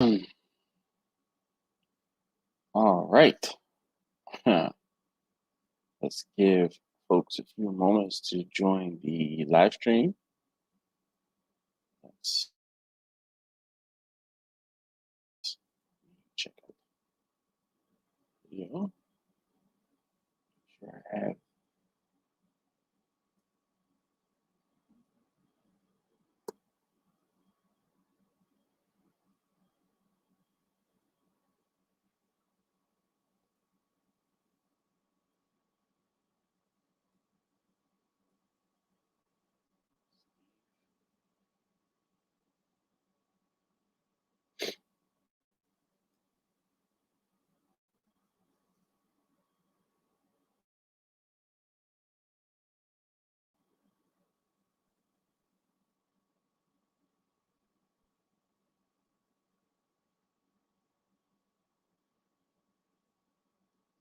All right. Let's give folks a few moments to join the live stream. Let's check out the video. Sure I have.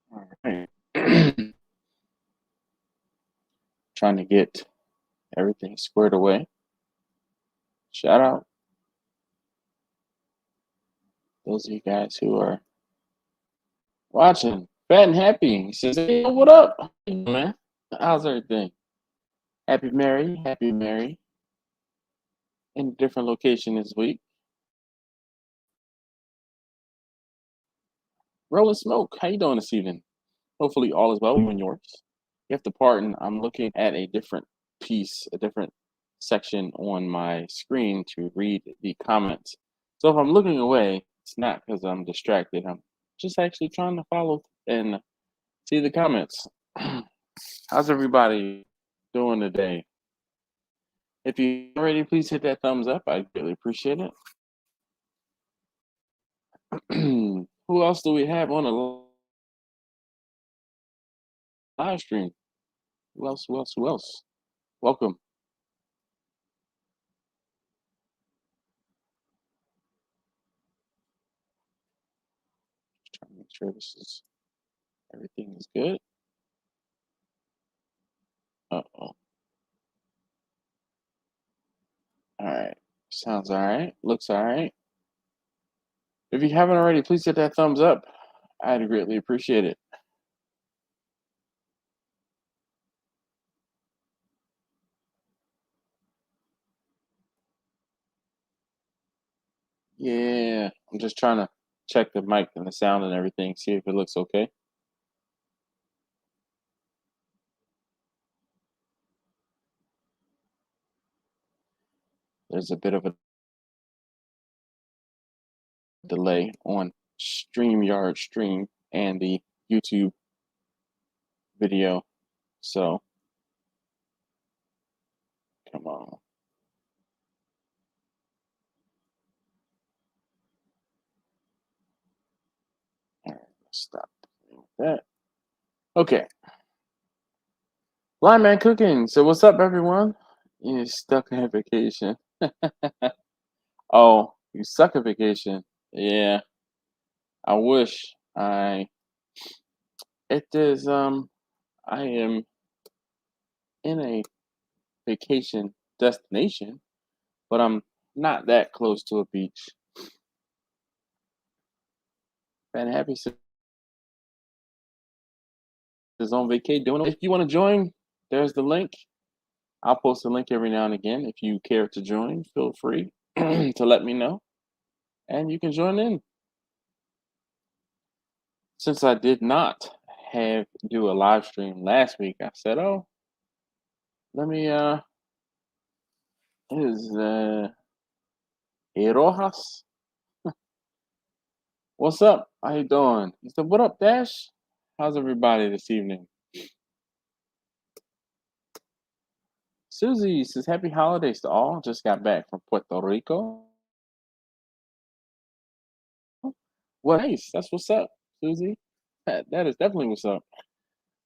All right. Trying to get everything squared away. Shout out those of you guys who are watching. Fat and Happy. He says, hey, what up, man? How's everything? Happy Mary. In a different location this week. Rolling Smoke, how you doing this evening? Hopefully all is well, you and yours. You have to pardon, I'm looking at a different piece, a different section on my screen to read the comments. So if I'm looking away, it's not because I'm distracted. I'm just actually trying to follow and see the comments. How's everybody doing today? If you already, please hit that thumbs up. I really appreciate it. Who else do we have on the live stream? Who else? Welcome. Just trying to make sure everything is good. Uh-oh. All right. Sounds all right. Looks all right. If you haven't already, please hit that thumbs up. I'd greatly appreciate it. Yeah, I'm just trying to check the mic and the sound and everything, see if it looks okay. There's a bit of a delay on StreamYard stream and the YouTube video. So, come on. All right, let's stop with that. Okay. Blind Man Cooking. So, what's up, everyone? You're stuck in vacation. Oh, you suck at vacation. Yeah, I wish it is I am in a vacation destination, but I'm not that close to a beach. And Happy is on vacay doing it. If you want to join, there's the link. I'll post a link every now and again. If you care to join, feel free to let me know. And you can join in. Since I did not do a live stream last week, I said, oh, let me is Rojas. What's up? How you doing? He said, what up, Dash? How's everybody this evening? Susie says, happy holidays to all. Just got back from Puerto Rico. Well, nice. That's what's up, Susie. That is definitely what's up.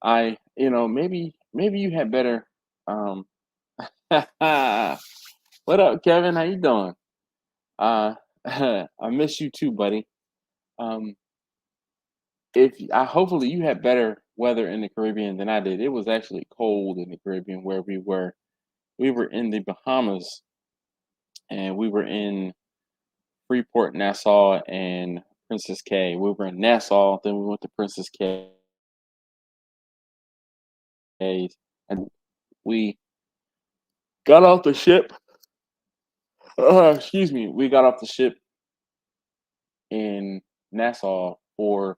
Maybe you had better. What up, Kevin? How you doing? I miss you too, buddy. Hopefully you had better weather in the Caribbean than I did. It was actually cold in the Caribbean where we were. We were in the Bahamas, and we were in Freeport, Nassau, and Princess K. We were in Nassau, then we went to Princess K, and we got off the ship. Excuse me. We got off the ship in Nassau for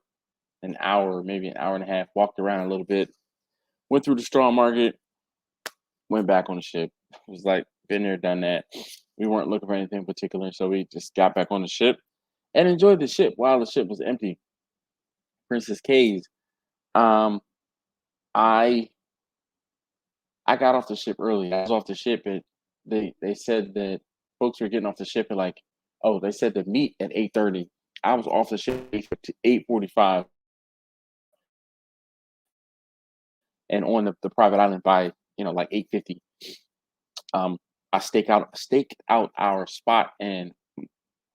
an hour, maybe an hour and a half. Walked around a little bit, went through the straw market, went back on the ship. It was like been there, done that. We weren't looking for anything particular, so we just got back on the ship and enjoyed the ship while the ship was empty. Princess K's. Um, I I got off the ship early. I was off the ship and they said that folks were getting off the ship at like, oh, they said to meet at 8:30. I was off the ship at 8:45 and on the private island by like 8:50. Um, I staked out our spot, and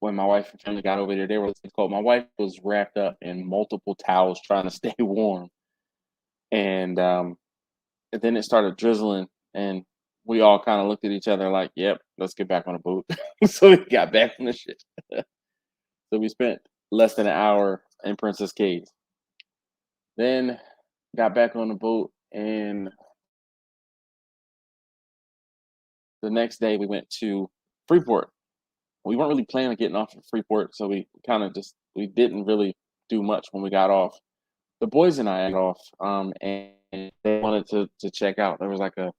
when my wife and family got over there, they were cold. My wife was wrapped up in multiple towels trying to stay warm, and then it started drizzling, and we all kind of looked at each other like, "Yep, let's get back on the boat." So we got back on the ship. So we spent less than an hour in Princess Caves. Then got back on the boat, and the next day we went to Freeport. We weren't really planning on getting off at Freeport, so we kind of we didn't really do much when we got off. The boys and I got off, and they wanted to check out. There was like a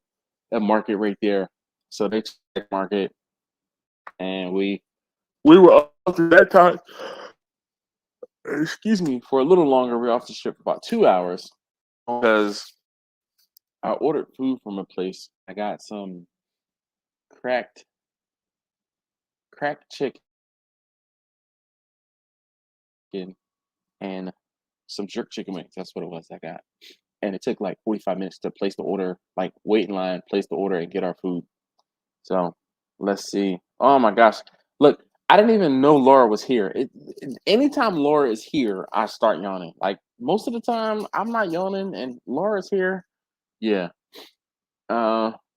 market right there, so they checked the market, and we were up to that time. Excuse me, for a little longer. We were off the ship for about 2 hours because I ordered food from a place. I got some cracked chicken and some jerk chicken wings. That's what it was I got. And it took like 45 minutes to place the order, like wait in line, place the order, and get our food. So let's see. Oh my gosh. Look, I didn't even know Laura was here. Anytime Laura is here, I start yawning. Like most of the time, I'm not yawning, and Laura's here. Yeah.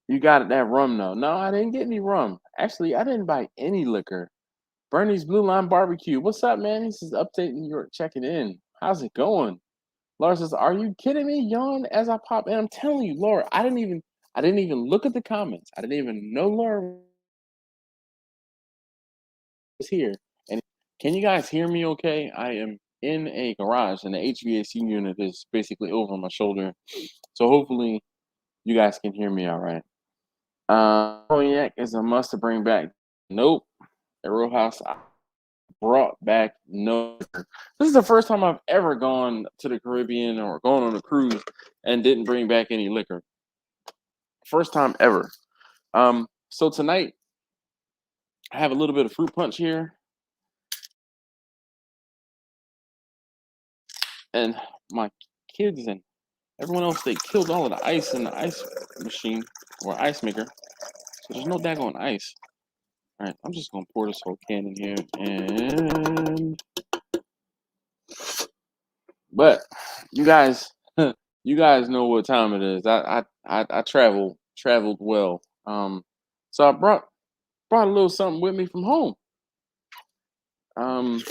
You got that rum though. No, I didn't get any rum. Actually, I didn't buy any liquor. Bernie's Blue Line Barbecue. What's up, man? This is Update New York checking in. How's it going? Laura says, "Are you kidding me?" Yawn as I pop in. I'm telling you, Laura, I didn't even look at the comments. I didn't even know Laura was here. And can you guys hear me okay? I am in a garage and the HVAC unit is basically over my shoulder. So hopefully you guys can hear me all right. Cognac is a must to bring back. Nope. At Row House, I brought back no. This is the first time I've ever gone to the Caribbean or gone on a cruise and didn't bring back any liquor. First time ever. So tonight I have a little bit of fruit punch here, and my kids and everyone else, they killed all of the ice in the ice machine or ice maker. So there's no daggone ice. All right, I'm just gonna pour this whole can in here, and but you guys, you guys know what time it is. I traveled well. So I brought a little something with me from home. Um,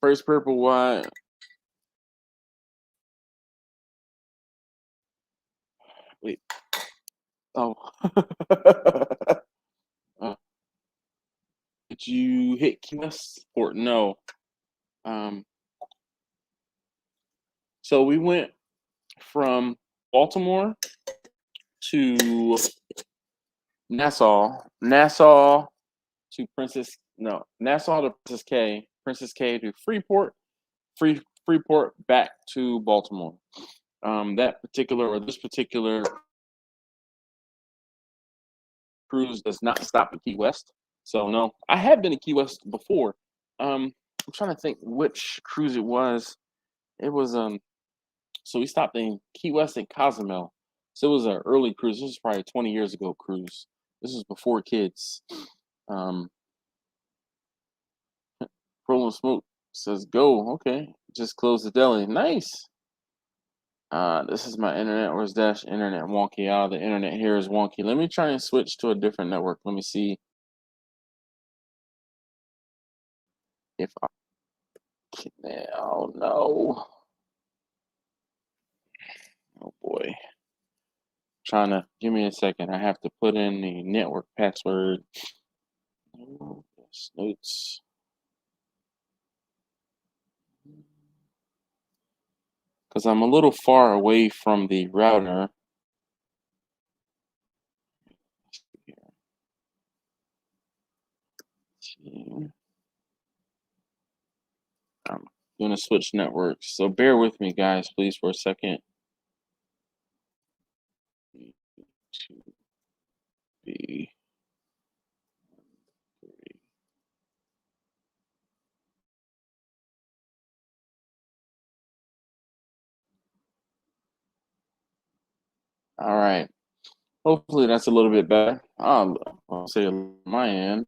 First purple wine. Wait. Oh. Did you hit Key West or no? Um, so we went from Baltimore to Nassau to Nassau to Princess K to Freeport, Freeport back to Baltimore. This particular cruise does not stop at Key West. So no, I have been to Key West before. I'm trying to think which cruise it was. It was so we stopped in Key West and Cozumel. So it was an early cruise. This was probably 20 years ago cruise. This was before kids. Rolling Smoke says go. Okay. Just close the deli. Nice. This is my internet. Where's Dash internet wonky? The internet here is wonky. Let me try and switch to a different network. Let me see. if I can. Oh no. Oh boy. Trying to give me a second. I have to put in the network password. Notes. Because I'm a little far away from the router. I'm gonna switch networks, so bear with me, guys, please, for a second. To be 3. All right. Hopefully that's a little bit better. I'll say on my end,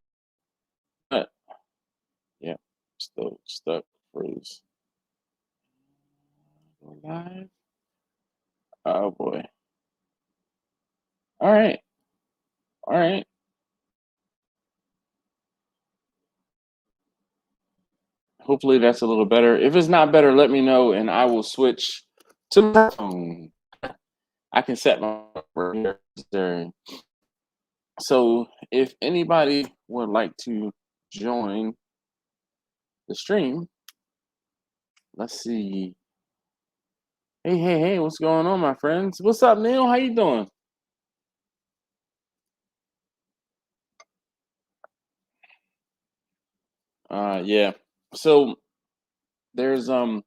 but yeah, still stuck. Freeze. Go live. Oh boy. All right. All right. Hopefully that's a little better. If it's not better, let me know and I will switch to my phone. I can set my there. So if anybody would like to join the stream, let's see. Hey, what's going on, my friends? What's up, Neil? How you doing? Yeah. So there's 5G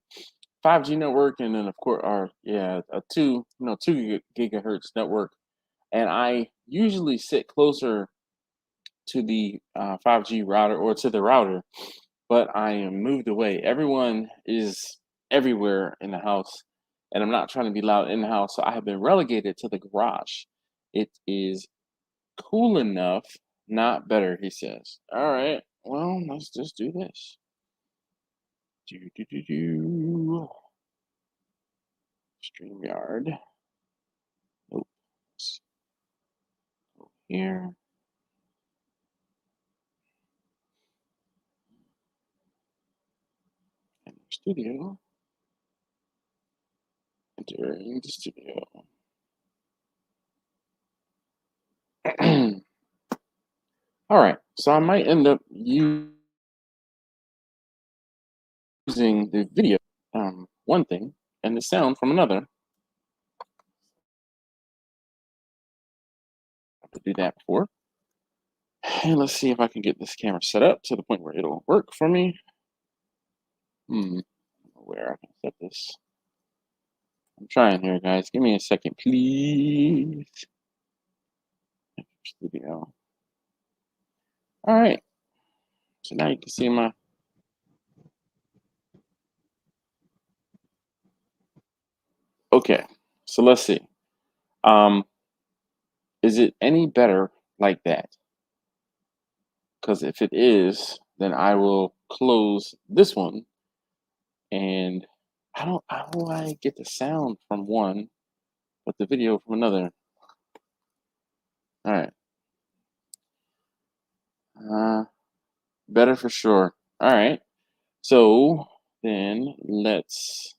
network, and then of course a 2 gigahertz network, and I usually sit closer to the 5G router or to the router, but I am moved away. Everyone is everywhere in the house, and I'm not trying to be loud in the house, so I have been relegated to the garage. It is cool enough, not better, he says. All right, well, let's just do this. StreamYard. Oops. Here. And studio. Entering the studio. All right, so I might end up using the video one thing and the sound from another. I have to do that before. And let's see if I can get this camera set up to the point where it'll work for me. Where I can set this. I'm trying here, guys. Give me a second, please. Studio. All right. So now you can see my. Okay. So let's see. Is it any better like that? Because if it is, then I will close this one. And how do I get the sound from one, but the video from another? All right. Better for sure. All right. So then let's.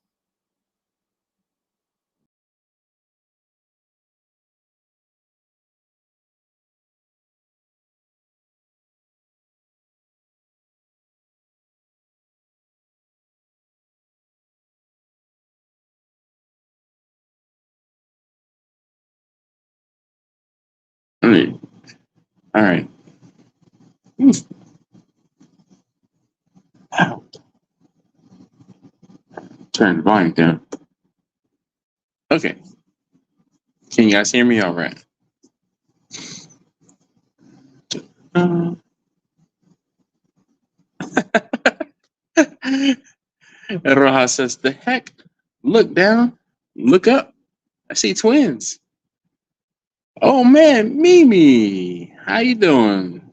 All right. Turn the volume down. Okay. Can you guys hear me all right? Roja says, the heck? Look down, look up. I see twins. Oh man, Mimi, how you doing?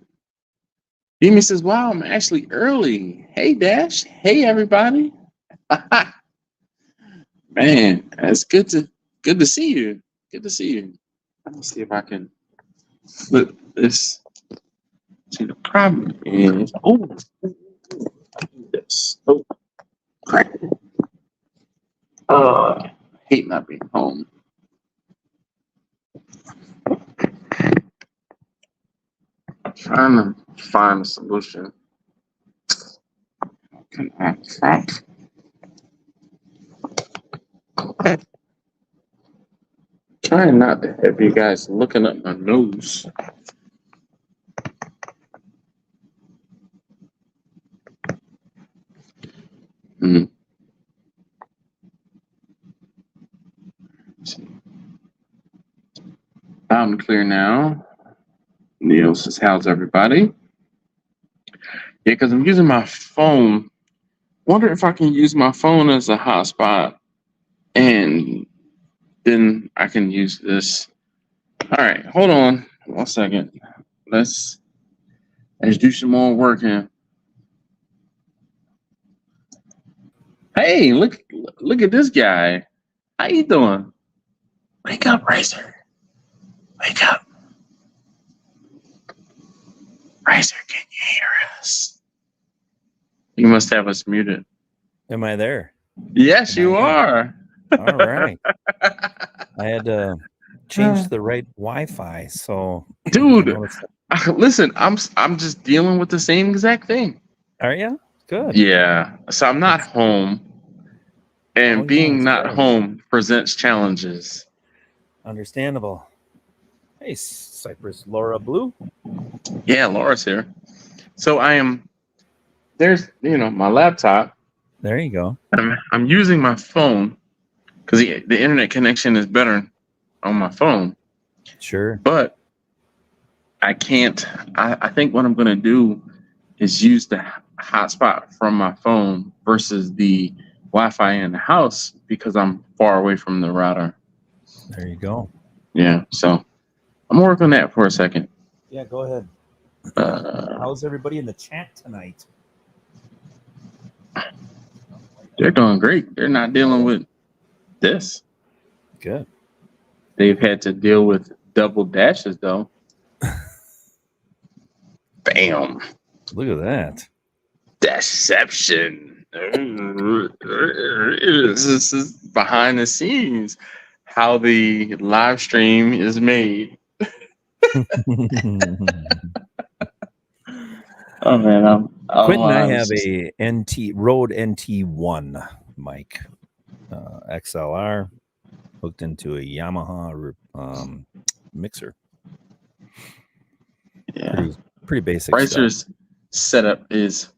Mimi says, wow, I'm actually early. Hey Dash, hey everybody. Man, that's good to see you. Good to see you. Let me see if I can flip this. See, the problem is, not being home. Trying to find a solution. Can I fact? Trying not to have you guys looking up my nose. Loud and clear now. Neil says, how's everybody? Yeah, because I'm using my phone. Wonder if I can use my phone as a hotspot and then I can use this. All right, hold on 1 second. Let's do some more work here. Hey, look at this guy. How you doing? Wake up, Racer. Wake up. Racer, can you hear us? You must have us muted. Am I there? Yes, you are. All right. I had to change the right Wi-Fi, so dude, listen, I'm just dealing with the same exact thing. Are you? Good. Yeah. So I'm not home, and being not home presents challenges. Understandable. Hey, Cypress Laura Blue. Yeah, Laura's here. So there's my laptop. There you go. I'm using my phone because the internet connection is better on my phone. Sure. But I can't. I think what I'm going to do is use the hotspot from my phone versus the Wi-Fi in the house because I'm far away from the router. There you go. Yeah. So I'm working on that for a second. Yeah, go ahead. How's everybody in the chat tonight? They're doing great. They're not dealing with this. Good. They've had to deal with double dashes, though. Bam. Look at that. Deception. This is behind the scenes how the live stream is made. Oh man, Quentin and I have a Rode NT1 mic, XLR, hooked into a Yamaha mixer. Yeah, pretty basic. Ricer's setup is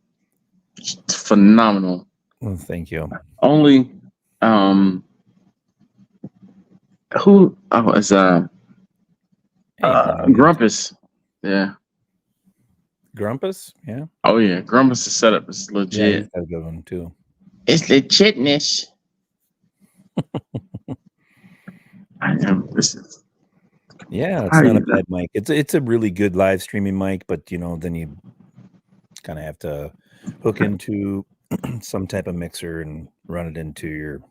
phenomenal. Well, thank you. Only Grumpus. Yeah. Grumpus? Yeah. Oh yeah, Grumpus' setup is legit. Yeah, he's got a good one too. It's legitness. Yeah, it's not a bad mic. It's a really good live streaming mic, but then you kind of have to hook into some type of mixer and run it into your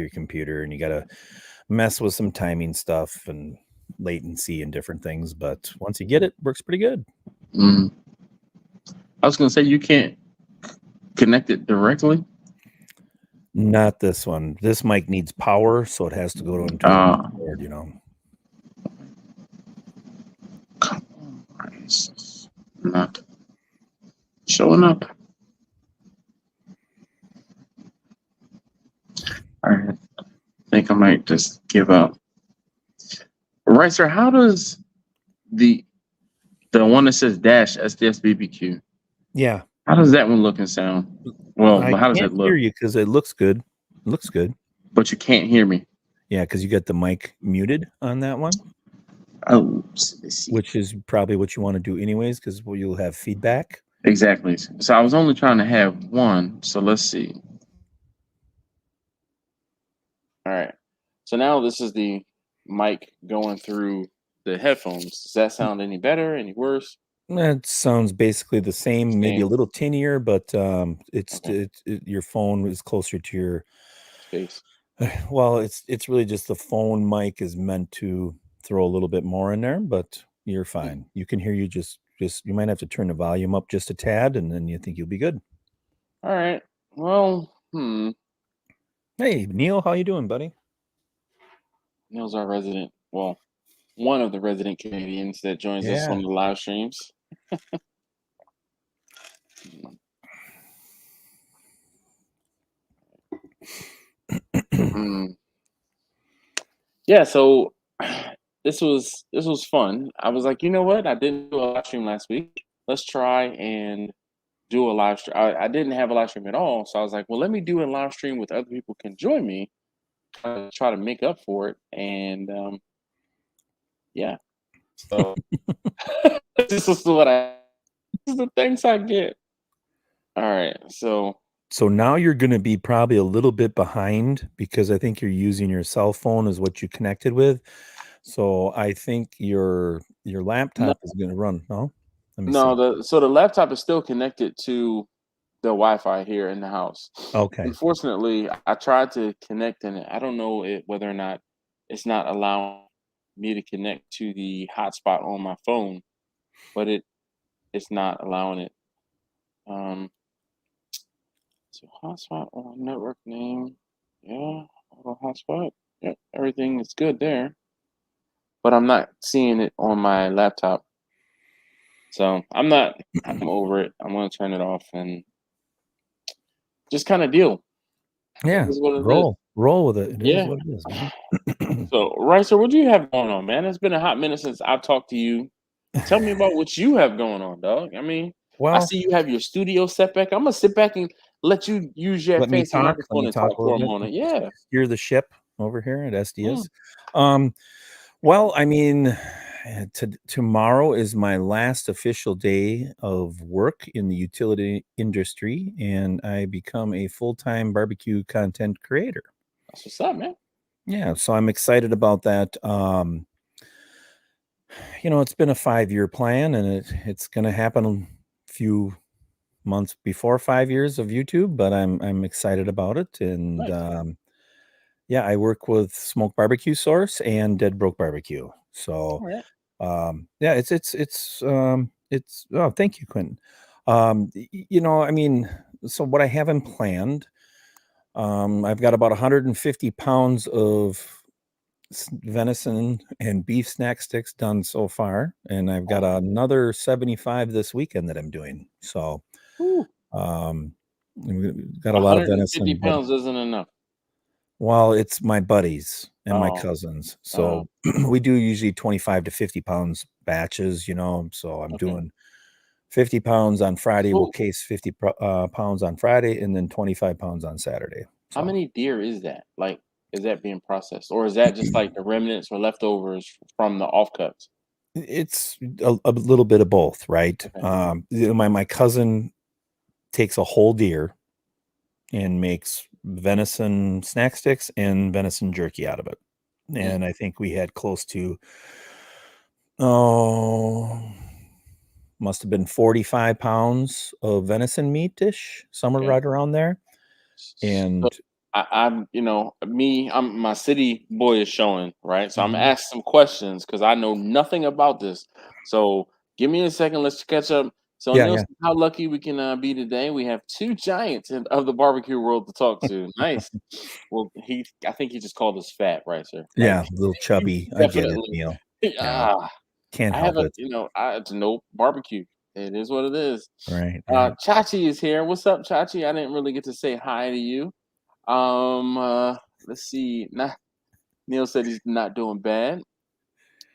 computer, and you got to mess with some timing stuff and latency and different things. But once you get it, works pretty good. I was gonna say you can't connect it directly. Not this one. This mic needs power, so it has to go into a board. Come on, it's not showing up. All right, I think I might just give up. Right, sir. How does the one that says dash SDSBBQ? Yeah. How does that one look and sound? Well, how does it look? I hear you because it looks good. It looks good. But you can't hear me. Yeah, because you got the mic muted on that one. Oh, which is probably what you want to do anyways, because you'll have feedback. Exactly. So I was only trying to have one. So let's see. All right. So now this is the mic going through the headphones. Does that sound any better, any worse? It sounds basically the same, maybe a little tinier, but your phone is closer to your face. Well, it's really just the phone mic is meant to throw a little bit more in there, but you're fine. You can hear you just you might have to turn the volume up just a tad, and then you think you'll be good. All right. Well, Hey, Neil, how you doing, buddy? Neil's our resident, well, one of the resident Canadians that joins us Yeah. on the live streams. Mm. Yeah, so this was fun. I was like, you know what? I didn't do a live stream last week. Let's try and do a live stream. I didn't have a live stream at all, so I was like, well, let me do a live stream with other people can join me. Try to make up for it, and yeah. So this is what this is the things I get. All right, so So now you're going to be probably a little bit behind because I think you're using your cell phone as what you connected with. So I think your no, laptop is going to run. No, let me no, see. the laptop is still connected to the Wi-Fi here in the house. Okay. Unfortunately, I tried to connect, and I don't know whether or not it's not allowing me to connect to the hotspot on my phone, but it's not allowing it. Um, so hotspot on network name, yeah, auto hotspot, yep, everything is good there, but I'm not seeing it on my laptop. So I'm over it. I'm gonna turn it off and just kind of deal. It Yeah. is what it is. Roll with it. It is Yeah. what it is, man. So, Ricer, what do you have going on, man? It's been a hot minute since I've talked to you. Tell me about what you have going on, dog. I mean, I Well, see you have your studio setback. I'm gonna sit back and let you use your let me fancy talk. Let microphone me and talk talk a for little a bit. moment. Yeah. You're the ship over here at Mm, SDS. Um, well, I mean, tomorrow is my last official day of work in the utility industry, and I become a full-time barbecue content creator. that's what's up, man. Yeah, so I'm excited about that. It's been a 5-year plan, and it's going to happen a few months before 5 years of YouTube, but I'm excited about it. And Nice. yeah, I work with Smoke Barbecue Source and Dead Broke Barbecue. So All right. yeah, it's oh, thank you, Quentin. I mean, so what I haven't planned, I've got about 150 pounds of venison and beef snack sticks done so far, and I've got Oh, another 75 this weekend that I'm doing. So whew. um we've got a lot of 150 venison, but pounds isn't enough. well, it's my buddies and my Oh, cousins. uh, So we do usually 25 to 50 pounds batches, so I'm okay. doing 50 pounds on Friday. We'll So, case 50 pounds on Friday and then 25 pounds on Saturday. how So many deer is that? Like, is that being processed, or is that just like the remnants or leftovers from the offcuts? it's a little bit of both, right? Okay. My cousin takes a whole deer and makes venison snack sticks and venison jerky out of it. Mm, And I think we had close to, oh, must have been 45 pounds of venison meat dish, somewhere okay. right around there. So And I'm my city boy is showing, right? So I'm mhm. asking some questions because I know nothing about this. So give me a second. Let's catch up. So Yeah, yeah, Nielsen, how lucky we can be today. We have two giants of the barbecue world to talk to. Nice. Well, I think he just called us fat, right, sir? Like yeah, a little chubby. I get it, definitely. Neil. Yeah, Ah, can't I help haven't, it. I no barbecue. It is what it is. Right, right. Chachi is here. What's up, Chachi? I didn't really get to say hi to you. Let's see. Nah, Neil said he's not doing bad.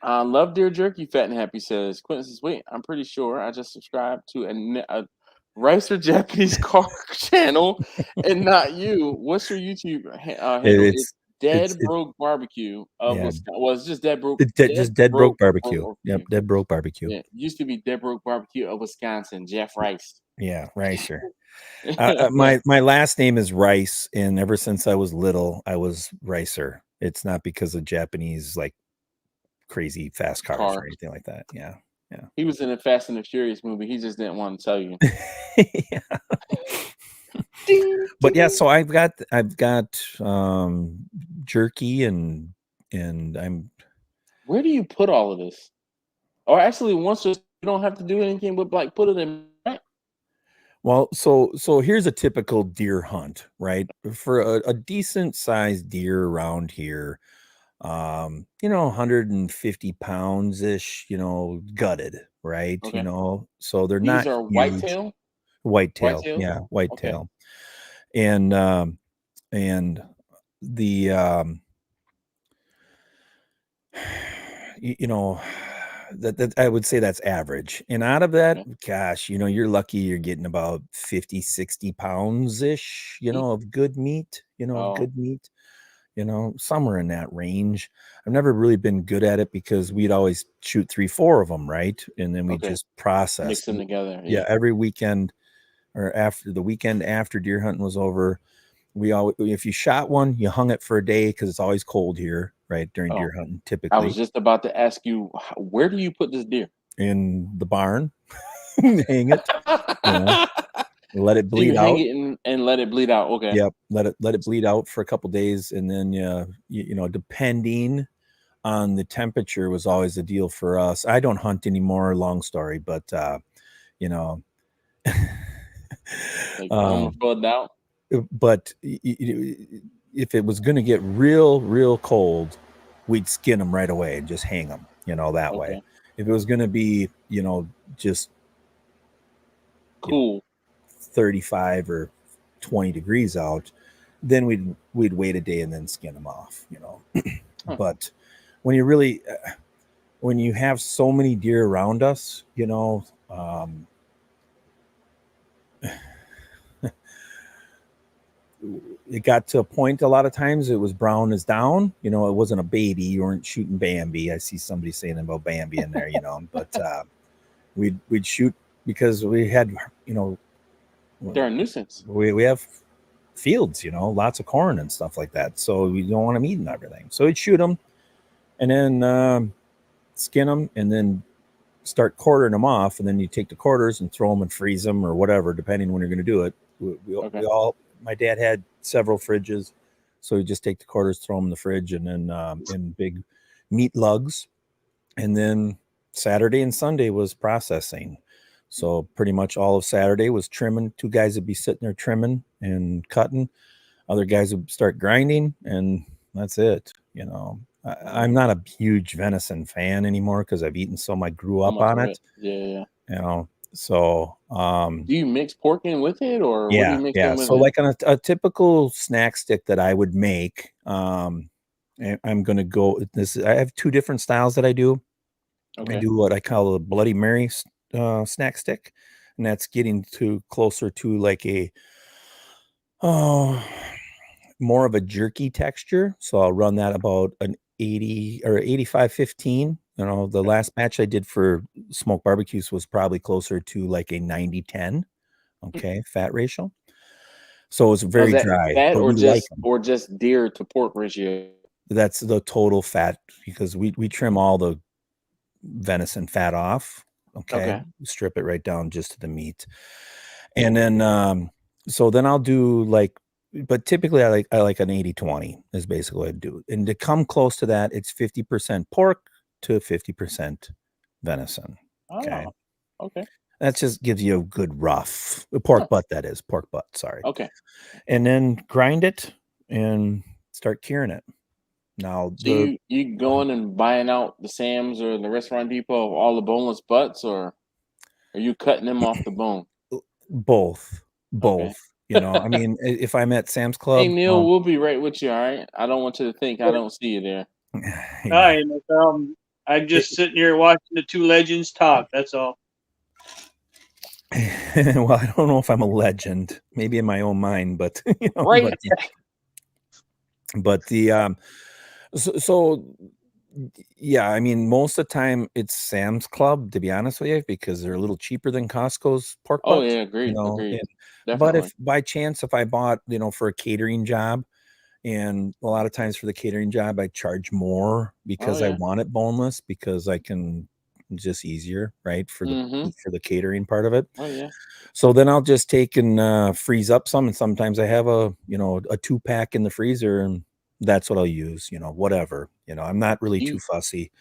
Love Deer Jerky, Fat and Happy says. Quentin says, wait, I'm pretty sure I just subscribed to a Ricer Japanese car channel and not you. What's your YouTube It, handle? It's it's Dead it. Broke Barbecue of Yeah, Wisconsin. Well, it's just Dead Broke, just dead broke barbecue. Yep, Barbecue. dead broke barbecue. Yeah, it used to be Dead Broke Barbecue of Wisconsin, Jeff Rice. Yeah, Ricer. My last name is Rice, and ever since I was little, I was Ricer. It's not because of Japanese like crazy fast cars or Car. anything like that. Yeah, yeah. He was in a Fast and the Furious movie. He just didn't want to tell you. Yeah. Ding, But yeah, ding. so I've got jerky and I'm Where do you put all of this? Or actually, once you don't have to do anything but like put it in. Right? well, so here's a typical deer hunt, right? For a decent sized deer around here, You know, 150 pounds ish, you know, gutted, right? You Okay. know, so they're These not are huge. whitetail? Whitetail, Whitetails? yeah, Okay. whitetail. And and the you know, that I would say that's average. And out of that, Okay. gosh, you know, you're lucky you're getting about 50, 60 pounds ish, you Eat. know, of good meat, you know, of Oh, good meat, you know, somewhere in that range. I've never really been good at it because we'd always shoot 3, 4 of them, right? And then we okay. just process. Mix them together. Yeah, Yeah. every weekend or after the weekend after deer hunting was over, we always, if you shot one, you hung it for a day because it's always cold here, right? During Oh, deer hunting, I was typically just about to ask you, where do you put this deer? in the barn, hang it, you know, let it So you bleed hang out. it and let it bleed out. Okay. Yep, let it bleed out for a couple days, and then you know, depending on the temperature was always the deal for us. I don't hunt anymore. Long story, but you know, Like armor um, full out. but if it was going to get real cold, we'd skin them right away and just hang them, you know, that way. Okay. If it was going to be, you know, just, you know, Cool. 35 or 20 degrees out, then we'd wait a day and then skin them off, you know. Huh. But when you really when you have so many deer around us, you know, it got to a point a lot of times it was brown is down, you know, it wasn't a baby, you weren't shooting Bambi. I see somebody saying about Bambi in there, you know, but we'd shoot because we had, you know, They're a nuisance. we have fields, you know, lots of corn and stuff like that, so we don't want them eating everything, so we'd shoot them and then skin them and then start quartering them off, and then you take the quarters and throw them and freeze them or whatever, depending when you're going to do it. We Okay. all, my dad had several fridges, so you just take the quarters, throw them in the fridge, and then in big meat lugs. And then Saturday and Sunday was processing. So pretty much all of Saturday was trimming. 2 guys would be sitting there trimming and cutting. Other guys would start grinding, and that's it. You know, I'm not a huge venison fan anymore because I've eaten so much, I grew So up much on of it. it. Yeah, yeah. You know, so Do you mix pork in with it, or what do you mix yeah. in with So it? like on a typical snack stick that I would make, I'm gonna go this. I have 2 different styles that I do. I Okay. do what I call a Bloody Mary snack stick, and that's getting to closer to like a oh more of a jerky texture. So I'll run that about an 80 or 85-15. You know, the Okay. last batch I did for smoked barbecues was probably closer to like a 90-10. Okay, fat ratio. So it's Now, is very that dry, fat but we like them. or just deer to pork ratio? That's the total fat because we trim all the venison fat off. Okay, Okay. strip it right down just to the meat. Yeah. And then so then I'll do like, but typically I like an 80-20 is basically what I do. And to come close to that, it's 50% pork to 50% venison. Okay. Oh. Okay. That just gives you a good rough Huh. pork butt, that is pork butt, sorry. Okay. And then grind it and start curing it. Now So you going and buying out the Sam's or the Restaurant Depot of all the boneless butts, or are you cutting them off the bone? both, Okay. you know, I mean, if I'm at Sam's Hey Club, Neil, we'll be right with you. All right. I don't want you to think I Sure. don't see you there. Hi, no problem. I'm just sitting here watching the 2 legends talk. That's all. well, I don't know if I'm a legend, maybe in my own mind, but you know, Right. but the so yeah, I mean, most of the time it's Sam's Club, to be honest with you, because they're a little cheaper than Costco's pork Oh butts, yeah, you agreed, know. agreed. But Definitely. if by chance if I bought, you know, for a catering job, and a lot of times for the catering job I charge more Oh because I yeah. want it boneless because I can just easier, right, Mm-hmm. for the catering part of it. Oh yeah. So then I'll just take and freeze up some, and sometimes I have a, you know, a 2-pack in the freezer, and that's what I'll use, you know, whatever. You know, I'm not really Do too you fussy.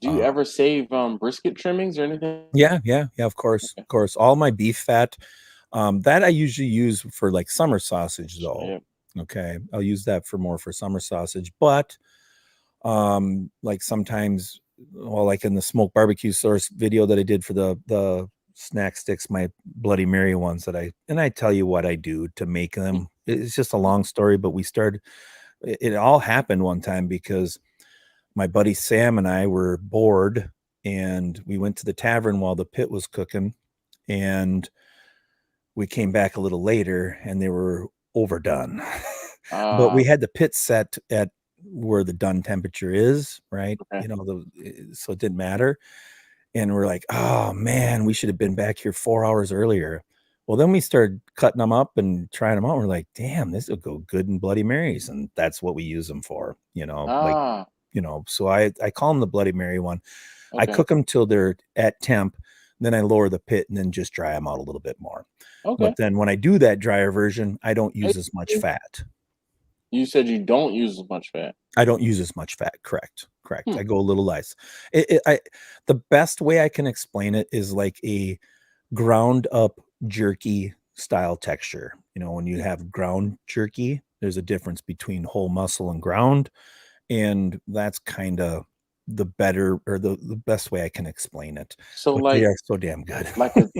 do you ever save brisket trimmings or anything? Yeah, of course, Okay. all my beef fat, that I usually use for like summer sausage though. Yeah. Okay, I'll use that for more for summer sausage, but Like sometimes, well, like in the smoked barbecue source video that I did for the snack sticks, my Bloody Mary ones that I tell you what I do to make them. It's just a long story, but it all happened one time because my buddy Sam and I were bored and we went to the tavern while the pit was cooking, and we came back a little later and they were overdone. But we had the pit set at where the done temperature is, right? Okay. So it didn't matter. And we're like, oh man, we should have been back here 4 hours earlier. Well, then we started cutting them up and trying them out. We're like, damn, this will go good in Bloody Marys. And that's what we use them for, so I call them the Bloody Mary one. Okay. I cook them till they're at temp. Then I lower the pit and then just dry them out a little bit more. Okay. But then when I do that drier version, I don't use as much fat. You said you don't use as much fat. I don't use as much fat. Correct. I go a little less. The best way I can explain it is like a ground up jerky style texture. When you have ground jerky, there's a difference between whole muscle and ground. And that's kind of the better or the best way I can explain it. So but they are so damn good. Like a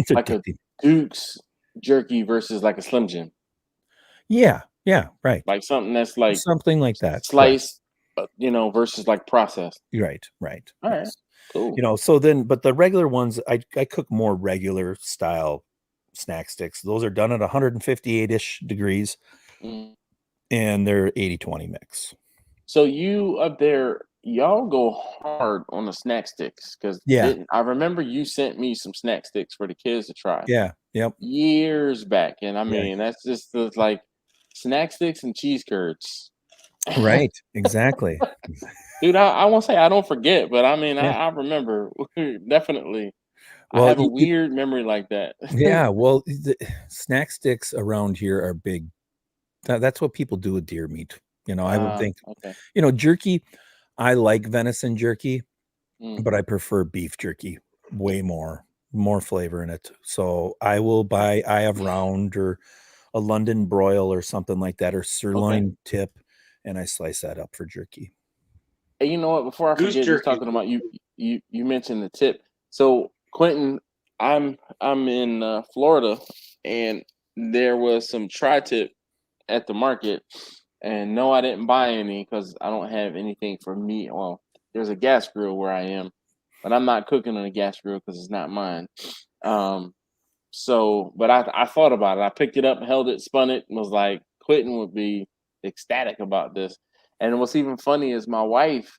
Duke's jerky versus like a Slim Jim. Yeah, right. Like something that's like something like that. Sliced, versus like processed. Right. All right. Cool. So then, but the regular ones, I cook more regular style snack sticks. Those are done at 158-ish degrees, and they're 80-20 mix. So you up there, y'all go hard on the snack sticks because I remember you sent me some snack sticks for the kids to try. Yeah. Yep. Years back, and I mean that's just like snack sticks and cheese curds. Right. Exactly. Dude, I won't say I don't forget, but I mean I remember definitely. Well, I have a weird memory like that. Yeah. Well, the snack sticks around here are big. That's what people do with deer meat. I would think, jerky. I like venison jerky, but I prefer beef jerky way more flavor in it. So I will buy of round or a London broil or something like that, or sirloin tip, and I slice that up for jerky. And you know what? Before I forget, just talking about you mentioned the tip. So Quentin, I'm in Florida, and there was some tri-tip at the market. And no, I didn't buy any because I don't have anything for me. Well, there's a gas grill where I am, but I'm not cooking on a gas grill because it's not mine. But I thought about it. I picked it up, held it, spun it, and was like, Quentin would be ecstatic about this. And what's even funny is my wife,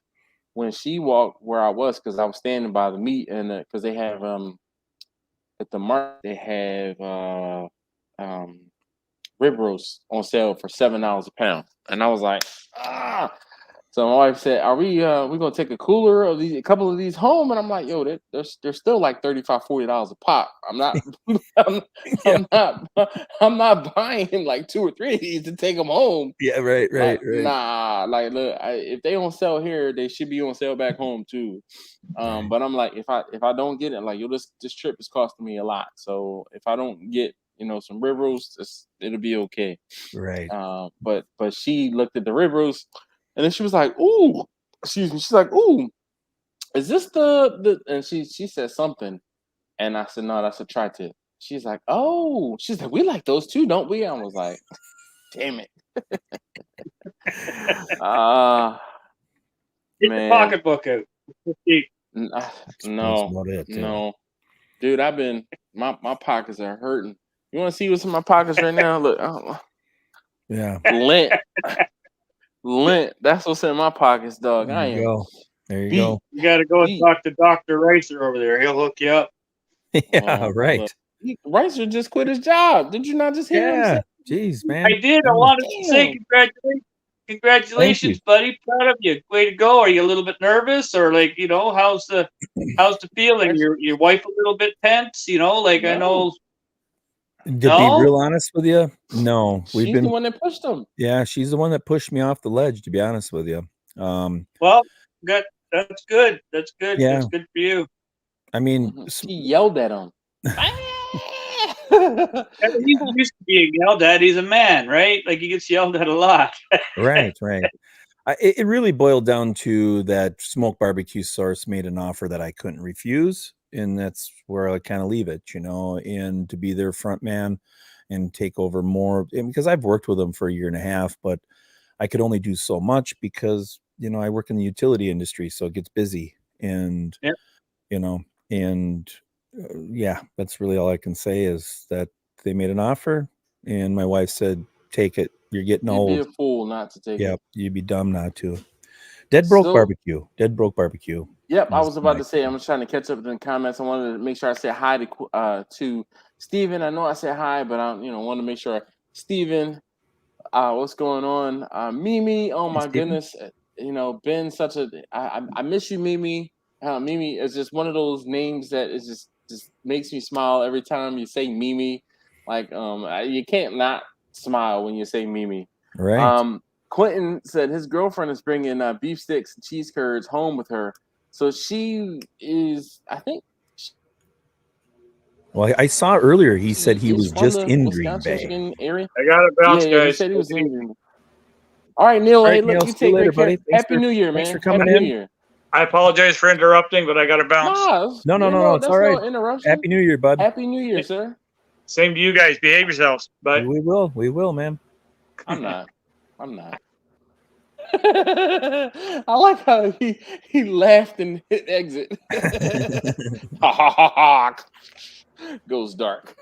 when she walked where I was, because I was standing by the meat, and because they have at the market they have rib roast on sale for $7 a pound, and I was like, So my wife said, "Are we gonna take a couple of these home?" And I'm like, "Yo, they're still like $35-$40 a pop. I'm not, I'm not buying like 2 or 3 of these to take them home." Yeah, right. Nah, like look, if they don't sell here, they should be on sale back home too. But I'm like, if I don't get it, like, this trip is costing me a lot. So if I don't get some rib roast, it'll be okay. Right. But she looked at the rib roast, and then she was like, "Ooh," excuse me. She's like, "Ooh, is this the?" And she said something, and I said, "No, that's a tri-tip." She's like, "Oh," she's like, "We like those too, don't we?" I was like, "Damn it." Get the pocketbook out. No, dude, my pockets are hurting. You want to see what's in my pockets right now? Look, yeah, lint. That's what's in my pockets, dog. There you go. You got to go and talk to Dr. Ricer over there. He'll hook you up. Yeah, right. Look, Ricer just quit his job. Did you not just hear him say? Jeez, man. I did. I wanted to say congratulations, buddy. Proud of you. Way to go. Are you a little bit nervous, or how's the feeling? Your wife a little bit tense? No. I know. To be real honest with you, no. She's the one that pushed him. Yeah, she's the one that pushed me off the ledge, to be honest with you. Well, that's good. That's good. Yeah. That's good for you. I mean, she yelled at him. He's used to being yelled at. He's a man, right? Like, he gets yelled at a lot. Right. It really boiled down to that Smoke Barbecue Source made an offer that I couldn't refuse, and that's where I kind of leave it, and to be their front man and take over more. And because I've worked with them for a year and a half, but I could only do so much because I work in the utility industry, so it gets busy, and Yeah. Yeah, that's really all I can say is that they made an offer, and my wife said, "Take it. You're getting You'd be a old. fool not to take Yep, it. you'd be dumb not to." Dead Broke So, Barbecue. Dead Broke Barbecue. yep, I is was about my to say, I'm just trying to catch up in the comments. I wanted to make sure I said hi to Steven. I know I said hi, but I want to make sure. Steven, what's going on? Mimi, oh Hey, my Steven. goodness. Ben, I miss you, Mimi. Mimi is just one of those names that is just makes me smile every time you say Mimi. Like, you can't not smile when you say Mimi. Right. Quentin said his girlfriend is bringing beef sticks and cheese curds home with her. So she is, I think, Well, I saw earlier he said she he is was from just the in Green Wisconsin, Bay. Michigan area. I got to bounce, Yeah, he guys. said he was Take it in easy. Green Bay. All right, Neil. All Hey, right, look, Neil. you See you take later, great care. buddy. Happy New Year, Thanks man. for coming Happy New in. Year. I apologize for interrupting, but I got to bounce. Nah, No. It's that's all right. no interruption. Happy New Year, bud. Happy New Year, sir. Same to you guys. Behave yourselves. Bye. We will, man. I'm not. I like how he laughed and hit exit. Ha ha ha ha. Goes dark.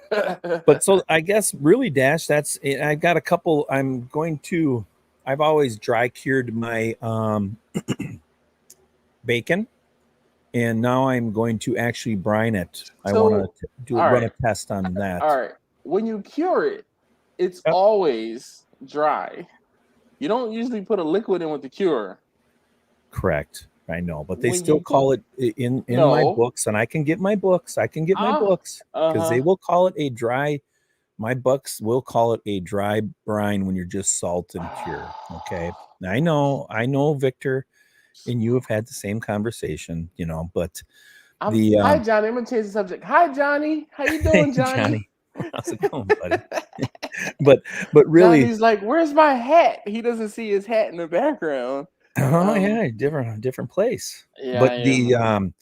But so I guess really, Dash, I've got a couple. I've always dry cured my bacon, and now I'm going to actually brine it. I want to all run right. a test on that. All right. When you cure it, it's Yep. always dry. You don't usually put a liquid in with the cure. Correct. I know, but they When still you call it in my No. books, and I can get my books. Because they will call it a dry. My books will call it a dry brine when you're just salt and cure. Okay. I know, Victor, and you have had the same conversation, but Hi, Johnny. I'm gonna change the subject. Hi, Johnny. How you doing, Johnny? How's it going, buddy? but really, Johnny's like, "Where's my hat?" He doesn't see his hat in the background. yeah, different place. Yeah, But I am.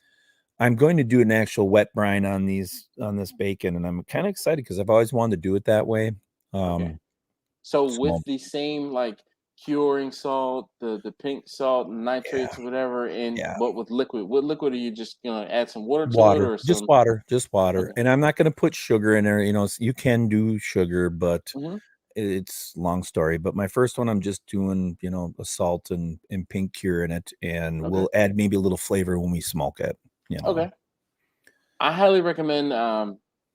I'm going to do an actual wet brine on this bacon, and I'm kind of excited because I've always wanted to do it that way. Okay. So So with the same like curing salt, the pink salt, nitrates, whatever, but with liquid. What liquid are you just gonna add some water to it or just some? water, Okay. and I'm not going to put sugar in there. You can do sugar, but it's long story. But my first one, I'm just doing a salt and pink cure in it, and we'll add maybe a little flavor when we smoke it. Okay. I highly recommend.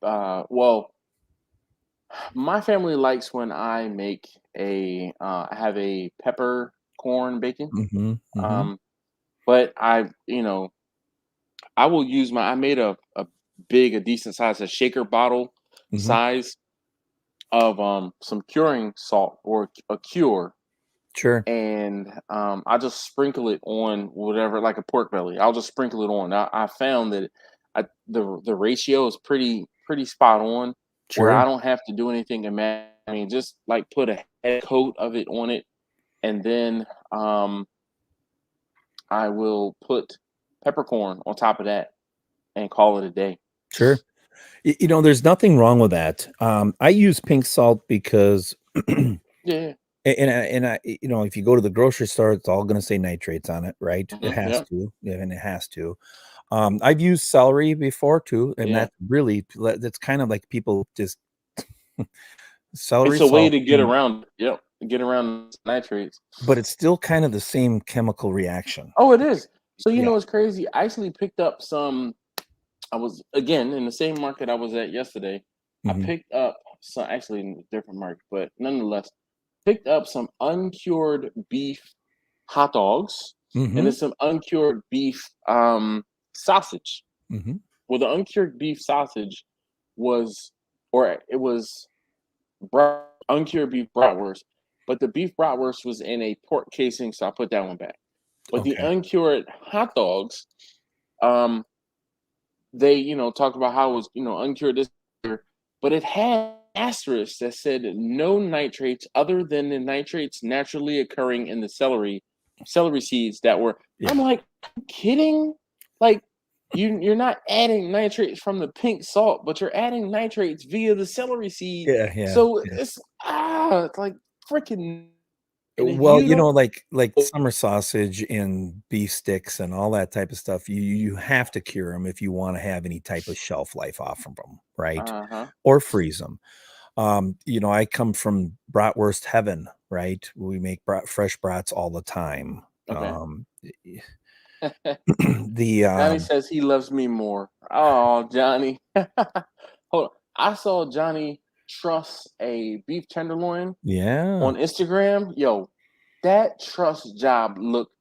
Well, my family likes when I make I have a peppercorn bacon. But I will use I made a decent size, a shaker bottle size of some curing salt or a cure. Sure. And I just sprinkle it on whatever, like a pork belly. I'll just sprinkle it on. I found that the ratio is pretty spot on, where I don't have to do anything. I mean, just like put a head coat of it on it, and then I will put peppercorn on top of that and call it a day. Sure. There's nothing wrong with that. I use pink salt because Yeah. And I, if you go to the grocery store, it's all going to say nitrates on it, right? It has to, and it has to. I've used celery before too, and that's kind of like people just celery. It's a way to get around. Yep, get around nitrates. But it's still kind of the same chemical reaction. Oh, it is. So it's crazy. I actually picked up some. I was again in the same market I was at yesterday. I picked up some, actually in a different market, but nonetheless, picked up some uncured beef hot dogs, and then some uncured beef sausage. Well, the uncured beef sausage was uncured beef bratwurst, but the beef bratwurst was in a pork casing, so I put that one back. But the uncured hot dogs, they talked about how it was uncured this year, but it had asterisk that said no nitrates other than the nitrates naturally occurring in the celery celery seeds that were. Yeah. I'm like, are you kidding? Like, you're not adding nitrates from the pink salt, but you're adding nitrates via the celery seed. Yeah, yeah. So Yeah. it's like freaking. And if Well, you don't, like summer sausage and beef sticks and all that type of stuff, you have to cure them if you want to have any type of shelf life off of them, right? Or freeze them. I come from bratwurst heaven, right? We make fresh brats all the time. okay. The Johnny says he loves me more. Oh, Johnny. Hold on. I saw Johnny truss a beef tenderloin yeah, on Instagram. Yo, that truss job looked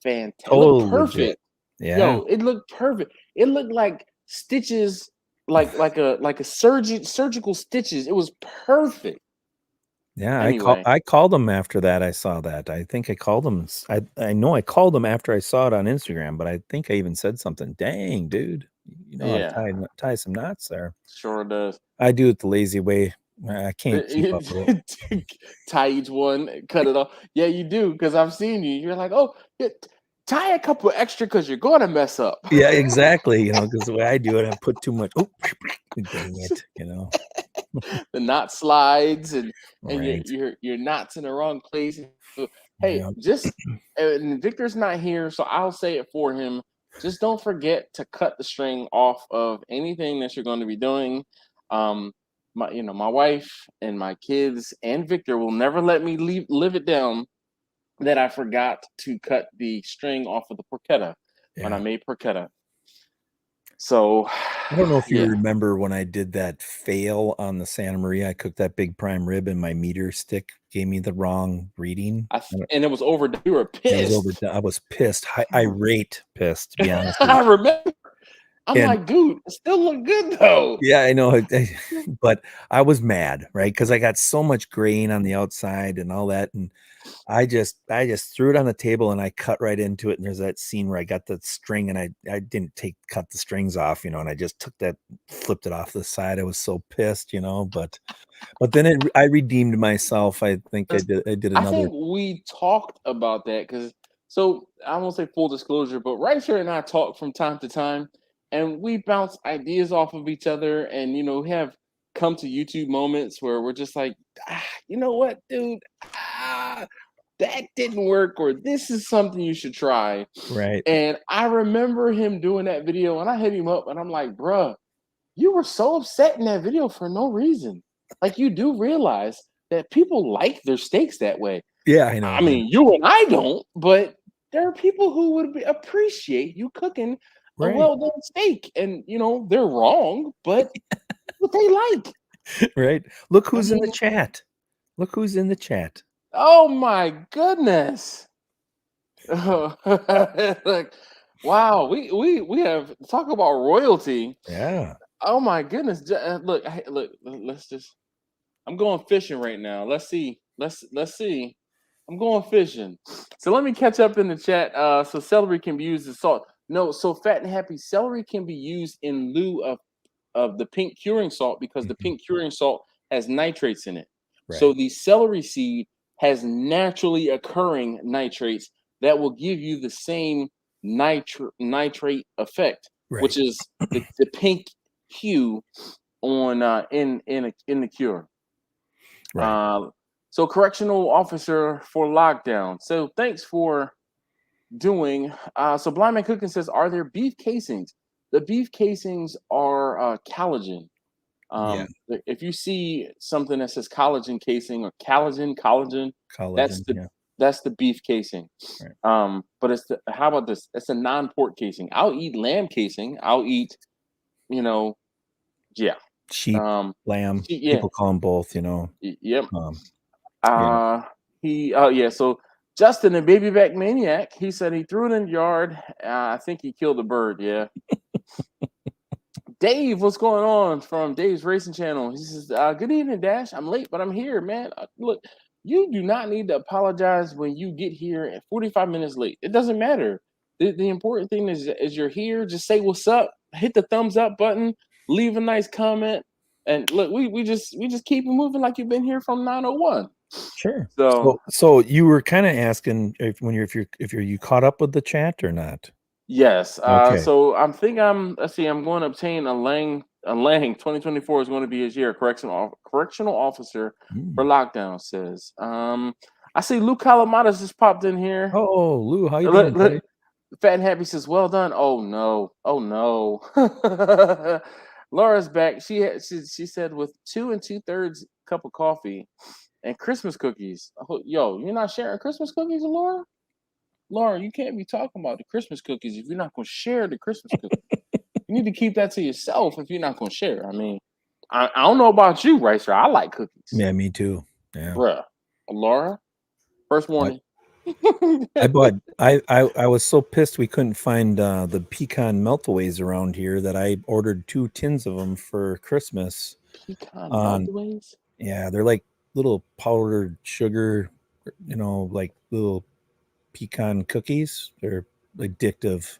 fantastic. It totally looked legit. perfect. Yeah, Yo, it looked perfect. It looked like stitches, like a surgical stitches. It was perfect. yeah. Anyway, I called them after that. I saw that. I think I called them. I know I called them after I saw it on Instagram, but I think I even said something. Dang, dude, you know how to tie some knots there. sure does. I do it the lazy way. I can't keep up with it. Tie each one, cut it off. Yeah, you do, because I've seen you. You're like, oh, tie a couple extra because you're going to mess up. Yeah, exactly. Because the way I do it, I put too much. Oh, dang it! The knot slides and Right. your knots in the wrong place. So, hey, Yep. just and Victor's not here, so I'll say it for him. Just don't forget to cut the string off of anything that you're going to be doing. My wife and my kids and Victor will never let me live it down that I forgot to cut the string off of the porchetta when I Yeah. made porchetta. So I don't know if you remember when I did that fail on the Santa Maria. I cooked that big prime rib and my meter stick gave me the wrong reading. And it was overdone. You were pissed. I was pissed. Irate pissed, to be honest with I you. remember. I'm like, dude, it still look good though. Yeah, I know. But I was mad, right? Because I got so much grain on the outside and all that. And I just threw it on the table and I cut right into it. And there's that scene where I got the string and I didn't cut the strings off, and I just flipped it off the side. I was so pissed, but then I redeemed myself. I think I did another. I think we talked about that so I won't say full disclosure, but Ricer and I talk from time to time and we bounce ideas off of each other and, have come to YouTube moments where we're just like, you know what, dude, that didn't work, or this is something you should try. Right. And I remember him doing that video and I hit him up and I'm like, bruh, you were so upset in that video for no reason. Like, you do realize that people like their steaks that way. Yeah, I know. I mean, you and I don't, but there are people who would appreciate you cooking a well-done steak. And, they're wrong, but what they like. Right. Look who's in the chat. Look who's in the chat. Oh, my goodness. Like, wow. We have talk about royalty. Yeah. Oh, my goodness. Look, let's just. I'm going fishing right now. Let's see. Let's see. I'm going fishing. So let me catch up in the chat. So celery can be used as salt. No, so Fat and Happy, celery can be used in lieu of the pink curing salt because the pink curing salt has nitrates in it. Right. So the celery seed has naturally occurring nitrates that will give you the same nitrate effect, which is the pink hue on in the cure. Right. So correctional officer for lockdown. So thanks for doing. So Blind Man Cooking says, are there beef casings? The beef casings are collagen. If you see something that says collagen casing or collagen, that's the beef casing. Right. But how about this? It's a non-pork casing. I'll eat lamb casing. I'll eat, sheep, lamb. People call them both, Yep. So Justin, the baby back maniac, he said he threw it in the yard. I think he killed a bird. Yeah. Dave, what's going on from Dave's Racing Channel? He says, good evening, Dash. I'm late, but I'm here, man. Look, you do not need to apologize when you get here at 45 minutes late. It doesn't matter. The important thing is you're here. Just say what's up. Hit the thumbs up button. Leave a nice comment. And look, we just keep it moving like you've been here from 9:01. Sure. So So you were kind of asking if you caught up with the chat or not? yes. Okay. So I'm let's see, I'm going to obtain a Lang 2024 is going to be his year. Correctional officer for lockdown says. I see Luke Calamatas just popped in here. Oh, Lou, how you doing, buddy? Fat and Happy says, well done. Oh no. Oh no. Laura's back. She said with 2 2/3 cup of coffee and Christmas cookies. Yo, you're not sharing Christmas cookies, Laura? Laura, you can't be talking about the Christmas cookies if you're not going to share the Christmas cookies. You need to keep that to yourself if you're not going to share. I mean, I don't know about you, right, sir? I like cookies. Yeah, me too. Yeah. Bruh. Laura, first warning. I was so pissed we couldn't find the pecan meltaways around here that I ordered 2 tins of them for Christmas. Pecan meltaways? Yeah, they're like little powdered sugar, like little pecan cookies. They're addictive.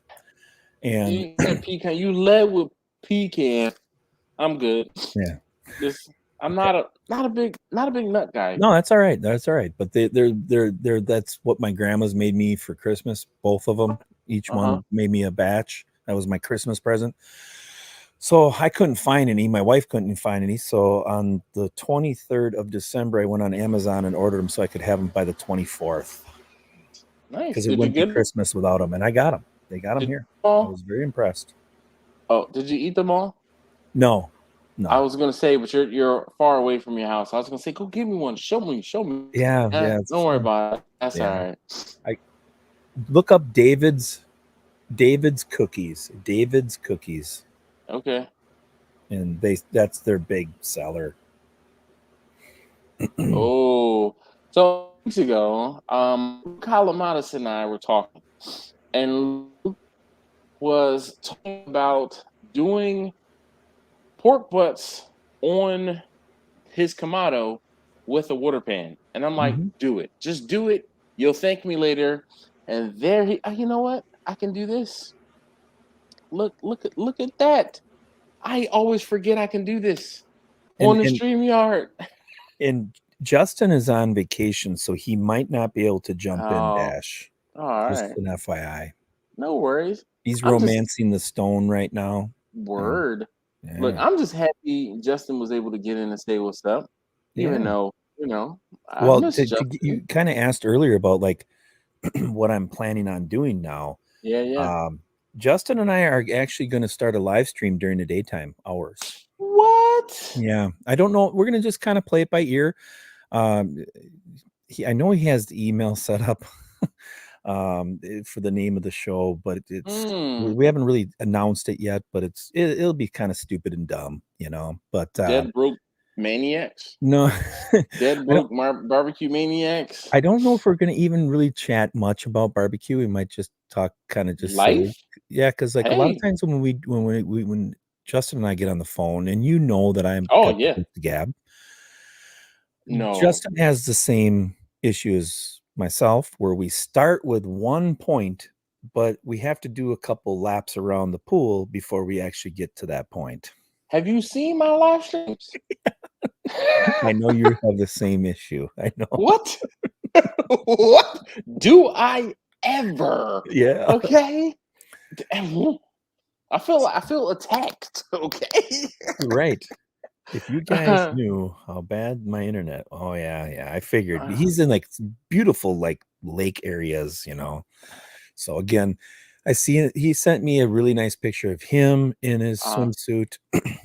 And you said pecan. You led with pecan. I'm good. Yeah. I'm not a big nut guy. No, that's all right. That's all right. But they're that's what my grandma's made me for Christmas. Both of them, each one made me a batch. That was my Christmas present. So I couldn't find any. My wife couldn't find any. So on the 23rd of December, I went on Amazon and ordered them so I could have them by the 24th. Nice. Because it wouldn't be Christmas without them, and I got them. They got them here. I was very impressed. Oh, did you eat them all? No. I was gonna say, but you're far away from your house. I was gonna say, go give me one. Show me. Yeah. Don't worry about it. That's all right. I look up David's cookies. David's cookies. Okay. And that's their big seller. Oh, so weeks ago, Calamatas and I were talking, and Luke was talking about doing pork butts on his Kamado with a water pan. And I'm like, do it. Just do it. You'll thank me later. And there you know what? I can do this. Look at that. I always forget I can do this on the StreamYard. And Justin is on vacation, so he might not be able to jump in, Dash. All just right. an FYI. No worries. He's romancing the stone right now. Word. Yeah. Look, I'm just happy Justin was able to get in and say what's up. Even though, well, you kind of asked earlier about like what I'm planning on doing now. Yeah. Justin and I are actually going to start a live stream during the daytime hours. What? Yeah, I don't know. We're going to just kind of play it by ear. I know he has the email set up for the name of the show, but we haven't really announced it yet. But it'll be kind of stupid and dumb, But Dead Broke Maniacs. No, Dead Broke Barbecue Maniacs. I don't know if we're going to even really chat much about barbecue. We might just talk kind of just life. Silly. Yeah, because like a lot of times when Justin and I get on the phone, and that I'm the Gab. No, Justin has the same issue as myself, where we start with one point, but we have to do a couple laps around the pool before we actually get to that point. Have you seen my live streams? I know you have the same issue. I know. What? What? Do I ever? Yeah. Okay. I feel attacked. Okay. Right. If you guys knew how bad my internet. Oh yeah. I figured he's in like beautiful like lake areas, So again, I see he sent me a really nice picture of him in his swimsuit.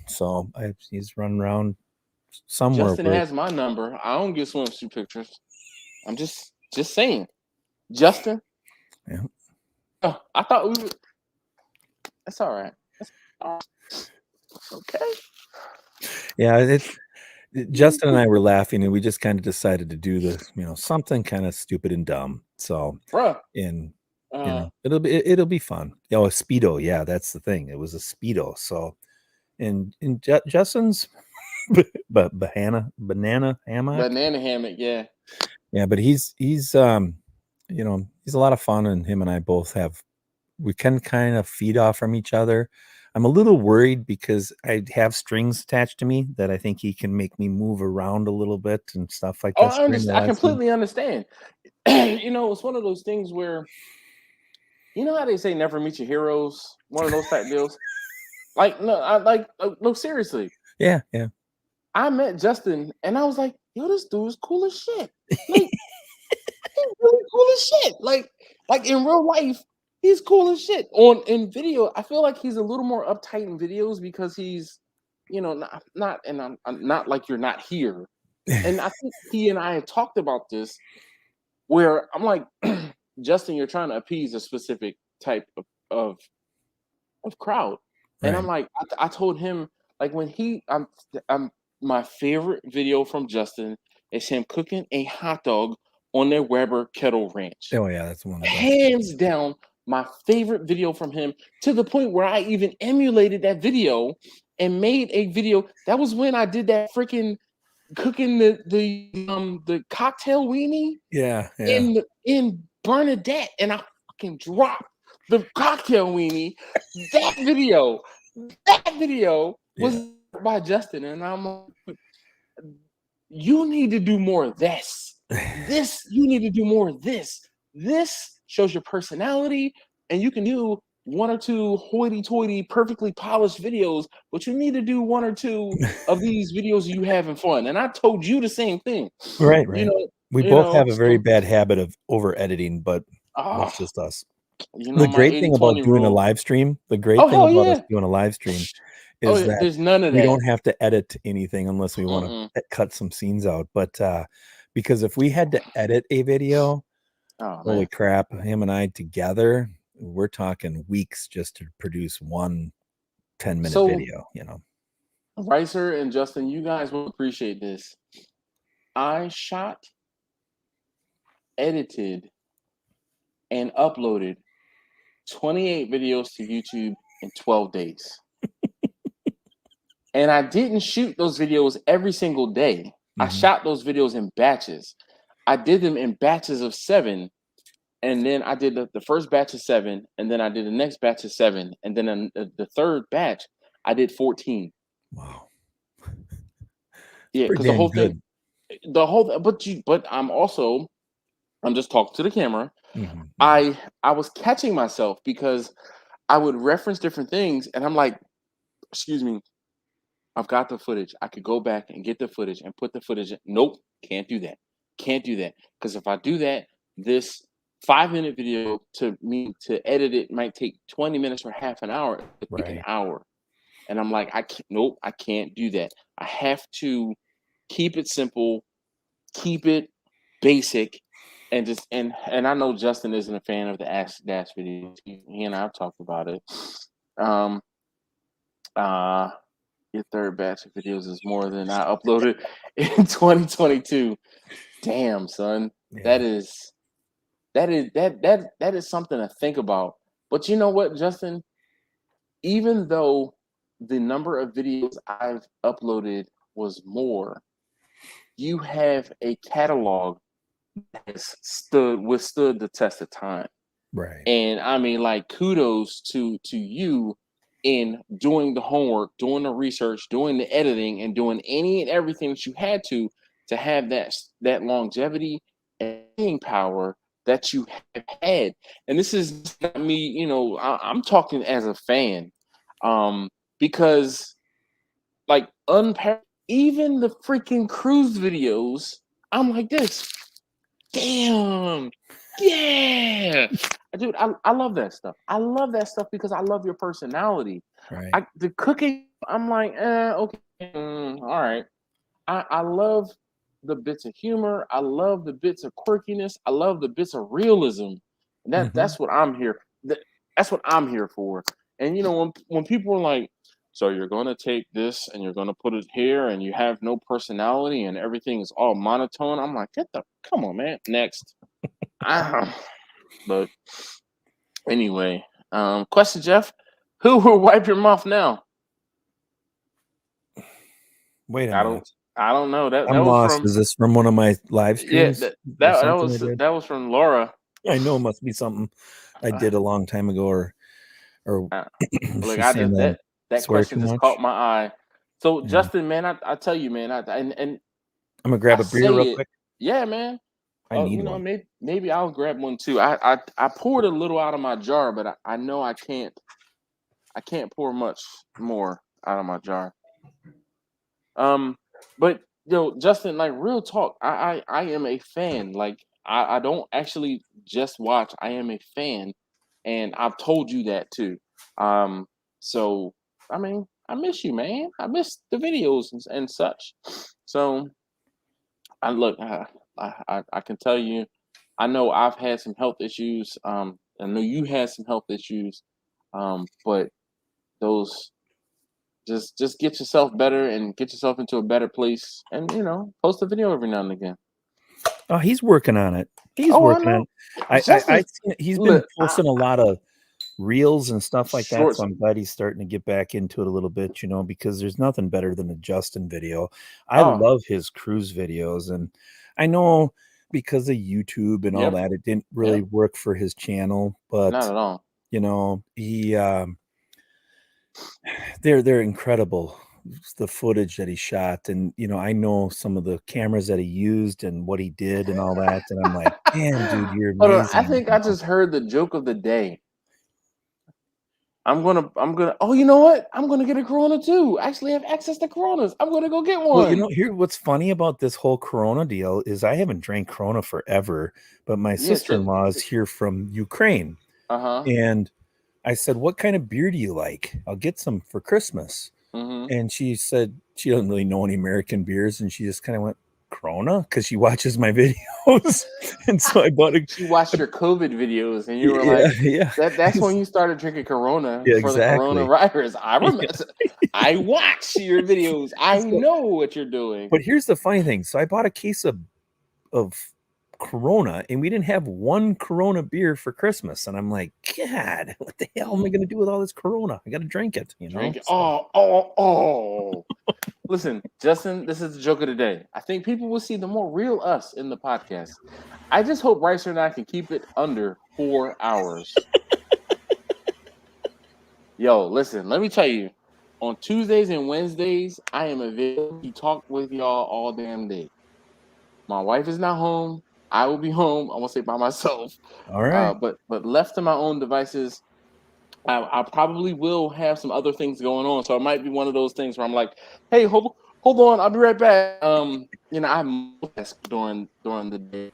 So he's running around somewhere. Justin has my number. I don't get swimsuit pictures. I'm just saying. Justin. Yeah. Oh, I thought we would. That's all right. Okay. Yeah, Justin and I were laughing, and we just kind of decided to do the, something kind of stupid and dumb. So, it'll be fun. A Speedo, yeah, that's the thing. It was a Speedo. So, and Justin's banana hammock, yeah, but he's he's a lot of fun, and him and I both we can kind of feed off from each other. I'm a little worried because I have strings attached to me that I think he can make me move around a little bit and stuff like Oh, this. I understand. I completely understand. It's one of those things where, how they say never meet your heroes. One of those type deals. Like, no, seriously. Yeah. I met Justin and I was like, yo, this dude is cool as shit. Like, he's really cool as shit. Like in real life, he's cool as shit. In video, I feel like he's a little more uptight in videos because he's, not and I'm not like you're not here. And I think he and I have talked about this where I'm like, Justin, you're trying to appease a specific type of crowd. And I'm like, I told him, like, when I'm my favorite video from Justin is him cooking a hot dog on their Weber kettle ranch. Oh yeah, that's one of the best. Hands down, my favorite video from him, to the point where I even emulated that video and made a video. That was when I did that freaking cooking the cocktail weenie. Yeah. In Bernadette, and I fucking dropped the cocktail weenie. That video was by Justin, and I'm like, you need to do more of this. You need to do more of this. This shows your personality, and you can do one or two hoity-toity, perfectly polished videos, but you need to do one or two of these videos you having fun. And I told you the same thing. Right. We both have a very bad habit of over editing, but that's just us. The great thing about doing a live stream, us doing a live stream is that there's none of we that. don't have to edit anything unless we want to cut some scenes out. But because if we had to edit a video, holy crap, him and I together, we're talking weeks just to produce one 10-minute video, Ricer and Justin, you guys will appreciate this. I shot, edited, and uploaded 28 videos to YouTube in 12 days. And I didn't shoot those videos every single day. I shot those videos in batches. I did them in batches of 7. And then I did the first batch of 7, and then I did the next batch of 7, and then the third batch I did 14. Wow. Yeah, because the whole thing, but I'm just talking to the camera. I was catching myself because I would reference different things, and I'm like, excuse me, I've got the footage. I could go back and get the footage and put the footage in. Nope, can't do that. Because if I do that, this 5-minute video to edit it might take 20 minutes or half an hour. It take an hour. And I'm like, I can't do that. I have to keep it simple, keep it basic, and I know Justin isn't a fan of the Ask Dash videos. He and I have talked about it. Your third batch of videos is more than I uploaded in 2022. Damn, son. Yeah. That is something to think about. But you know what, Justin? Even though the number of videos I've uploaded was more, you have a catalog that has withstood the test of time. Right. And I mean, like, kudos to you in doing the homework, doing the research, doing the editing, and doing any and everything that you had to have that longevity and staying power that you have had. And this is not me, I'm talking as a fan, because like even the freaking cruise videos, I'm like this. Damn, yeah, dude, I love that stuff. I love that stuff because I love your personality. Right. The cooking, I'm like, okay, all right. I love the bits of humor. I love the bits of quirkiness. I love the bits of realism. And that's what I'm here. That's what I'm here for. And when people are like, so you're going to take this and you're going to put it here and you have no personality and everything is all monotone, I'm like, come on, man. Next. But anyway, question, Jeff. Who will wipe your mouth now? Wait a minute. I don't know. That I'm was lost. Is this from one of my live streams? Yeah, that was from Laura. I know it must be something I did a long time ago, or look, that Swear question too just much? caught my eye. So Yeah. Justin, man, I tell you, man, and I'm gonna grab I a beer say real it, quick. yeah, man. I need You know, one. maybe I'll grab one too. I poured a little out of my jar, but I know I can't pour much more out of my jar. But Justin, like real talk, I am a fan. Like I don't actually just watch. I am a fan, and I've told you that too. So I mean, I miss you, man. I miss the videos and such. So I look, I can tell you, I know I've had some health issues. I know you had some health issues. But those just get yourself better and get yourself into a better place, and post a video every now and again. Oh, he's working on it. He's Oh, I working on know. it. Justin, He's been look, posting a lot of reels and stuff like that. shorts. So I'm glad he's starting to get back into it a little bit, because there's nothing better than a Justin video. I Oh, love his cruise videos, and I know because of YouTube and all yep, that, it didn't really yep. work for his channel, Not but at all. he they're incredible, the footage that he shot, and I know some of the cameras that he used and what he did and all that, and I'm like, damn, dude, you're Hold on, I amazing. think I just heard the joke of the day. I'm gonna. Oh, you know what? I'm gonna get a Corona too. I actually have access to Coronas. I'm gonna go get Well, one. here, what's funny about this whole Corona deal is I haven't drank Corona forever, but my Yes. sister-in-law is here from Ukraine, Uh-huh. and I said, what kind of beer do you like? I'll get some for Christmas. Mm-hmm. And she said she doesn't really know any American beers, and she just kind of went, Corona, because she watches my videos. And so I bought She watched your COVID videos, and you were yeah, like, yeah. that's when you started drinking Corona Yeah, for the exactly. coronavirus. I remember. Yeah. I watch your videos. I So, know what you're doing. but here's the funny thing. So I bought a case of Corona, and we didn't have one Corona beer for Christmas. And I'm like, God, what the hell am I going to do with all this Corona? I got to drink it, Drink it. So. Oh. Listen, Justin, this is the joke of the day. I think people will see the more real us in the podcast. I just hope Ricer and I can keep it under 4 hours. Yo, listen, let me tell you. On Tuesdays and Wednesdays, I am available to talk with y'all all damn day. My wife is not home. I will be home. I won't say by myself. All right. But left to my own devices, I probably will have some other things going on. So it might be one of those things where I'm like, hey, hold on, I'll be right back. I multitask during the day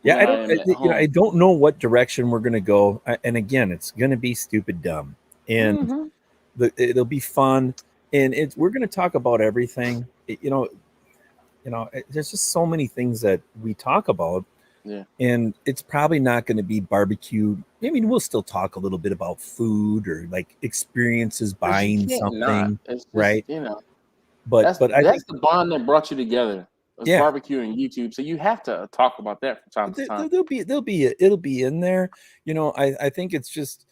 Yeah, when I am at I home. don't know what direction we're going to go. And again, it's going to be stupid dumb. And Mm-hmm. it'll be fun. And we're going to talk about everything. There's just so many things that we talk about. Yeah. And it's probably not going to be barbecue. I mean, we'll still talk a little bit about food or like experiences buying something, It's just, right? That's But I think the bond that brought you together. It's barbecue and YouTube, so you have to talk about that from time to time. it'll be in there. I think it's just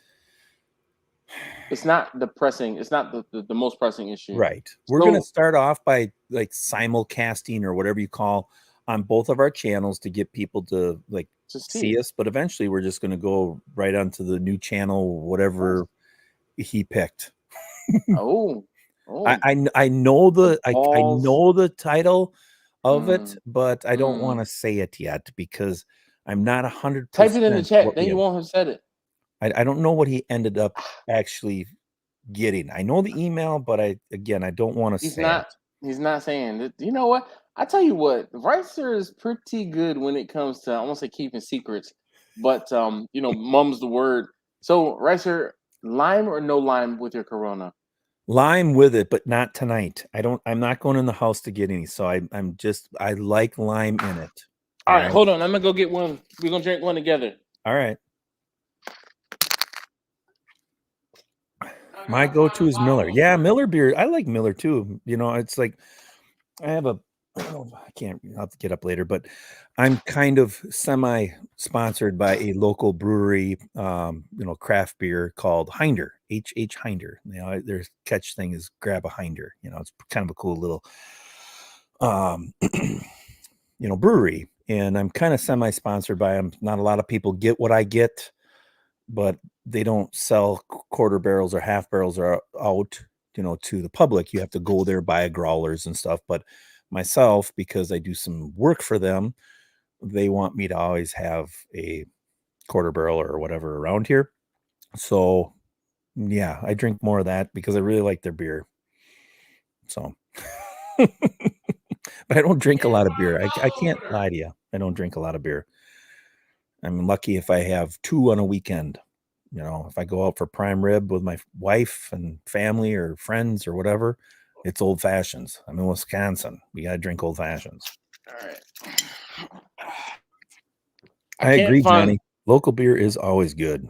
It's not depressing. It's not the most pressing issue. right. We're going to start off by like simulcasting or whatever you call on both of our channels to get people to like see us. But eventually we're just going to go right onto the new channel, whatever he picked. I know I know the title of it, but I don't want to say it yet because I'm not 100%. Type it in the chat, then you won't have said it. I don't know what he ended up actually getting. I know the email, but I don't want to say it. He's not saying it. You know what? I tell you what, Ricer is pretty good when it comes to, I won't say keeping secrets, but mum's the word. So Ricer, lime or no lime with your Corona? Lime with it, but not tonight. I'm not going in the house to get any. So I like lime in it. All right, hold on. I'm gonna go get one. We're gonna drink one together. All right. My go-to is Miller. Yeah, Miller beer. I like Miller too. It's like I have I can't, I'll have to get up later, but I'm kind of semi-sponsored by a local brewery, craft beer called Hinder, H Hinder. Their catch thing is grab a Hinder. It's kind of a cool little, brewery. And I'm kind of semi-sponsored by them. Not a lot of people get what I get, but they don't sell quarter barrels or half barrels are out, to the public. You have to go there, buy growlers and stuff. But myself, because I do some work for them, they want me to always have a quarter barrel or whatever around here. So yeah, I drink more of that because I really like their beer. So, but I don't drink a lot of beer. I can't lie to you. I don't drink a lot of beer. I'm lucky if I have 2 on a weekend. If I go out for prime rib with my wife and family or friends or whatever, it's old fashions. I'm in Wisconsin. We got to drink old fashions. All right. I agree, Johnny. Local beer is always good.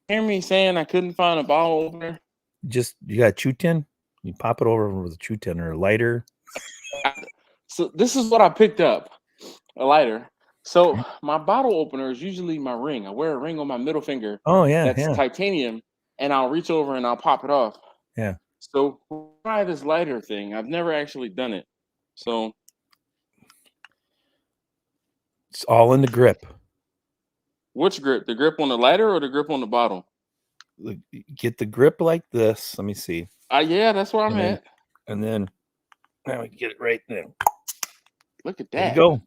Hear me saying I couldn't find a bottle opener? You got a chew tin? You pop it over with a chew tin or a lighter. So this is what I picked up, a lighter. So my bottle opener is usually my ring. I wear a ring on my middle finger. Oh, yeah. That's titanium, and I'll reach over and I'll pop it off. Yeah. So try this lighter thing. I've never actually done it. So it's all in the grip. Which grip? The grip on the lighter or the grip on the bottle? Get the grip like this. Let me see. Yeah, that's where I'm at. And then now we get it right there. Look at that. There you go.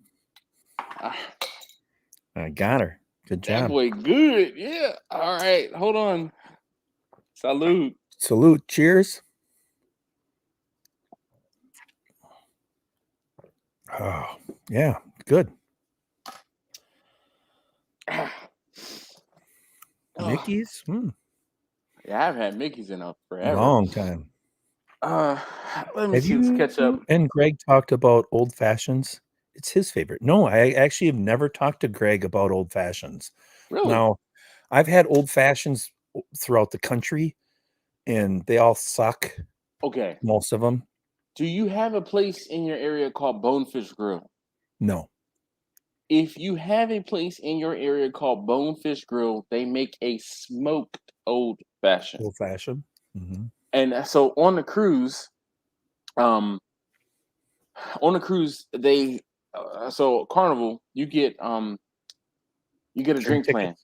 I got her. Good job. That boy good. Yeah. All right. Hold on. Salute. Salute. Cheers. Oh, yeah. Good. Mickey's? Yeah, I've had Mickey's in forever. Long time. Let me see this catch up. And Greg talked about old fashions. It's his favorite. No, I actually have never talked to Greg about old fashions. Really? Now, I've had old fashions throughout the country, and they all suck. Okay. Most of them. Do you have a place in your area called Bonefish Grill? No. If you have a place in your area called Bonefish Grill, they make a smoked old fashioned. Old fashioned. Mm-hmm. And so on the cruise, they so Carnival, you get a drink plan.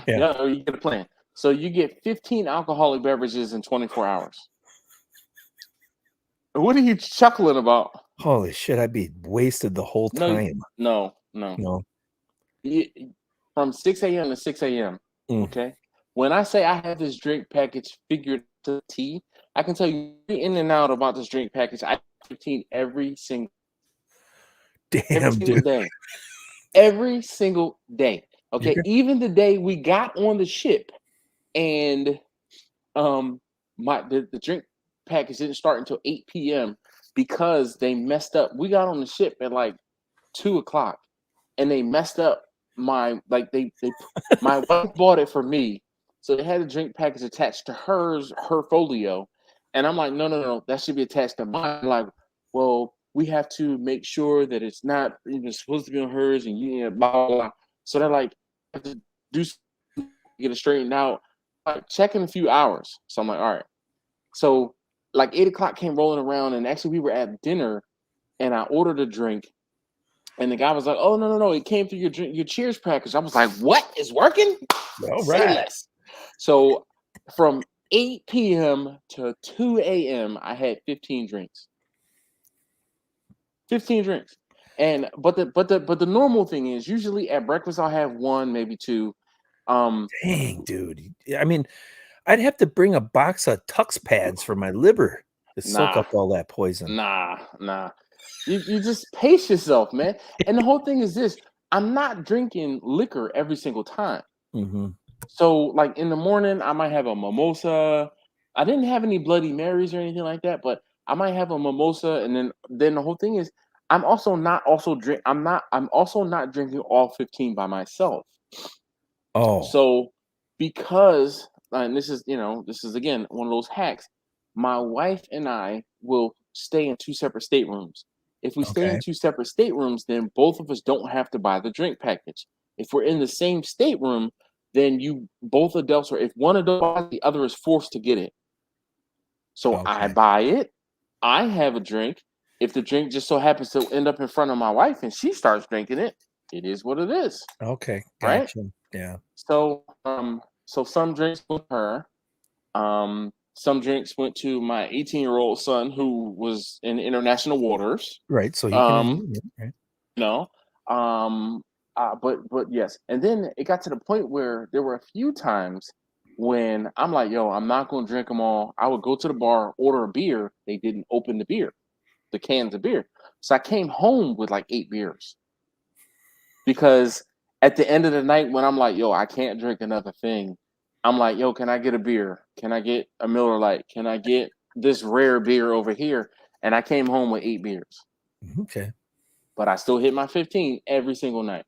Yeah, you get a plan. So you get 15 alcoholic beverages in 24 hours. What are you chuckling about? Holy shit, I'd be wasted the whole time. No. From 6 a.m. to 6 a.m. Okay. When I say I have this drink package figured to T, I can tell you in and out about this drink package. I 15 every single day. Every single day. Okay. Yeah. Even the day we got on the ship and the drink package didn't start until 8 p.m. because they messed up. We got on the ship at like 2 o'clock and they messed up my wife bought it for me. So they had a drink package attached to her folio. And I'm like, no, that should be attached to mine. I'm like, well, we have to make sure that it's not even supposed to be on hers and blah, blah, blah. So they're like, have to do something, get it straightened out. Like, check in a few hours. So I'm like, all right. So like 8 o'clock came rolling around, and actually we were at dinner, and I ordered a drink, and the guy was like, "Oh no, it came through your Cheers package." I was like, "What is working?" All right. So from 8 p.m. to 2 a.m., I had 15 drinks. 15 drinks, but the normal thing is usually at breakfast I'll have 1, maybe 2. Dang, dude. I mean, I'd have to bring a box of Tux pads for my liver to soak up all that poison. Nah. You just pace yourself, man. And the whole thing is this: I'm not drinking liquor every single time. Mm-hmm. So, like in the morning, I might have a mimosa. I didn't have any Bloody Marys or anything like that, but I might have a mimosa, and then the whole thing is, I'm also not drinking all 15 by myself. Oh, so because and this is again one of those hacks. My wife and I will stay in 2 separate staterooms. If we stay in 2 separate staterooms, then both of us don't have to buy the drink package. If we're in the same stateroom, then both adults, or if one adult buys, the other is forced to get it. So I buy it. I have a drink. If the drink just so happens to end up in front of my wife and she starts drinking it, it is what it is. Okay. Right? Yeah. So So some drinks with her. Some drinks went to my 18-year-old son who was in international waters. Right. So he Um, can. Right. you know, but yes. And then it got to the point where there were a few times when I'm like, yo, I'm not going to drink them all. I would go to the bar, order a beer. They didn't open the cans of beer. So I came home with like 8 beers because at the end of the night, when I'm like, yo, I can't drink another thing, I'm like, yo, can I get a beer? Can I get a Miller Lite? Can I get this rare beer over here? And I came home with 8 beers. Okay. But I still hit my 15 every single night.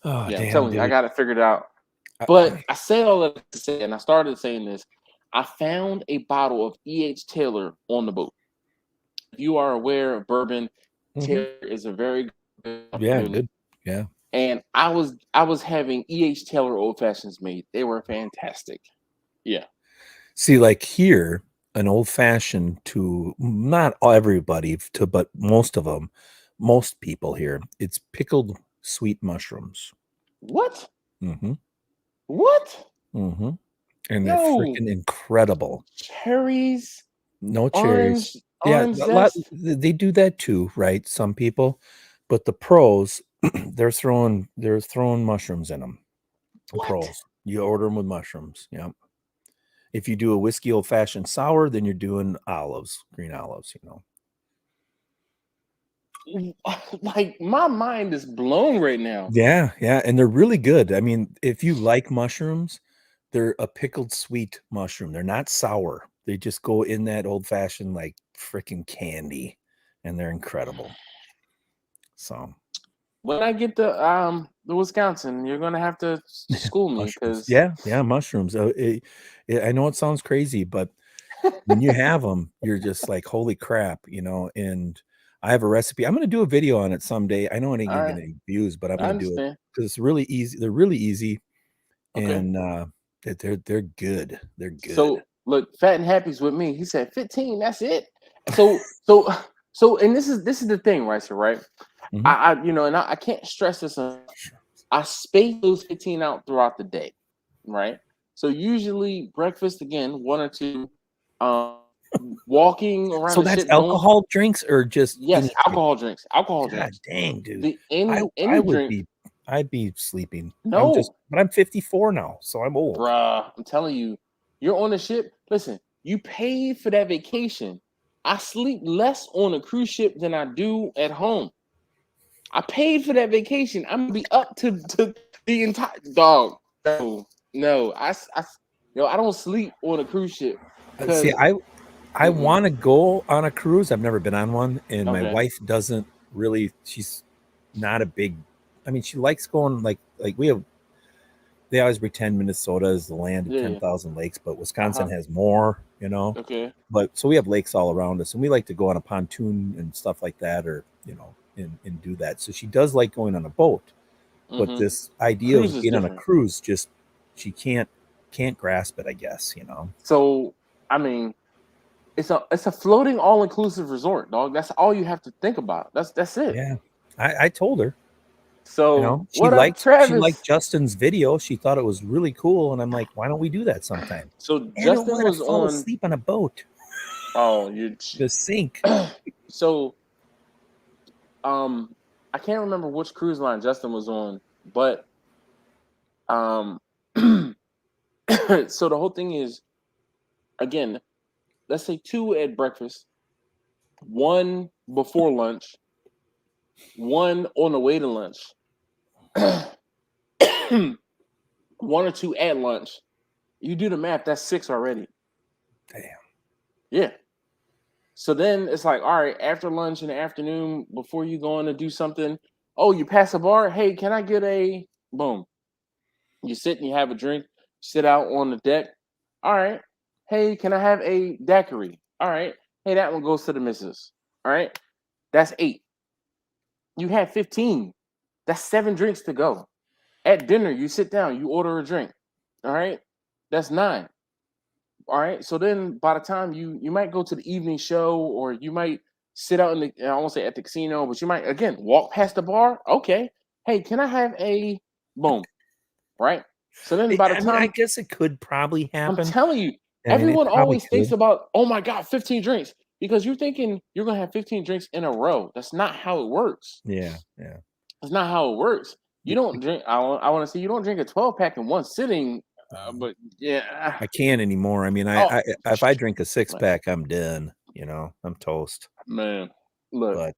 Oh, Yeah, damn, I'm telling dude. you, I got it figured out. But I say all that to say, and I started saying this, I found a bottle of E.H. Taylor on the boat. If you are aware of bourbon, Taylor is a very good. Yeah, good. Yeah. And I was having E.H. Taylor old fashions made. They were fantastic. Yeah. See, like here, an old fashioned to not everybody, but most of them, most people here, it's pickled sweet mushrooms. What? Mm-hmm. What? Mm-hmm. And they're Yo, freaking incredible. cherries, No cherries. orange zest. They do that too, right? Some people, but the pros, they're throwing mushrooms in them. The What? pros, you order them with mushrooms. Yeah. If you do a whiskey old fashioned sour, then you're doing olives, green olives. Like my mind is blown right now. Yeah, yeah, and they're really good. I mean, if you like mushrooms, they're a pickled sweet mushroom. They're not sour. They just go in that old fashioned like freaking candy, and they're incredible. So When I get the Wisconsin, you're gonna have to school me because yeah, mushrooms. I know it sounds crazy, but when you have them, you're just like, holy crap, And I have a recipe. I'm going to do a video on it someday. I know it ain't going to get any views, but I'm I going to do it understand. because it's really easy. They're really easy, Okay. and they're good. They're good. So look, Fat and Happy's with me. He said 15. That's it. So, and this is the thing, right? So, right, Mhm. I can't stress this enough. I space those 15 out throughout the day, right? So usually breakfast again, 1 or 2, walking around. So the that's ship, alcohol drinks or just yes, any alcohol drinks. Alcohol God drinks. dang, dude. The I any would drink. I'd be sleeping. No, but I'm 54 now, so I'm old. bruh, I'm telling you, you're on the ship. Listen, you paid for that vacation. I sleep less on a cruise ship than I do at home. I paid for that vacation. I'm gonna be up to the entire dog. No, I don't sleep on a cruise ship. See, I want to go on a cruise. I've never been on one, and my wife doesn't really. She's not a big. I mean, she likes going like we have. They always pretend Minnesota is the land of 10,000 lakes, but Wisconsin has more. Okay. But so we have lakes all around us, and we like to go on a pontoon and stuff like that, or and do that. So she does like going on a boat, but this idea of being on a cruise, just she can't grasp it. I guess So I mean, it's a floating all inclusive resort, dog. That's all you have to think about. That's it. Yeah, I told her. So she what liked up, Travis? She liked Justin's video. She thought it was really cool, and I'm like, why don't we do that sometime? So Justin was fall asleep on a boat. Oh, you the sink. So, I can't remember which cruise line Justin was on, but so the whole thing is, again, let's say 2 at breakfast, 1 before lunch, 1 on the way to lunch, 1 or 2 at lunch. You do the math, that's 6 already. Damn. Yeah. So then it's like, all right, after lunch in the afternoon, before you go on to do something, oh, you pass a bar. Hey, can I get a boom? You sit and you have a drink, sit out on the deck. All right. Hey, can I have a daiquiri? All right. Hey, that one goes to the missus. All right. That's 8. You had 15. That's 7 drinks to go. At dinner, you sit down, you order a drink. All right. That's 9. All right. So then by the time you might go to the evening show, or you might sit out in I won't say at the casino, but you might again walk past the bar. Okay. Hey, can I have a boom? Right? So then by the I time guess it could probably I'm happen. telling you, everyone always thinks about, oh my God, 15 drinks. Because you're thinking you're gonna have 15 drinks in a row. That's not how it works. Yeah. That's not how it works. You don't drink. I want to say you don't drink a 12-pack in one sitting. But yeah, I can't anymore. I mean, if I drink a 6-pack, I'm done. I'm toast. Man, look.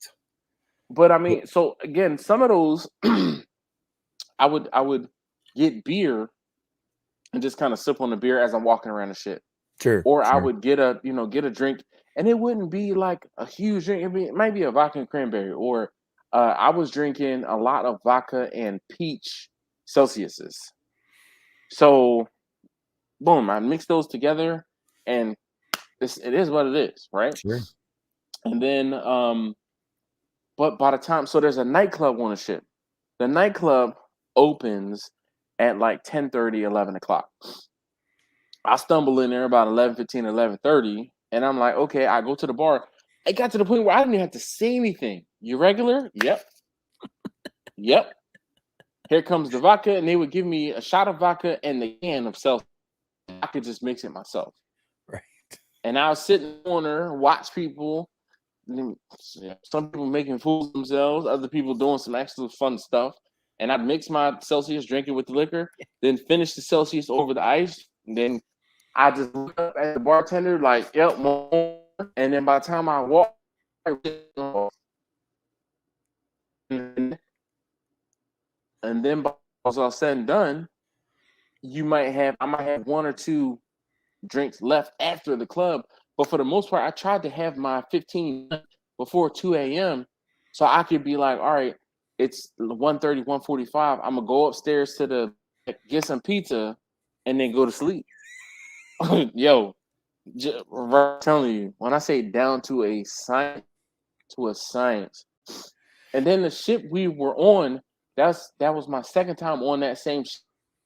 But I mean, so again, some of those, I would get beer and just kind of sip on the beer as I'm walking around the shit. Sure. Or I would get a drink, and it wouldn't be like a huge drink. It might be a vodka and cranberry, or I was drinking a lot of vodka and peach Celsiuses. So, boom, I mix those together, and it is what it is, right? Sure. And then, but by the time, so there's a nightclub on the ship. The nightclub opens at like 10:30, 11 o'clock. I stumble in there about 11:15, 11:30, and I'm like, okay, I go to the bar. It got to the point where I didn't even have to say anything. You regular? Yep. Yep. Here comes the vodka, and they would give me a shot of vodka and the can of Celsius. I could just mix it myself. Right. And I would sit in the corner, watch people. Some people making fools of themselves, other people doing some extra fun stuff. And I'd mix my Celsius, drink it with the liquor, then finish the Celsius over the ice, and then I just look up at the bartender like, yep, more. And then by the time I walk, and then by all said and done, I might have one or two drinks left after the club. But for the most part, I tried to have my 15 before 2 a.m. so I could be like, all right, it's 1:30, 1:45. I'm gonna go upstairs get some pizza and then go to sleep. Yo, I'm telling you, when I say down to a science, and then the ship we were on, that was my second time on that same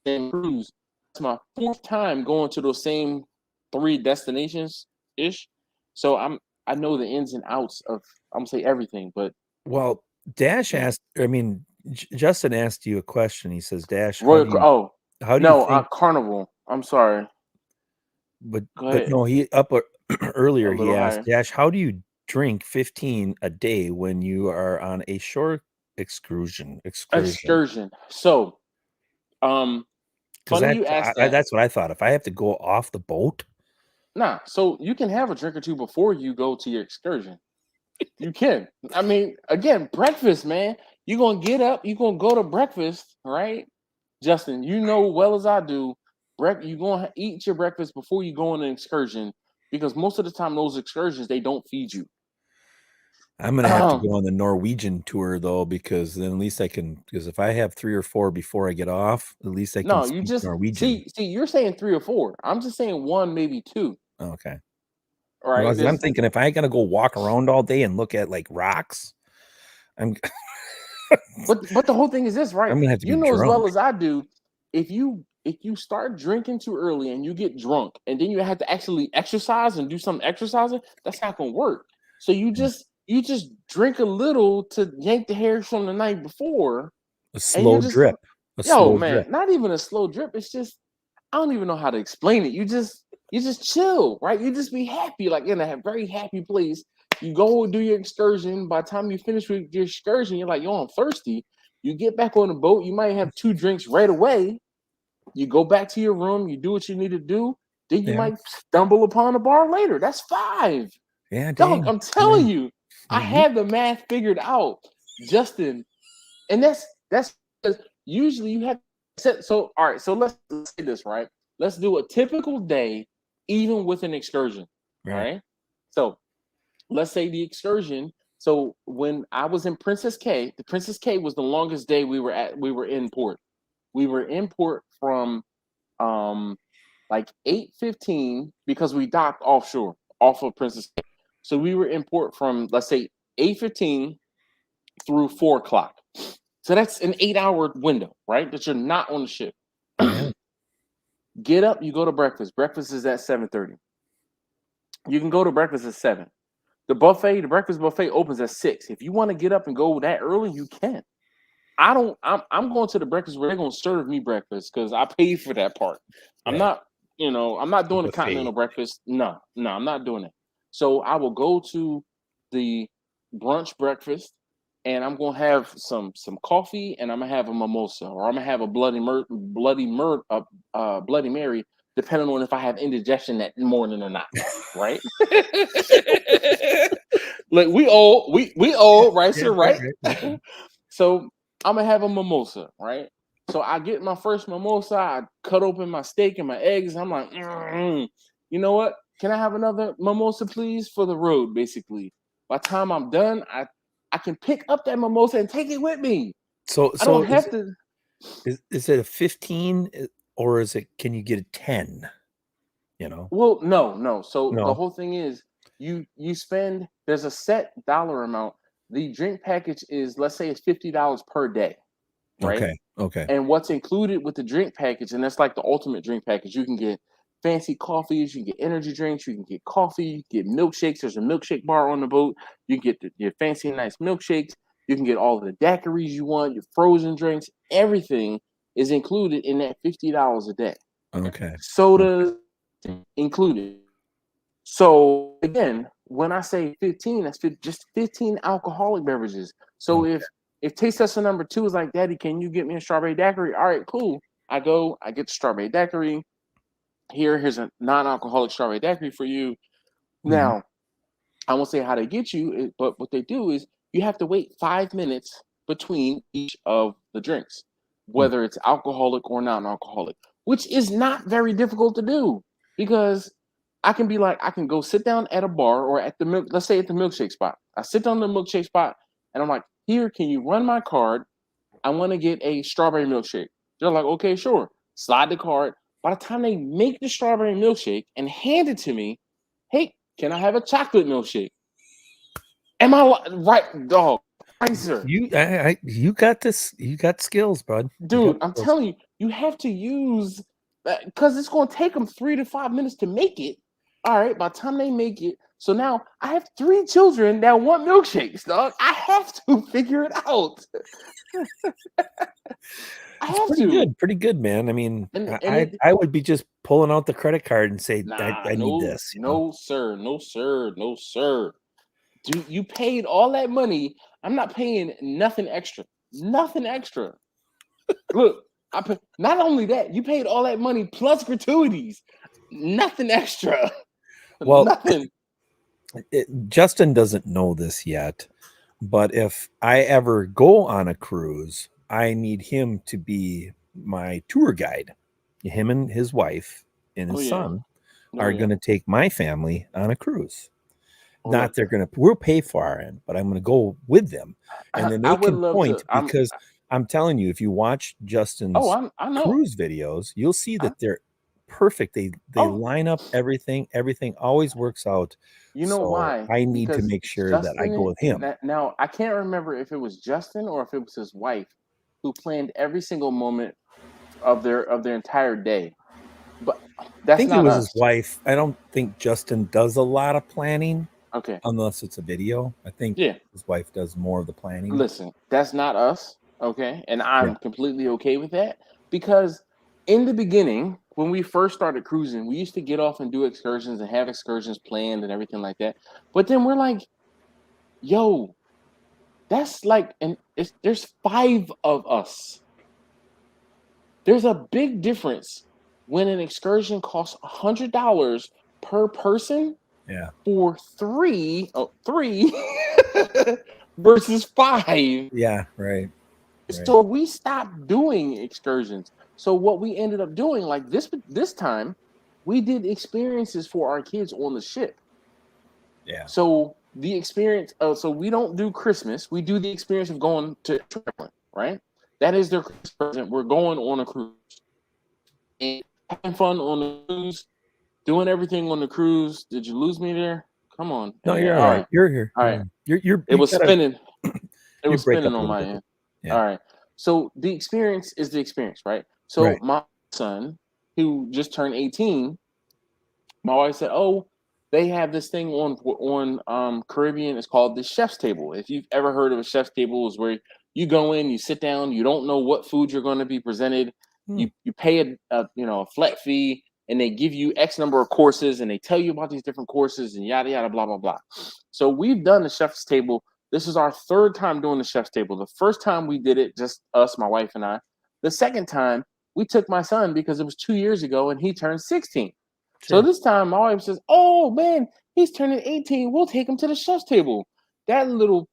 cruise. It's my fourth time going to those same 3 destinations ish. So I know the ins and outs of, I'm gonna say everything, but Dash asked. I mean, Justin asked you a question. He says, "Dash, how do you think Carnival? I'm sorry." But no, he earlier he asked, higher. Dash, how do you drink 15 a day when you are on a shore excursion? So, funny you asked that. That's what I thought. If I have to go off the boat, nah. So you can have a drink or two before you go to your excursion. You can. I mean, again, breakfast, man. You're gonna get up. You're gonna go to breakfast, right, Justin? You know well as I do. You're gonna eat your breakfast before you go on an excursion, because most of the time those excursions, they don't feed you. I'm gonna have to go on the Norwegian tour though, because then at least I can. Because if I have 3 or 4 before I get off, at least I can. No, you just Norwegian. See, you're saying 3 or 4. I'm just saying 1, maybe 2. Okay. All right. Well, I'm thinking if I gotta go walk around all day and look at like rocks, I'm. but the whole thing is this, right? I'm gonna have to be drunk. As well as I do. If you start drinking too early and you get drunk, and then you have to actually exercise and do some exercising, that's not gonna work. So you just drink a little to yank the hairs from the night before. A slow drip. Not even a slow drip. It's just, I don't even know how to explain it. You just chill, right? You just be happy, like in a very happy place. You go do your excursion. By the time you finish with your excursion, you're like, yo, I'm thirsty. You get back on the boat. You might have 2 drinks right away. You go back to your room. You do what you need to do. Then you might stumble upon a bar later. That's 5. Yeah, dog, I'm telling you, I had the math figured out, Justin. And that's because usually you have set. So all right, so let's say this, right? Let's do a typical day, even with an excursion. All right. So let's say the excursion. So when I was in Princess K, the Princess K was the longest day we were in port. We were in port from like 8:15 because we docked offshore off of Princess K. So we were in port from, let's say, 8:15 through 4 o'clock. So that's an 8-hour window, right? That you're not on the ship. Get up, you go to breakfast. Breakfast is at 7:30. You can go to breakfast at 7. The breakfast buffet opens at 6. If you want to get up and go that early, you can. I'm going to the breakfast where they're gonna serve me breakfast because I paid for that part. I'm Right. not, I'm not doing a Buffet. continental breakfast. No, I'm not doing it. So I will go to the brunch breakfast, and I'm gonna have some coffee, and I'm gonna have a mimosa, or I'm gonna have a Bloody Mary, depending on if I have indigestion that morning or not. Right? Like we old, right, Yeah, sir, right? right. So I'm gonna have a mimosa, right? So I get my first mimosa, I cut open my steak and my eggs. I'm like, you know what? Can I have another mimosa, please, for the road? Basically, by the time I'm done, I can pick up that mimosa and take it with me. So I don't have to. is it a 15 or can you get a 10? Well, no. So the No. whole thing is you spend, there's a set dollar amount. The drink package is, let's say it's $50 per day, right? Okay. And what's included with the drink package, and that's like the ultimate drink package. You can get fancy coffees, you can get energy drinks, you can get coffee, you can get milkshakes. There's a milkshake bar on the boat. You can get your fancy nice milkshakes. You can get all of the daiquiris you want, your frozen drinks. Everything is included in that $50 a day. Okay. Sodas included. So again, when I say 15, that's just 15 alcoholic beverages. So if taste tester number 2 is like, Daddy, can you get me a strawberry daiquiri? All right, cool. I go, I get the strawberry daiquiri. Here's a non-alcoholic strawberry daiquiri for you. Now, I won't say how they get you, but what they do is you have to wait 5 minutes between each of the drinks, whether it's alcoholic or non-alcoholic, which is not very difficult to do because I can be like, I can go sit down at a bar or at let's say at the milkshake spot. I sit down at the milkshake spot and I'm like, here, can you run my card? I want to get a strawberry milkshake. They're like, okay, sure. Slide the card. By the time they make the strawberry milkshake and hand it to me, hey, can I have a chocolate milkshake? Am I right, dog? Right, sir. You got this. You got skills, bud. Dude, I'm telling you, you have to use that because it's going to take them 3 to 5 minutes to make it. All right, by the time they make it, so now I have 3 children that want milkshakes, dog. I have to figure it out. I have to. Pretty good, man. I mean, And I would be just pulling out the credit card and say, I need this. No, sir. Dude, you paid all that money. I'm not paying nothing extra. Nothing extra. Look, not only that, you paid all that money plus gratuities. Nothing extra. Well, nothing. Justin doesn't know this yet, but if I ever go on a cruise, I need him to be my tour guide. Him and his wife and his son are going to take my family on a cruise. Not they're going to, we'll pay for our end, but I'm going to go with them. And then they can point because I'm telling you, if you watch Justin's cruise videos, you'll see that they're perfect. They line up everything. Everything always works out. You know why? I need to make sure that I go with him. Now, I can't remember if it was Justin or if it was his wife who planned every single moment of their entire day. But that's I think it was his wife. I don't think Justin does a lot of planning. Okay. Unless it's a video. I think his wife does more of the planning. Listen, that's not us. Okay. And I'm completely okay with that because in the beginning, when we first started cruising, we used to get off and do excursions and have excursions planned and everything like that. But then we're like, yo, that's like, there's 5 of us. There's a big difference when an excursion costs $100 per person. Yeah. For 3 versus 5. Yeah, right. So we stopped doing excursions. So what we ended up doing, like this time, we did experiences for our kids on the ship. Yeah. So the experience, so we don't do Christmas. We do the experience of going to traveling, right? That is their Christmas present. We're going on a cruise and having fun on the cruise. Doing everything on the cruise. Did you lose me there? Come on. No, you're all right. You're here. All right. It was spinning. It was spinning on my end. Yeah. All right. So the experience is the experience, right? So my son, who just turned 18, my wife said, "Oh, they have this thing on Caribbean. It's called the chef's table. If you've ever heard of a chef's table, is where You go in, you sit down, you don't know what food you're going to be presented. You pay a flat fee, and they give you X number of courses, and they tell you about these different courses and yada yada blah blah blah. So we've done the chef's table. This is our third time doing the chef's table. The first time we did it, just us, my wife and I. The second time we took my son because it was 2 years ago and he turned 16. Sure. So this time my wife says, "Oh man, he's turning 18. We'll take him to the chef's table." That little,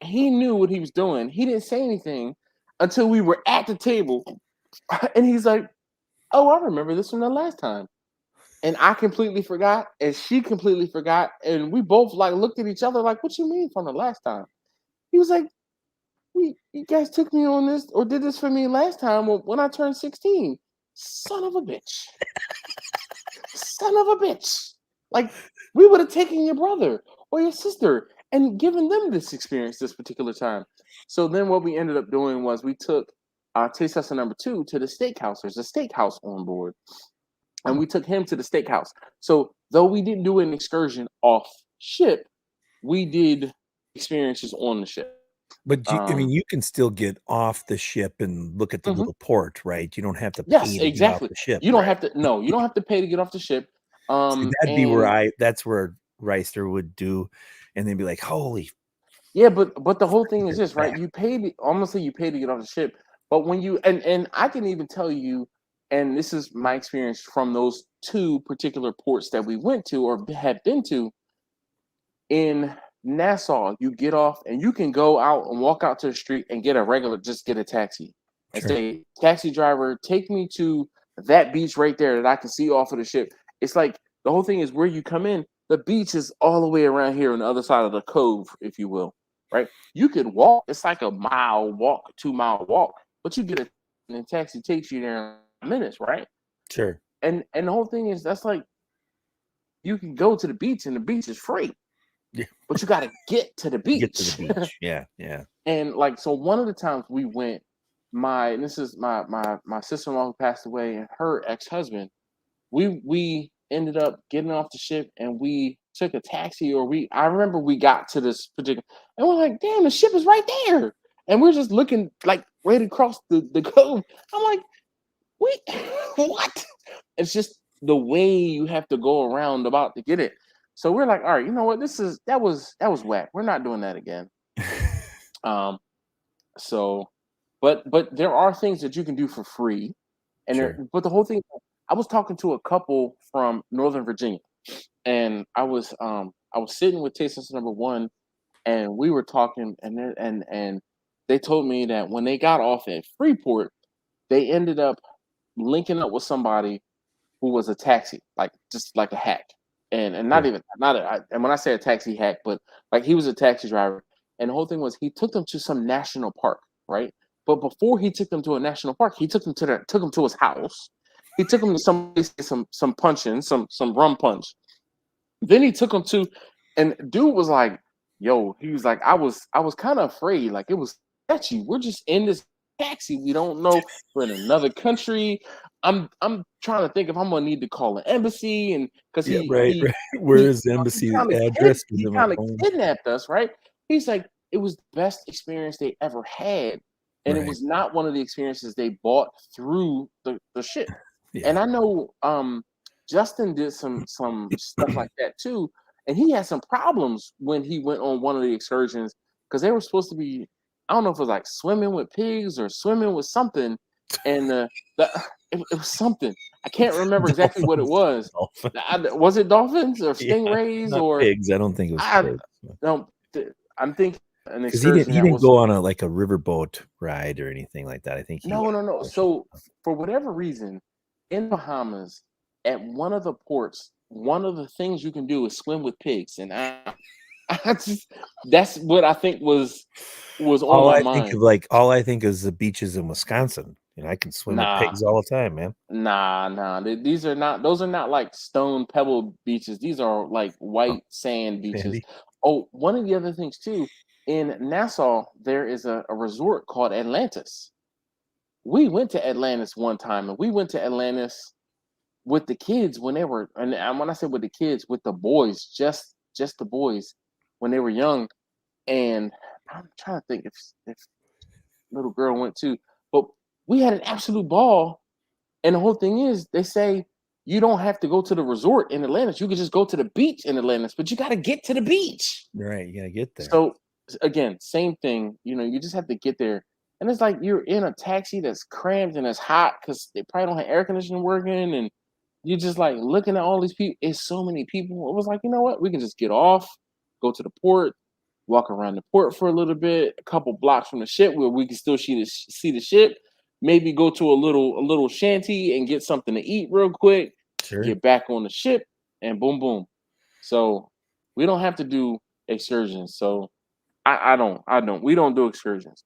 he knew what he was doing. He didn't say anything until we were at the table. And he's like, "Oh, I remember this from the last time." And I completely forgot, and she completely forgot. And we both like looked at each other like, "What you mean from the last time?" He was like, you guys took me on this or did this for me last time when I turned 16. Son of a bitch. Son of a bitch. Like, we would have taken your brother or your sister and given them this experience this particular time. So then what we ended up doing was we took taste tester number 2 to the steakhouse. There's a steakhouse on board. And we took him to the steakhouse. So though we didn't do an excursion off ship, we did experiences on the ship. But I mean, you can still get off the ship and look at the little port, right? You don't have to pay Yes, to get exactly. off the ship. You don't have to. No, you don't have to pay to get off the ship. See, that'd be where that's where Reister would do, and they'd be like, "Holy." Yeah, but the whole thing is this, right? You pay honestly, you pay to get off the ship. But when you and I can even tell you, and this is my experience from those 2 particular ports that we went to or had been to. In Nassau, you get off and you can go out and walk out to the street and get a taxi and say, "Taxi driver, take me to that beach right there that I can see off of the ship." It's like the whole thing is where you come in, the beach is all the way around here on the other side of the cove, if you will, right? You could walk, it's like a mile walk, 2-mile walk, but you get and the taxi takes you there in minutes, right? Sure. And the whole thing is that's like you can go to the beach and the beach is free. Yeah. But you got to get to the beach. Get to the beach. Yeah, yeah. And like, so one of the times we went, this is my sister-in-law who passed away and her ex-husband, we ended up getting off the ship and we took a taxi I remember we got to this particular, and we're like, "Damn, the ship is right there." And we're just looking like right across the cove. I'm like, "Wait, what?" It's just the way you have to go around about to get it. So we're like, "All right, you know what? That was whack. We're not doing that again." So, but there are things that you can do for free, and but the whole thing, I was talking to a couple from Northern Virginia, and I was sitting with taste tester number 1, and we were talking, and they told me that when they got off at Freeport, they ended up linking up with somebody who was a taxi, like just like a hack. And and when I say a taxi hack, but like he was a taxi driver, and the whole thing was he took them to some national park, right? But before he took them to a national park, he took them to his house. He took them to some punching, some rum punch. Then he took them to, and dude was like, "Yo," he was like, I was kind of afraid, like it was sketchy. We're just in this taxi, we don't know, we're in another country. I'm trying to think if I'm gonna need to call an embassy, and because right. Where is the embassy address? He kind of kidnapped us, right? He's like, it was the best experience they ever had, and it was not one of the experiences they bought through the ship. Yeah. And I know Justin did some stuff like that too, and he had some problems when he went on one of the excursions because they were supposed to be, I don't know if it was like swimming with pigs or swimming with something, and it was something. I can't remember exactly what it was. Was it dolphins or stingrays or pigs? I don't think it was pigs. No, I'm thinking an because he didn't go on a riverboat ride or anything like that. I think no. So for whatever reason, in Bahamas, at one of the ports, one of the things you can do is swim with pigs, and that's what I think was on my mind. All I think is the beaches in Wisconsin. And I can swim with pigs all the time, man. Nah. Those are not like stone pebble beaches. These are like white sand beaches. Sandy. Oh, one of the other things too, in Nassau, there is a resort called Atlantis. We went to Atlantis one time, and we went to Atlantis with the kids when they were, and when I say with the kids, with the boys, just the boys when they were young. And I'm trying to think if little girl went to. But we had an absolute ball. And the whole thing is, they say you don't have to go to the resort in Atlantis. You can just go to the beach in Atlantis, but you got to get to the beach. Right, you got to get there. So again, same thing. You just have to get there. And it's like you're in a taxi that's cramped and it's hot because they probably don't have air conditioning working. And you're just like looking at all these people. It's so many people. It was like, you know what? We can just get off, go to the port, walk around the port for a little bit, a couple blocks from the ship where we can still see the ship. Maybe go to a little shanty and get something to eat real quick. Sure. Get back on the ship and boom, boom. So we don't have to do excursions. So we don't do excursions.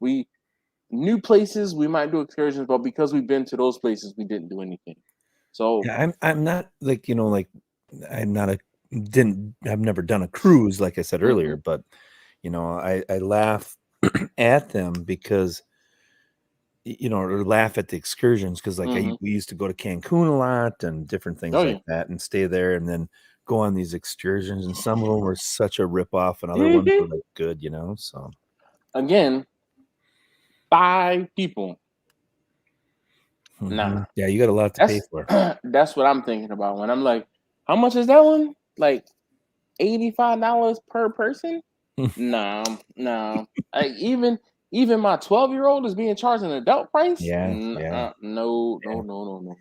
New places we might do excursions, but because we've been to those places, we didn't do anything. So yeah, I'm not like, I've never done a cruise, like I said earlier, but I laugh at them because or laugh at the excursions because we used to go to Cancun a lot and different things like that and stay there and then go on these excursions, and some of them were such a ripoff and other ones were like good, so again, 5 people. Nah. Yeah, you got a lot to pay for. That's what I'm thinking about when I'm like, how much is that one? Like $85 per person? No. Even my 12-year-old is being charged an adult price? Yeah. No. All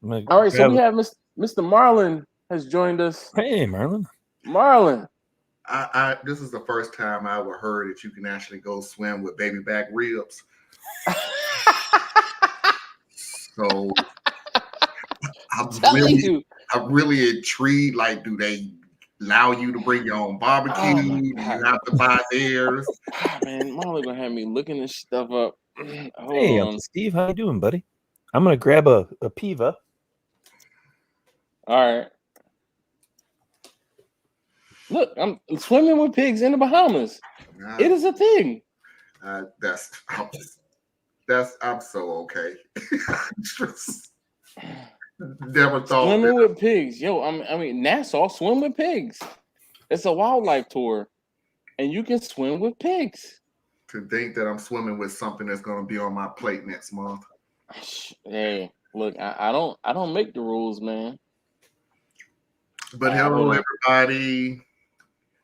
right, so we have Mr. Marlon has joined us. Hey, Marlon. This is the first time I ever heard that you can actually go swim with baby back ribs. So I'm really intrigued. Like, do they allow you to bring your own barbecue? Do you have to buy theirs? Man, Marlon gonna have me looking this stuff up. Hey, Uncle Steve, how you doing, buddy? I'm gonna grab a Piva. All right. Look, I'm swimming with pigs in the Bahamas. It is a thing. I'm so okay. Never thought swimming with pigs. Yo, I mean Nassau, swim with pigs. It's a wildlife tour, and you can swim with pigs. To think that I'm swimming with something that's going to be on my plate next month. Hey, look, I don't make the rules, man. But hello, everybody.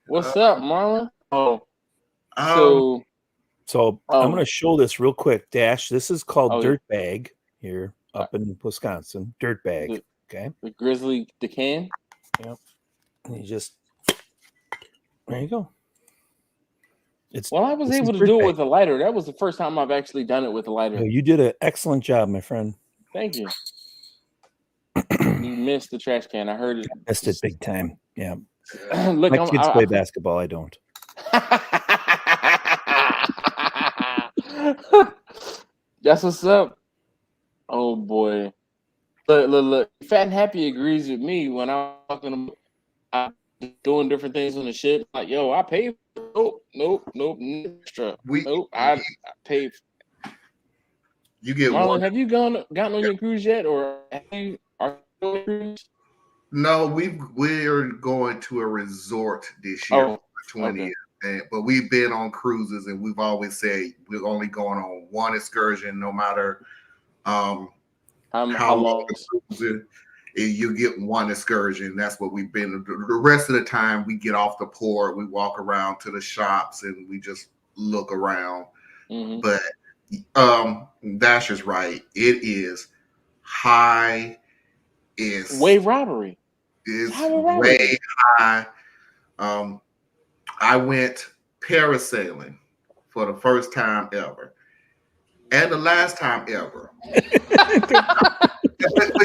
What's up, Marlon? So I'm going to show this real quick. Dash. This is called Dirt Bag here up in Wisconsin. Dirt Bag. Okay. The Grizzly, the can. Yep. And there you go. I was able to do it with a lighter. That was the first time I've actually done it with a lighter. You did an excellent job, my friend. Thank you. You missed the trash can. I heard it. Missed it big time. Yeah. Look, my kids play basketball. I don't. That's what's up. Oh boy. Look. Fat and Happy agrees with me when I'm talking about doing different things on the ship. Like, yo, I paid. Nope. Extra. I paid. You get Marlon, one. have you gotten on your cruise yet, or are you on a cruise? No, we're going to a resort this year for 20th. Okay. But we've been on cruises, and we've always said we're only going on one excursion, no matter how long the cruise is. You get one excursion. That's what we've been. The rest of the time, we get off the port, we walk around to the shops, and we just look around. Mm-hmm. But Dash is right. It is high. It's wave robbery. It's way high. I went parasailing for the first time ever, and the last time ever. But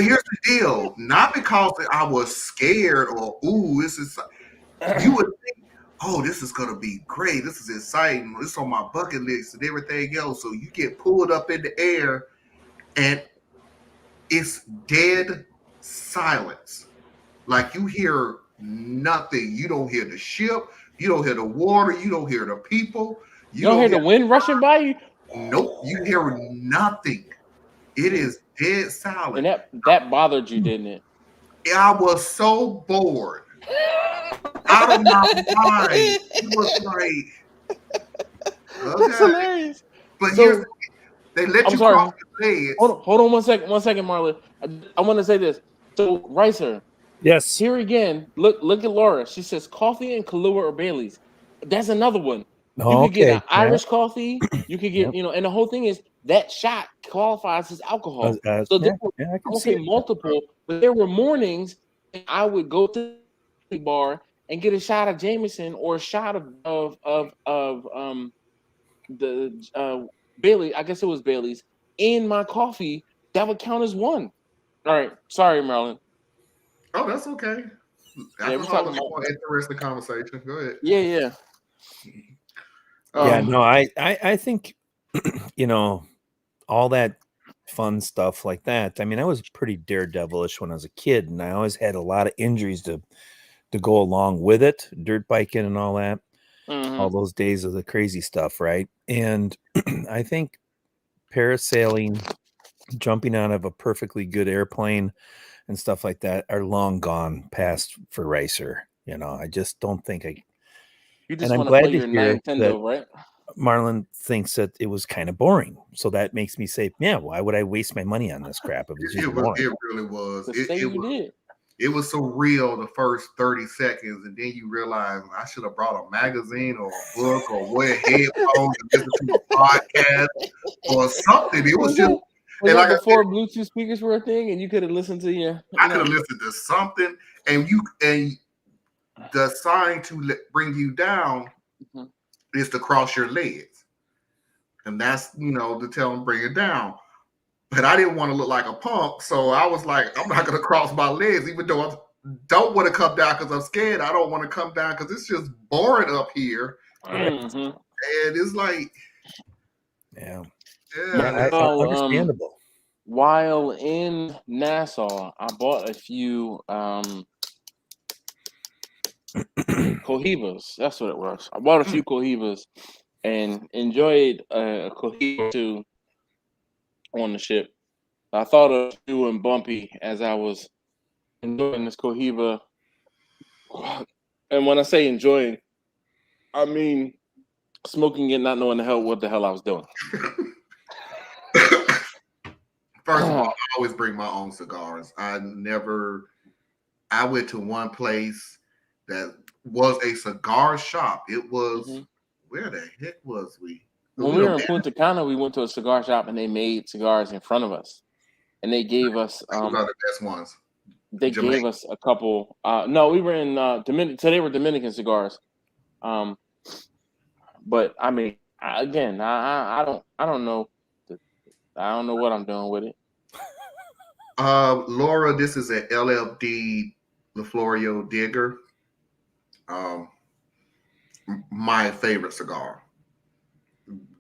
here's the deal: not because I was scared or this is. You would think, this is gonna be great. This is exciting. This is on my bucket list and everything else. So you get pulled up in the air, and it's dead silence. Like you hear nothing. You don't hear the ship. You don't hear the water. You don't hear the people. You don't hear the wind rushing by you. Nope. You hear nothing. It is dead silent. And that bothered you, didn't it? I was so bored. Out of my mind. It was like, that's hilarious. But So- here's they let I'm you sorry. cross your legs. Hold on 1 second, Marlon. I want to say this. So, Ricer, Yes. here again, look at Laura. She says coffee and Kahlua or Bailey's. That's another one. You could get Okay. an Irish coffee. You could get, Yep. and the whole thing is that shot qualifies as alcohol. So there were, I I can won't see say it. multiple, but there were mornings I would go to the bar and get a shot of Jameson or a shot of the Bailey. I guess it was Bailey's in my coffee. That would count as one. All right, sorry, Marilyn. Oh, that's okay. Yeah, we're Alcohol talking is a about- more interesting conversation. Go ahead. Yeah. Yeah, no, I think all that fun stuff like that. I mean, I was pretty daredevilish when I was a kid, and I always had a lot of injuries to go along with it, dirt biking and all that. All those days of the crazy stuff, right? And I think parasailing, jumping out of a perfectly good airplane and stuff like that are long gone past for Ricer. I just don't think I. You just And I'm want to glad play to your hear Nintendo, that right? Marlon thinks that it was kind of boring. So that makes me say, yeah, why would I waste my money on this crap? It was just boring. It really was. To say you did. It was so real the first 30 seconds, and then you realize I should have brought a magazine or a book or wear headphones and listen to a podcast or something. It was just Was that before Bluetooth speakers were a thing, and you could have listened to I could have listened to something, and the sign to bring you down is to cross your legs, and that's to tell them bring it down. But I didn't want to look like a punk, so I was like, I'm not going to cross my legs, even though I don't want to come down because I'm scared. I don't want to come down because it's just boring up here, and it's like, yeah, understandable. While in Nassau, I bought a few Cohibas. That's what it was. I bought a few Cohibas and enjoyed a Cohiba too on the ship. I thought of you and Bumpy as I was enjoying this Cohiba. And when I say enjoying, I mean smoking it, not knowing what the hell I was doing. First of all, I always bring my own cigars. I went to one place that was a cigar shop. It was, where the heck was we? When we were in Punta Cana, we went to a cigar shop and they made cigars in front of us. And they gave us those are the best ones. They gave us a couple. No, we were in Dominican. So they were Dominican cigars. But I mean, I don't know. I don't know what I'm doing with it. Laura, this is an LFD LaFlorio Digger. My favorite cigar.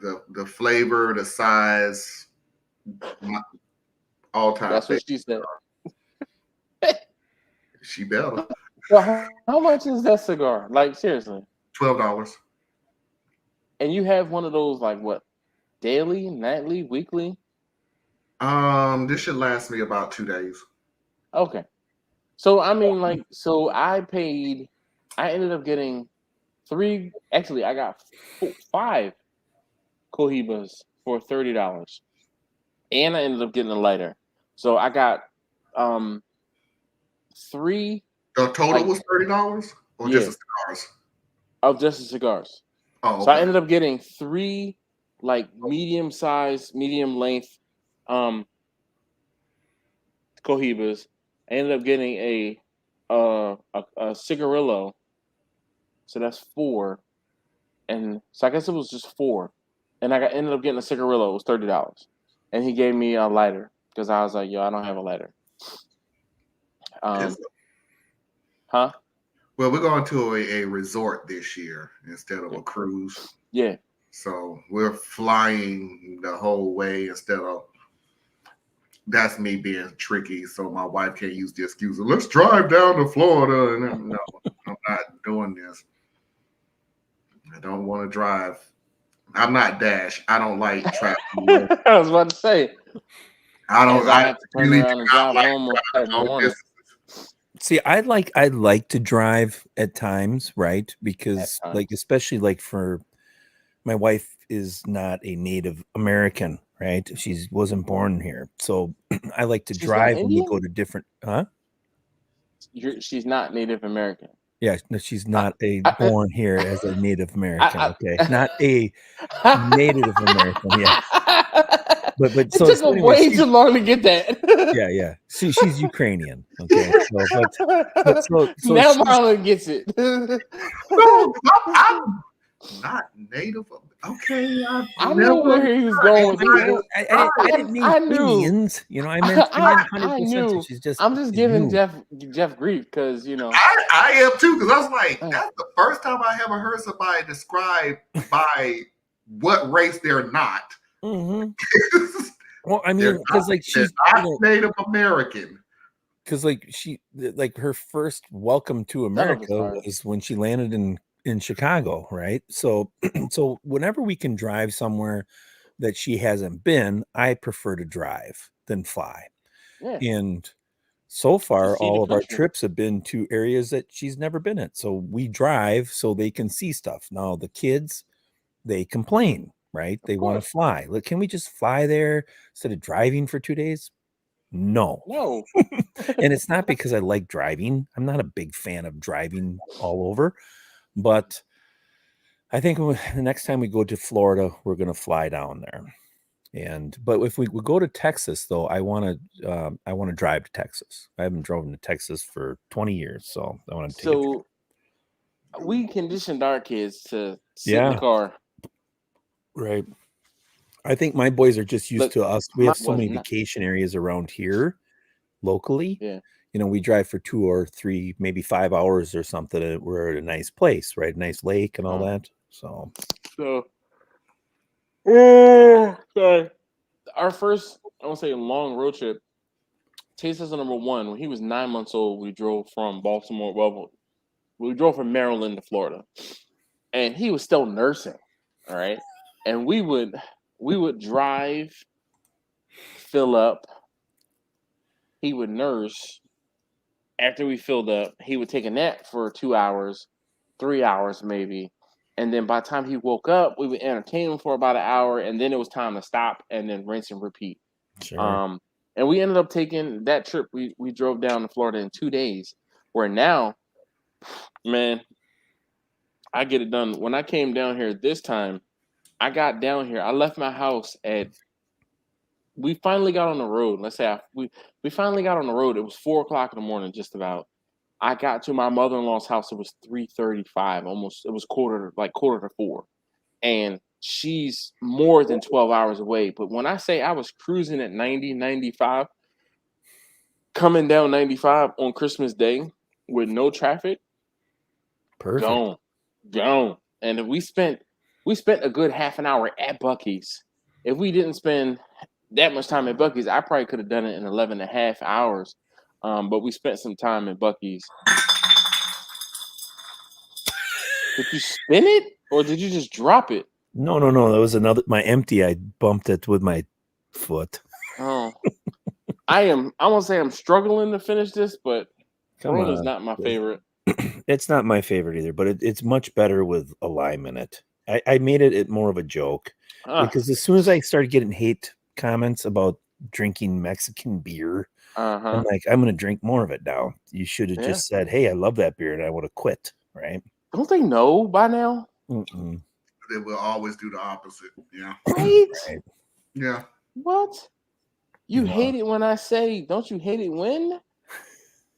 The flavor, the size, all time. That's what she said. She better. Well, how much is that cigar? Like seriously, $12. And you have one of those like what? Daily, nightly, weekly? This should last me about 2 days. Okay. So I mean, I ended up getting 3. Actually, I got 5 Cohibas for $30, and I ended up getting a lighter. So I got 3. The total was $30, or just the cigars? Of just the cigars. Oh, okay. So I ended up getting 3 medium size, medium length Cohibas. I ended up getting a cigarillo. So that's 4. And so I guess it was just 4. And I ended up getting a cigarillo. It was $30. And he gave me a lighter because I was like, yo, I don't have a lighter. Huh? Well, we're going to a resort this year instead of a cruise. Yeah. So we're flying the whole way instead of. That's me being tricky, so my wife can't use the excuse of let's drive down to Florida. And no, I'm not doing this. I don't want to drive. I'm not Dash. I don't like traveling. I was about to say. I don't. I have to turn around and drive home on morning. See, I'd like to drive at times, right? Because especially for my wife is not a Native American, right? She wasn't born here. So I like to She's not drive when we Indian? go to different, huh? She's not Native American. Yeah, no, she's I, not I, born here as a Native American. I, Okay, not a Native American. Yeah, but it so took them anyway, way too long to get that. yeah. She's Ukrainian. Okay, but so Now she's Marlon gets it. No, I'm not native. Okay, I've I never. knew where he was going with it. I didn't mean I knew. Indians. You know, I meant 100%. I knew. She's just. I'm just she's giving new. Jeff grief because I am too, because I was like, that's the first time I ever heard somebody described by what race they're not. Mm-hmm. Well, I mean, because like she's not Native American. Because like her first welcome to America was when she landed in Chicago, right? So so whenever we can drive somewhere that she hasn't been, I prefer to drive than fly. Yeah. And so far, all of our trips have been to areas that she's never been at. So we drive so they can see stuff. Now the kids, they complain, right? They want to fly. Look, can we just fly there instead of driving for 2 days? No. And it's not because I like driving. I'm not a big fan of driving all over, but I think the next time we go to Florida, we're going to fly down there. But if we go to Texas, though, I want to drive to Texas. I haven't driven to Texas for 20 years, so I want to take. So we conditioned our kids to sit in the car. Right. I think my boys are just used to us. We have so many vacation areas around here locally. Yeah. You know, we drive for 2 or 3, maybe 5 hours or something. And we're at a nice place, right? Nice lake and all that. So sorry. Our first, I won't say long road trip, Taste number one, when he was 9 months old, we drove from Baltimore. Well, we drove from Maryland to Florida. And he was still nursing. All right. And we would drive, fill up. He would nurse. After we filled up, he would take a nap for 2 hours, 3 hours maybe. And then by the time he woke up, we would entertain him for about an hour. And then it was time to stop and then rinse and repeat. Sure. And we ended up taking that trip. We drove down to Florida in 2 days, where now, man, I get it done. When I came down here this time, I got down here. I left my house we finally got on the road. Let's say we finally got on the road. It was 4:00 in the morning, just about. I got to my mother-in-law's house. It was 3:35, almost. It was quarter to 4, and she's more than 12 hours away. But when I say I was cruising at 90, 95, coming down 95 on Christmas Day with no traffic, perfect. Gone. And we spent a good half an hour at Buc-ee's. If we didn't spend that much time at Buc-ee's, I probably could have done it in 11 and a half hours. But we spent some time at Buc-ee's. Did you spin it or did you just drop it? No. That was my empty. I bumped it with my foot. Oh, I won't say I'm struggling to finish this, but Corona's not my favorite. It's not my favorite either, but it's much better with a lime in it. I made it more of a joke because as soon as I started getting hate comments about drinking Mexican beer, I'm like, I'm going to drink more of it now. You should have just said, hey, I love that beer, and I would have quit, right? Don't they know by now? Mm-mm. They will always do the opposite. Yeah. Right? Yeah. What? You hate it when I say, don't you hate it when?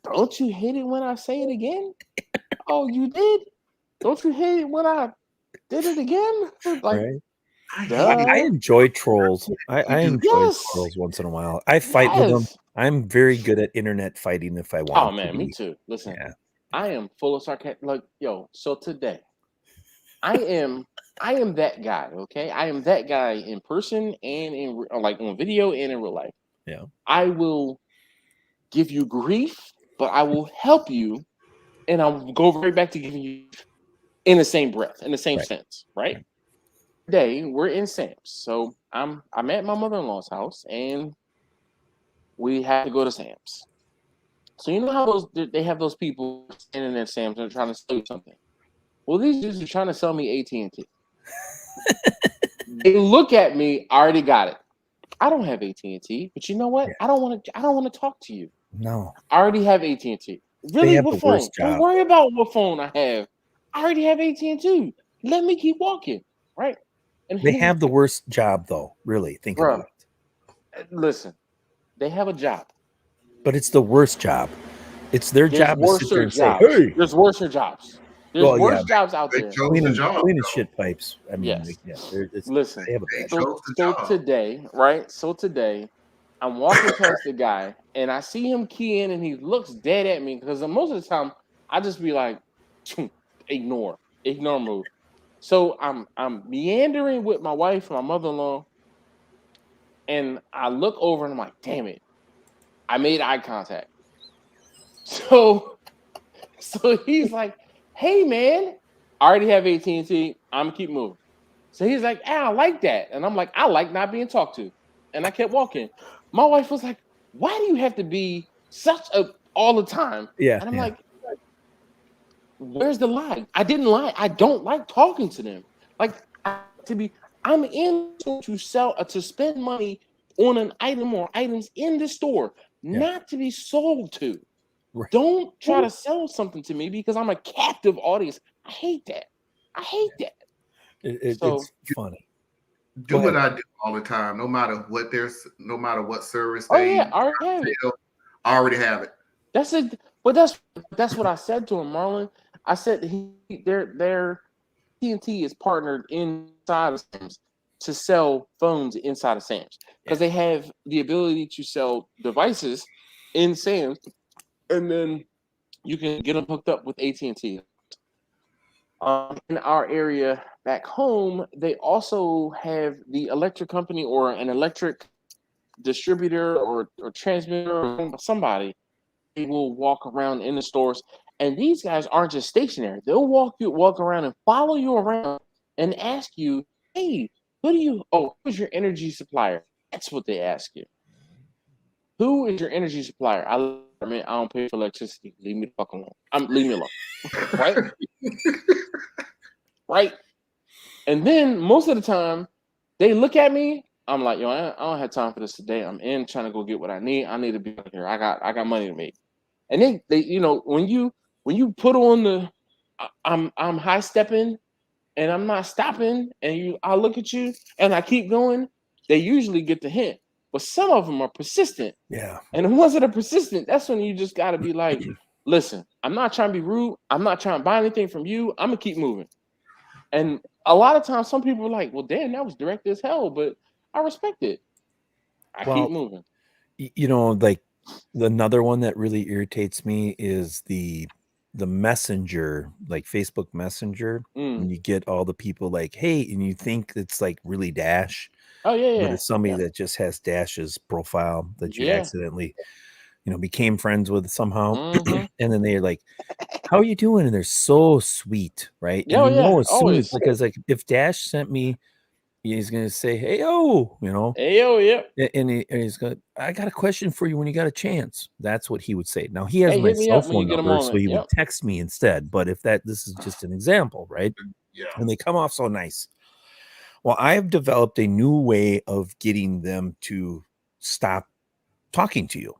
Don't you hate it when I say it again? Oh, you did? Don't you hate it when I did it again? Like, right. I enjoy trolls. I enjoy trolls once in a while. I fight with them. I'm very good at internet fighting if I want. Oh man, me too. Listen, I am full of sarcasm. Like, so today, I am that guy. Okay, I am that guy in person and on video and in real life. Yeah, I will give you grief, but I will help you, and I'll go right back to giving you in the same breath, in the same sense, right? Today we're in Sam's, so I'm at my mother-in-law's house, and we have to go to Sam's. So you know how they have those people standing at Sam's and trying to sell you something. Well, these dudes are trying to sell me AT&T. They look at me. I already got it. I don't have AT&T, but you know what? Yeah. I don't want to talk to you. No. I already have AT&T. They Really, have what the phone? worst Don't job. worry about what phone I have. I already have AT&T. Let me keep walking, right? And They have the worst job, though. Really, think Bro, about it. listen, they have a job. But it's the worst job. It's their There's job to sit there worser and say, jobs. "Hey." There's worser jobs. There's Well, yeah, worse jobs out They there. chose the job. Cleaning shit pipes. I mean, Yes. Listen, they have a They bad chose the so job. today, right? So today, I'm walking past the guy and I see him key in and he looks dead at me because most of the time I just be like, ignore move. So I'm meandering with my wife, my mother-in-law, and I look over and I'm like, damn it, I made eye contact. So he's like, hey man, I already have AT&T. I'm gonna keep moving. So he's like, I like that. And I'm like, I like not being talked to. And I kept walking. My wife was like, why do you have to be such a all the time? Yeah. And I'm like, where's the lie? I didn't lie. I don't like talking to them. Like I'm in to sell to spend money on an item or items in the store, not to be sold to. Right. Don't try to sell something to me because I'm a captive audience. I hate that. It's funny. Do what I do all the time. No matter what service Oh they yeah, I already have it. I already have it. That's it. But that's what I said to him, Marlon. I said their TNT is partnered inside of Sam's to sell phones inside of Sam's because they have the ability to sell devices in Sam's, and then you can get them hooked up with AT&T. In our area back home, they also have the electric company or an electric distributor or transmitter or somebody. They will walk around in the stores, and these guys aren't just stationary. They'll walk around and follow you around and ask you, "Hey, who's your energy supplier?" That's what they ask you. Who is your energy supplier? I don't pay for electricity. Leave me the fuck alone. Leave me alone. Right? Right? And then most of the time, they look at me. I'm like, yo, I don't have time for this today. I'm in trying to go get what I need. I need to be out here. I got money to make. And they when you put on the I'm high stepping and I'm not stopping, and I look at you and I keep going, they usually get the hint. But some of them are persistent. Yeah. And the ones that are persistent, that's when you just gotta be like, listen, I'm not trying to be rude. I'm not trying to buy anything from you. I'm gonna keep moving. And a lot of times some people are like, well, damn, that was direct as hell, but I respect it. I keep moving. Like another one that really irritates me is the messenger, like Facebook Messenger. When you get all the people like, hey, and you think it's like really Dash. Oh yeah, but it's somebody that just has Dash's profile that you accidentally became friends with somehow. And then they're like, how are you doing? And they're so sweet, right? And as soon as, because like if Dash sent me, he's gonna say, hey yo, hey yo, and he's gonna, I got a question for you when you got a chance. That's what he would say. Now he has hey, my cell phone number, so he would text me instead. But if this is just an example, right? Yeah. And they come off so nice. Well, I have developed a new way of getting them to stop talking to you.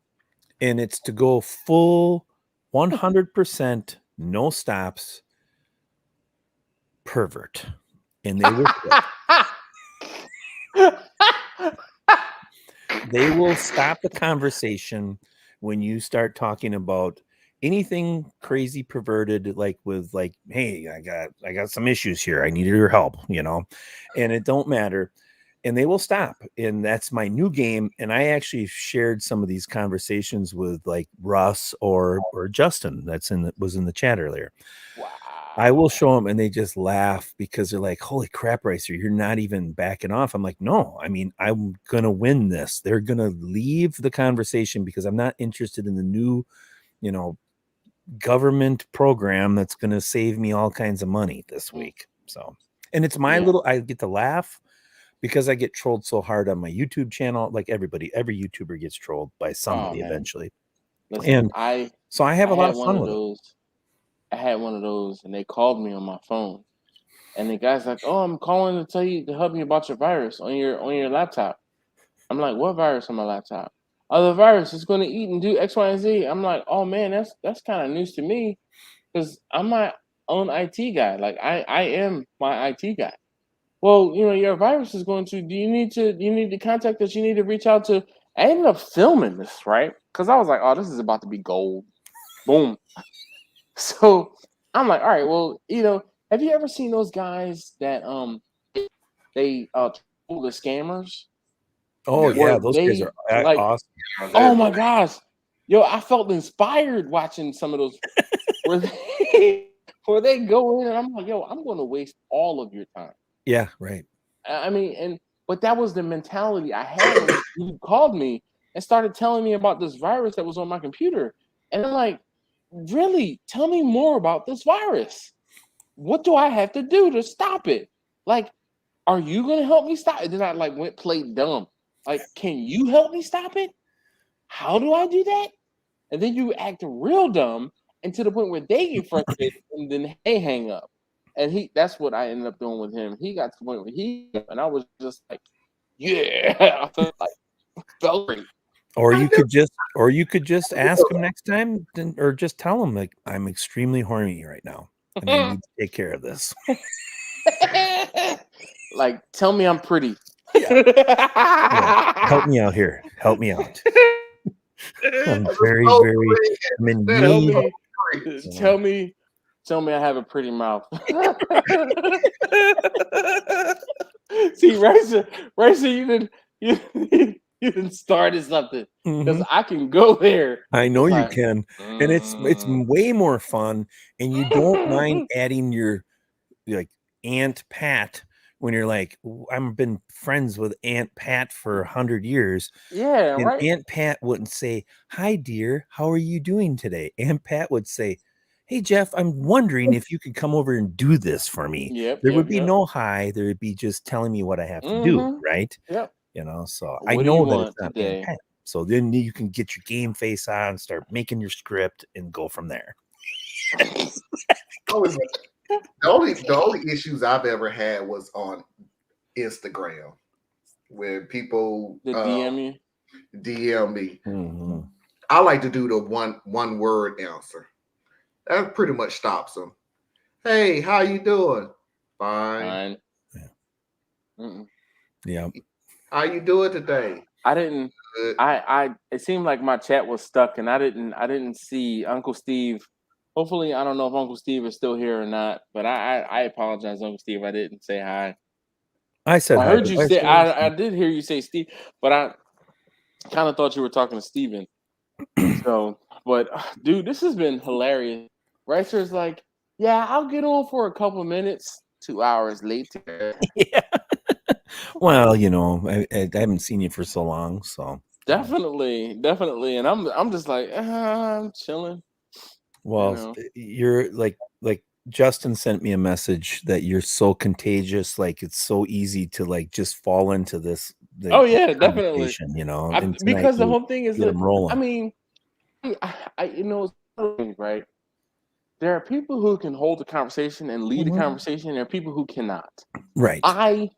And it's to go full 100% no stops pervert. And they will they will stop the conversation when you start talking about anything crazy perverted, like with like, hey, I got some issues here. I need your help, and it don't matter. And they will stop. And that's my new game. And I actually shared some of these conversations with like Russ or Justin was in the chat earlier. Wow. I will show them and they just laugh because they're like, holy crap, Racer, you're not even backing off. I'm like, no, I mean, I'm going to win this. They're going to leave the conversation because I'm not interested in the new, government program that's going to save me all kinds of money this week. So, and it's my I get to laugh because I get trolled so hard on my YouTube channel. Like every YouTuber gets trolled by somebody eventually. Listen, and I have a lot of fun with it. I had one of those and they called me on my phone And the guy's like, "Oh, I'm calling to tell you to help you about your virus on your laptop." I'm like, "What virus on my laptop?" "Oh, the virus is going to eat and do X, Y, and Z." I'm like, "Oh man, that's kind of news to me because I'm my own IT guy. Like I am my IT guy." "Well, your virus is going to. Do you need the contact that you need to reach out to?" I ended up filming this, right? Because I was like, "Oh, this is about to be gold." Boom. So I'm like, "All right, well, have you ever seen those guys that they troll the scammers?" Oh Yeah. yeah, Where those guys they are like, awesome. oh my gosh, yo, I felt inspired watching some of those where they where they go in and I'm like, yo, I'm going to waste all of your time. Yeah, right. I mean, but that was the mentality I had when you called me and started telling me about this virus that was on my computer, and I'm like, really, tell me more about this virus. What do I have to do to stop it? Like, are you going to help me stop it? Then I played dumb. Like, can you help me stop it? How do I do that? And then you act real dumb, and to the point where they get frustrated and then they hang up. And that's what I ended up doing with him. He got to the point where and I was just like, yeah, I felt great. Or you could just ask him next time, or just tell him like, I'm extremely horny right now, and I need to take care of this. Like, tell me I'm pretty. Yeah. Help me out here. Help me out. I'm very, very. I'm in need. Tell me I have a pretty mouth. See, Racer, you didn't started something because I can go there. I know you can, and it's way more fun, and you don't mind adding your like Aunt Pat when you're like, I've been friends with Aunt Pat for 100 years. Yeah, and right. Aunt Pat wouldn't say, "Hi, dear, how are you doing today?" Aunt Pat would say, "Hey, Jeff, I'm wondering if you could come over and do this for me." There would be no hi. There would be just telling me what I have to do, right? Yep. So What I do know you that want it's not today? Aunt Pat. So then you can get your game face on, start making your script, and go from there. The only issues I've ever had was on Instagram, where people DM me. Mm-hmm. I like to do the one word answer. That pretty much stops them. Hey, how you doing? Fine. Yeah. How you doing today? I didn't. It seemed like my chat was stuck, and I didn't see Uncle Steve. Hopefully, I don't know if Uncle Steve is still here or not, but I apologize, Uncle Steve. I didn't say hi. I said I hi. heard you say I did hear you say Steve, but I kind of thought you were talking to Steven. So, but dude, this has been hilarious. Ricer's like, yeah, I'll get on for a couple minutes. 2 hours later. Yeah. Well, I haven't seen you for so long, so definitely, and I'm just like, I'm chilling. Well, you're like Justin sent me a message that you're so contagious, like it's so easy to like just fall into this. Oh yeah, definitely. And because the whole thing is that rolling. I mean, right? There are people who can hold the conversation and lead the conversation, and there are people who cannot. Right. I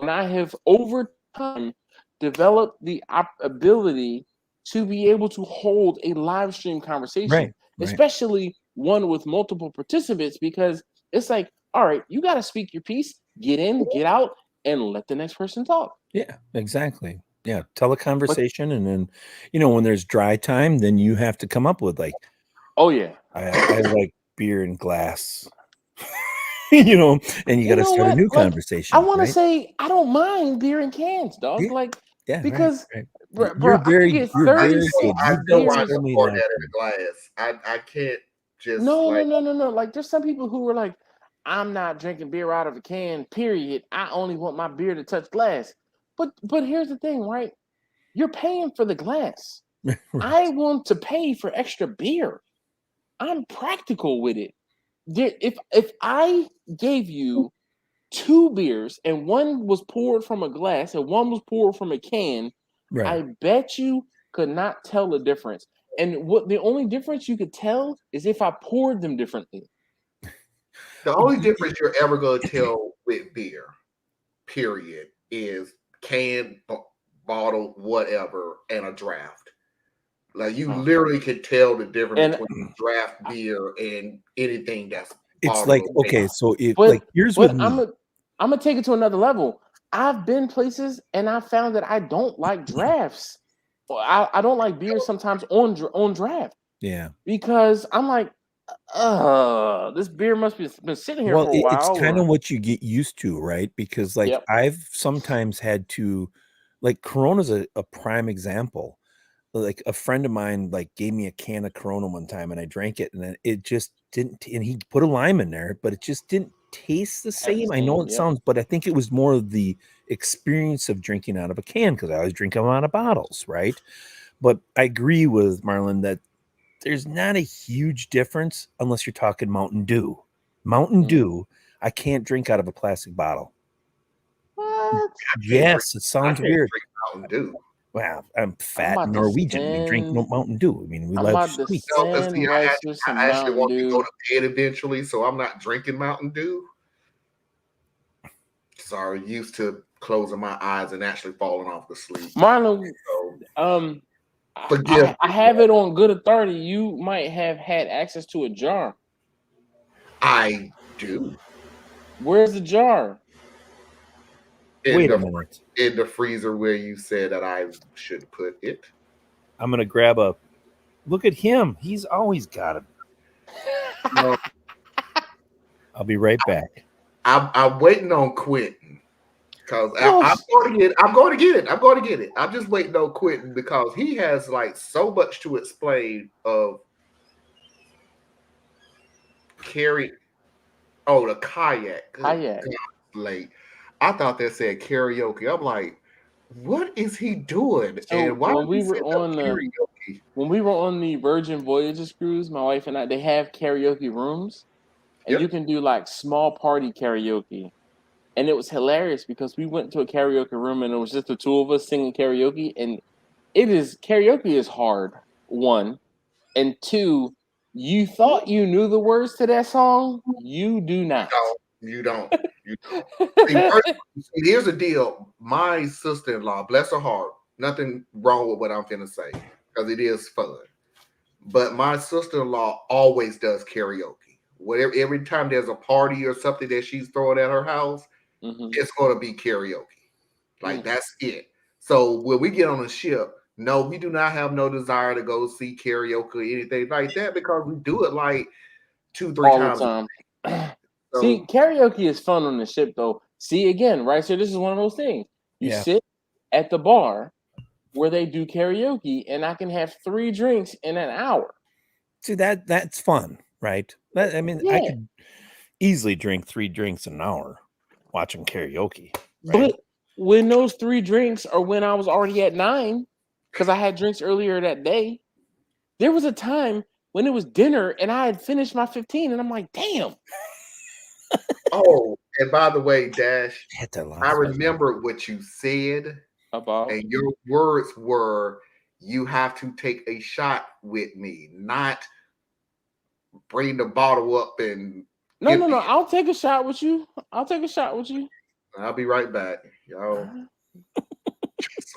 have over time developed the ability to be able to hold a live stream conversation, right. especially one with multiple participants, because it's like, all right, you got to speak your piece, get in, get out, and let the next person talk. Yeah, exactly. Yeah, tell a conversation, and then when there's dry time, then you have to come up with like, oh yeah, I like beer and glass. And you got to start a new conversation. I want to say I don't mind beer and cans, dog. Yeah, because right. Bro, you're very good. I know why I support that in a glass. I can't just no. Like there's some people who are like, I'm not drinking beer out of a can, period. I only want my beer to touch glass. But here's the thing, right? You're paying for the glass. Right. I want to pay for extra beer. I'm practical with it. If I gave you 2 beers and one was poured from a glass and one was poured from a can, right, I bet you could not tell the difference. And what the only difference you could tell is if I poured them differently. The only difference you're ever going to tell with beer, period, is can, bottle, whatever, and a draft. Like you literally can tell the difference between draft beer and anything that's it's like bottled. okay, so if But, like here's but with me. I'm gonna take it to another level. I've been places and I found that I don't like drafts. I don't like beer sometimes on draft. Yeah, because I'm like, this beer must be been sitting here well, for a while. it's kind of what you get used to, right? Because like Yep. I've sometimes had to, like Corona's a prime example. Like a friend of mine like gave me a can of Corona one time and I drank it and then it just didn't, and he put a lime in there, but it just didn't taste the same. I know it sounds, but I think it was more of the experience of drinking out of a can because I always drink them out of bottles, right? But I agree with Marlon that there's not a huge difference unless you're talking Mountain Dew. Mountain Dew, I can't drink out of a plastic bottle. What? Yes, it sounds weird. Mountain Dew. Wow, I'm fat Norwegian. We drink no Mountain Dew. I mean, we love sweet. I actually want to go to bed eventually, so I'm not drinking Mountain Dew. Sorry, used to closing my eyes and actually falling off to sleep. Marlon, I have it on good authority. You might have had access to a jar. I do. Where's the jar? Wait a minute. In the freezer where you said that I should put it. I'm gonna grab a. Look at him. He's always got it. I'll be right back. I'm waiting on Quentin because I'm going to get it. I'm going to get it. I'm just waiting on Quentin because he has like so much to explain of carry. Oh, the kayak. Kayak. Late. I thought that said karaoke. I'm like, what is he doing? So and why when we were on the Virgin Voyages cruise, my wife and I, they have karaoke rooms, and you can do like small party karaoke. And it was hilarious because we went to a karaoke room and it was just the two of us singing karaoke. And karaoke is hard, one. And two, you thought you knew the words to that song. You do not. You don't. See, here's the deal. My sister-in-law, bless her heart, nothing wrong with what I'm finna say because it is fun. But my sister-in-law always does karaoke. Whatever, every time there's a party or something that she's throwing at her house, it's going to be karaoke. Like that's it. So when we get on a ship, no, we do not have no desire to go see karaoke or anything like that because we do it like 2-3 times. All the time. So, see, karaoke is fun on the ship, though. See, again, right? So this is one of those things. You sit at the bar where they do karaoke, and I can have 3 drinks in an hour. See, that's fun, right? I mean, I could easily drink 3 drinks in an hour watching karaoke. Right? But when those 3 drinks are when I was already at 9, because I had drinks earlier that day, there was a time when it was dinner, and I had finished my 15, and I'm like, damn. Oh, and by the way, Dash, I remember what you said about, and your words were, "You have to take a shot with me, not bring the bottle up and." No. I'll take a shot with you. I'll be right back, y'all.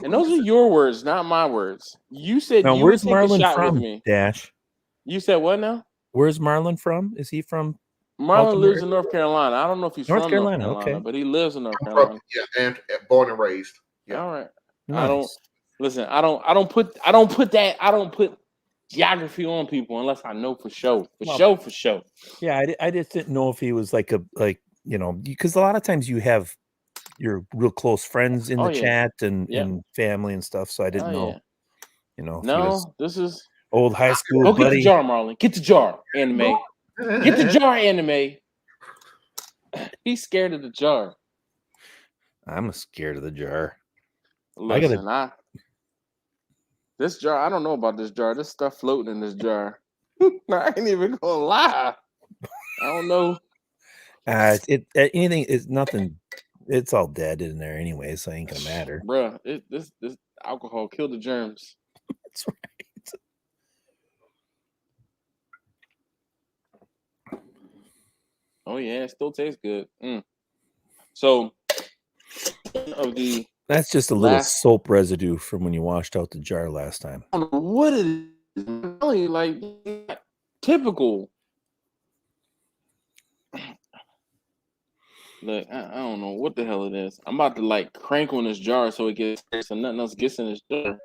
And those are your words, not my words. You said now, you where's would take Marlon a shot from, with me. Dash? You said what now? Where's Marlon from? Is he from? Marlon lives in North Carolina. I don't know if he's North from Carolina, North Carolina, okay. but he lives in North Carolina. And born and raised. Yeah. All right. Nice. I don't put geography on people unless I know for sure. For sure. Yeah, I just didn't know if he was like because a lot of times you have your real close friends in the chat and family and stuff. So I didn't know. No, this is old high school. Go buddy. get the jar, Marlon. Get the jar, anime. Get the jar, anime. He's scared of the jar. I'm scared of the jar. Listen, this jar, I don't know about this jar. This stuff floating in this jar. I ain't even gonna lie. I don't know. Anything is nothing. It's all dead in there anyway, so it ain't gonna matter. Bruh, this alcohol killed the germs. That's right. Oh yeah, it still tastes good. So of the That's just a little last, soap residue from when you washed out the jar last time. I don't know what it is. I'm telling you, like typical. Look, I don't know what the hell it is. I'm about to like crank on this jar so it gets so nothing else gets in this jar.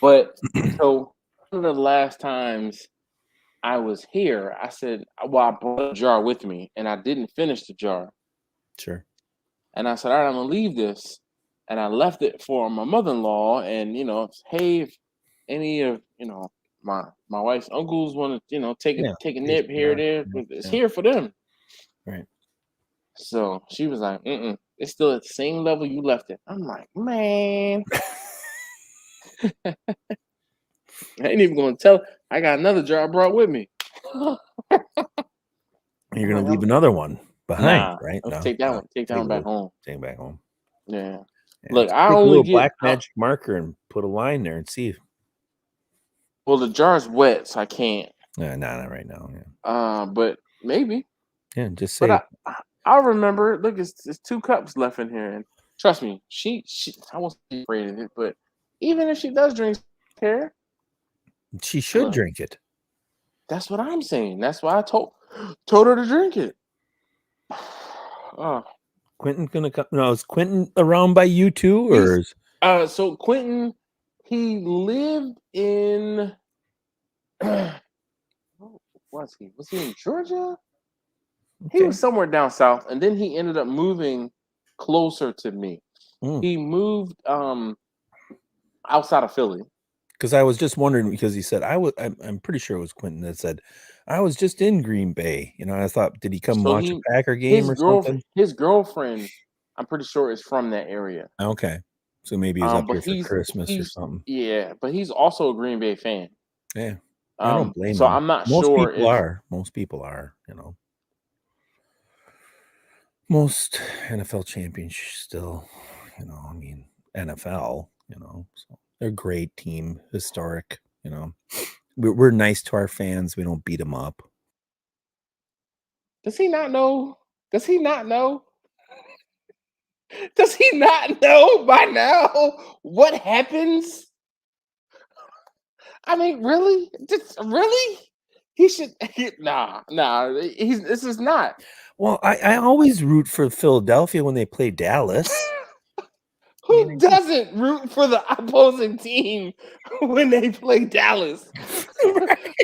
But so one of the last times I was here, I said, well, I brought a jar with me and I didn't finish the jar. Sure. And I said, all right, I'm gonna leave this. And I left it for my mother-in-law. And hey, if any of my wife's uncles want to, take a nip here or there, it's here for them. Right. So she was like, it's still at the same level you left it. I'm like, man. I ain't even gonna tell. I got another jar I brought with me. You're gonna leave another one behind, right? Let's take that one. Take that one back home. Take it back home. Yeah. Yeah, Look, I take a only little get black magic marker and put a line there and see. Well, the jar's wet, so I can't. No, not right now. Yeah. But maybe. Yeah, just say. But I remember. Look, it's 2 cups left in here, and trust me, she I wasn't afraid of it. But even if she does drink care, she should drink it. That's what I'm saying. That's why I told her to drink it. Quentin's gonna come. No, is Quentin around by you too, or is... So Quentin, he lived in. Was he in Georgia? Okay. He was somewhere down south, and then he ended up moving closer to me. He moved outside of Philly. Because I was just wondering, because he said I'm pretty sure it was Quentin that said I was just in Green Bay. I thought, did he come watch a Packer game or something? His girlfriend, I'm pretty sure, is from that area. Okay, so maybe he's up here for Christmas or something. Yeah, but he's also a Green Bay fan. Yeah, I don't blame him. So I'm not sure if most people are. Most NFL champions still, NFL. So they're a great team, historic. We're nice to our fans. We don't beat them up. Does he not know? Does he not know? Does he not know by now what happens? I mean, really? Really? He should. Nah. This is not. Well, I always root for Philadelphia when they play Dallas. Who doesn't root for the opposing team when they play Dallas?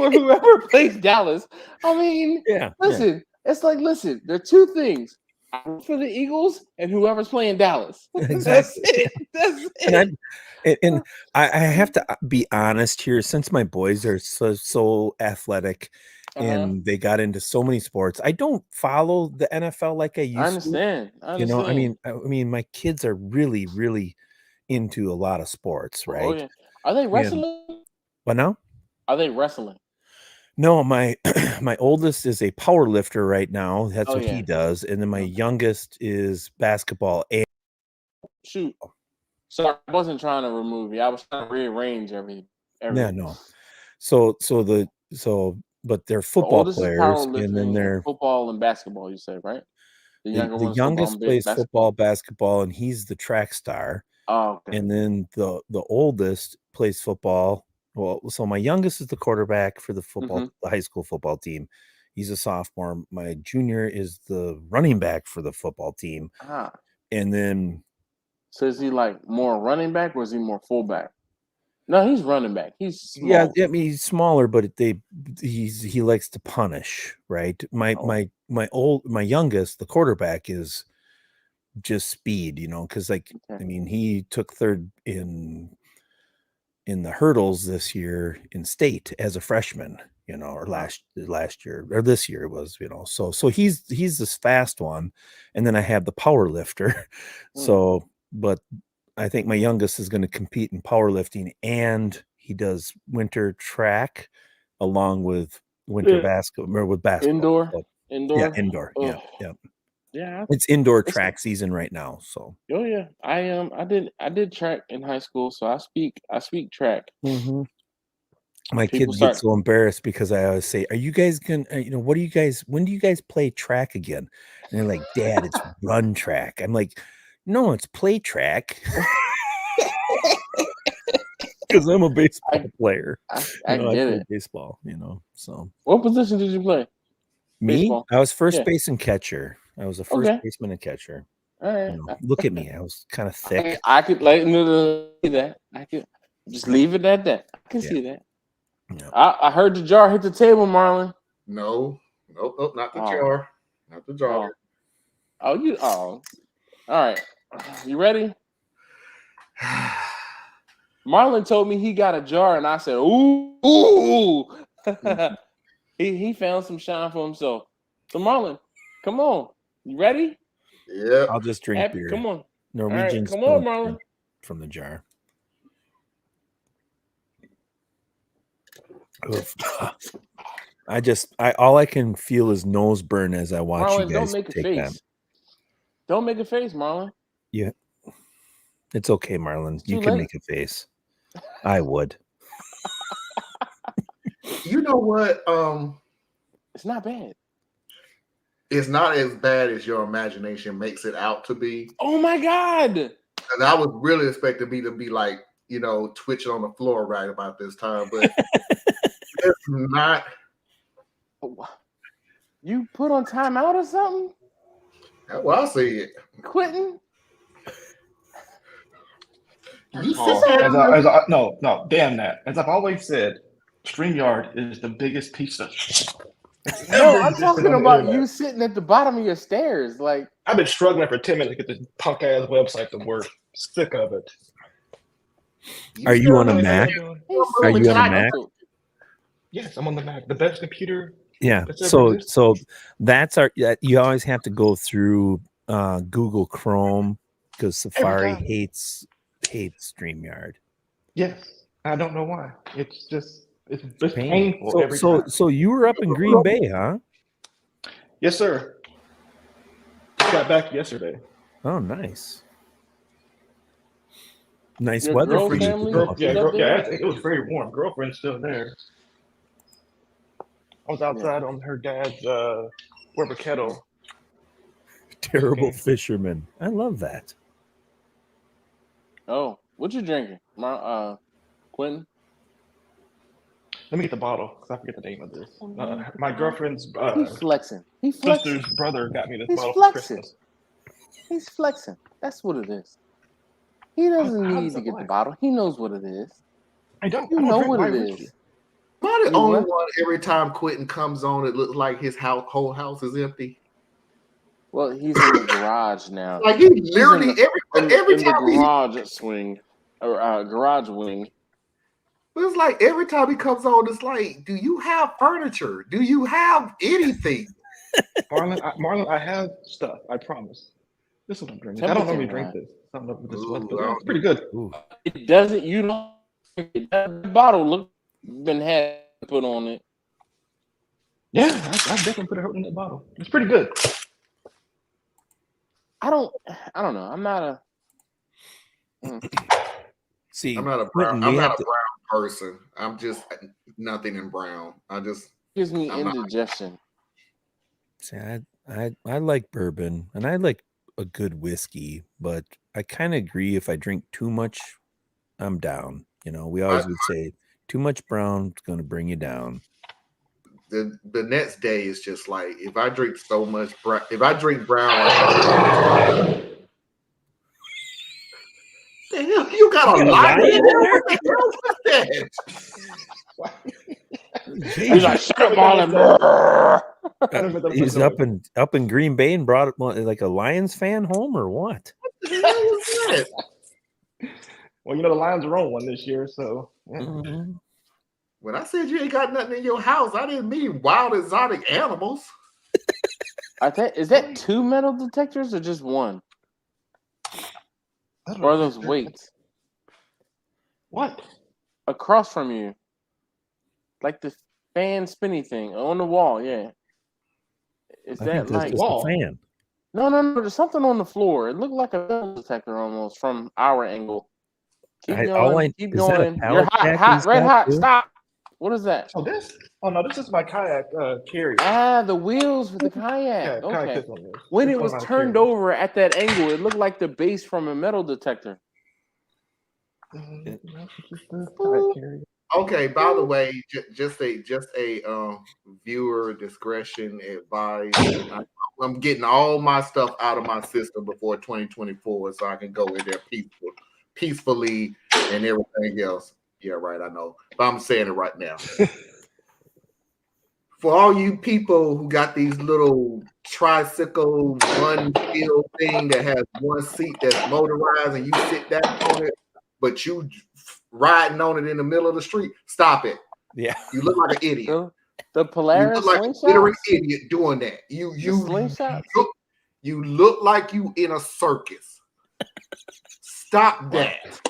Or whoever plays Dallas. I mean, listen, it's like, there are 2 things. I root for the Eagles and whoever's playing Dallas. Exactly. That's it. And I have to be honest here, since my boys are so athletic and they got into so many sports, I don't follow the NFL like I used to. I understand. I mean, my kids are really, really into a lot of sports, right? Oh, yeah. Are they wrestling? What now? Are they wrestling? No, my oldest is a power lifter right now. That's what he does. And then my youngest is basketball. Shoot. Sorry, I wasn't trying to remove you. I was trying to rearrange everything. Yeah, no. But they're football players, and then they're football and basketball. You said, right? The youngest plays football, basketball, and he's the track star. Oh, okay. And then the oldest plays football. Well, so my youngest is the quarterback for the high school football team. He's a sophomore. My junior is the running back for the football team. And then, so is he like more running back or is he more fullback? No, he's running back. He's small. Yeah, I mean, he's smaller, but he likes to punish, right? My youngest, the quarterback, is just speed, because I mean, he took 3rd in the hurdles this year in state as a freshman, or last year or this year it was, so he's this fast one. And then I have the power lifter. So, but I think my youngest is going to compete in powerlifting, and he does winter track along with winter basketball or with basketball. Indoor. Yeah, indoor. Oh. Yeah. It's indoor track season right now. So. Oh yeah, I did track in high school, so I speak track. Mm-hmm. My kids get so embarrassed because I always say, "Are you guys gonna? What do you guys? When do you guys play track again?" And they're like, "Dad, it's run track." I'm like, "No, it's play track." Because I'm a baseball player. I get it. Baseball, So, what position did you play? Me? Baseball? I was first base and catcher. I was a first baseman and catcher. All right. Look at me. I was kind of thick. I could see that. I could just leave it at that. I can see that. Yeah. I heard the jar hit the table, Marlon. No, nope, not the jar. Not the jar. All right. You ready? Marlon told me he got a jar, and I said, ooh. he found some shine for himself. So Marlon, come on. You ready? Yeah. I'll just drink beer. Come on. Norwegians. Come on, Marlon. From the jar. All I can feel is nose burn as I watch Marlon, you guys don't make take a face. that. Don't make a face, Marlon. Yeah. It's okay, Marlon. You can make a face. I would. You know what? It's not bad. It's not as bad as your imagination makes it out to be. Oh my God. And I was really expecting me to be like, twitching on the floor right about this time, but it's not. You put on timeout or something? That's why I say it. Quitting? No, damn that. As I've always said, StreamYard is the biggest piece of. No, I'm talking about you sitting at the bottom of your stairs. Like, I've been struggling for 10 minutes to get this punk ass website to work. Sick of it. Are you on a Mac? Are you on a Mac? Yes, I'm on the Mac. The best computer. Yeah. So that's you always have to go through Google Chrome because Safari hates StreamYard. Yes. I don't know why. It's just painful every time. So you were up in Green Bay, huh? Yes, sir. Got back yesterday. Oh, nice. Nice Your weather for you. Yeah, it was very warm. Girlfriend's still there. I was outside on her dad's rubber kettle. Terrible fisherman. I love that. Oh, what you drinking? Quentin? Let me get the bottle because I forget the name of this. My girlfriend's He's flexing. sister's brother got me this bottle flexing. for Christmas. He's flexing. That's what it is. He doesn't need to get the bottle. He knows what it is. I don't. You know what it is. Am I the only one every time Quentin comes on, it looks like his whole house is empty? Well, he's in the garage now. Like he literally every in time the garage swing or garage wing. But it's like every time he comes on, it's like, do you have furniture? Do you have anything? Marlon, I have stuff. I promise. This is what I'm drinking. I don't normally drink this. It's pretty good. It doesn't. You don't. That bottle been had put on it. Yeah, I definitely put a hurt in that bottle. It's pretty good. I don't know. I'm not a. See, I'm not a brown. I'm not a brown person. I'm just nothing in brown. Gives me indigestion. See, I like bourbon and I like a good whiskey, but I kind of agree. If I drink too much, I'm down. We always would say too much brown is going to bring you down. The next day is just like if I drink so much brown. If I drink brown. The hell, you got a lion in there? What the hell was that? He's like, shut up, Marlon. He's up in Green Bay and brought like a Lions fan home or what? What the hell was that? Well, the Lions are on one this year, so. Yeah. Mm-hmm. When I said you ain't got nothing in your house, I didn't mean wild exotic animals. Is that 2 metal detectors or just one? Or are those weights? What? Across from you. Like the fan spinny thing on the wall, yeah. Is that like a fan? No. There's something on the floor. It looked like a metal detector almost from our angle. Keep going. You're hot, red hot. Stop. What is that? Oh, this? Oh no, this is my kayak carrier. Ah, the wheels for the kayak. Yeah, kayak Okay. fits on this. When It's it one was of my turned carriers. over at that angle, it looked like the base from a metal detector. No, it's just the kayak carrier. Okay. By the way, just a viewer discretion advice. I'm getting all my stuff out of my system before 2024, so I can go in there peacefully, and everything else. Yeah, right. I know, but I'm saying it right now. For all you people who got these little tricycle one wheel thing that has one seat that's motorized and you sit down on it, but you riding on it in the middle of the street, stop it. Yeah. You look like an idiot. The Polaris You look like a slingshot? literal idiot doing that. Slingshots? You look like you in a circus. Stop that.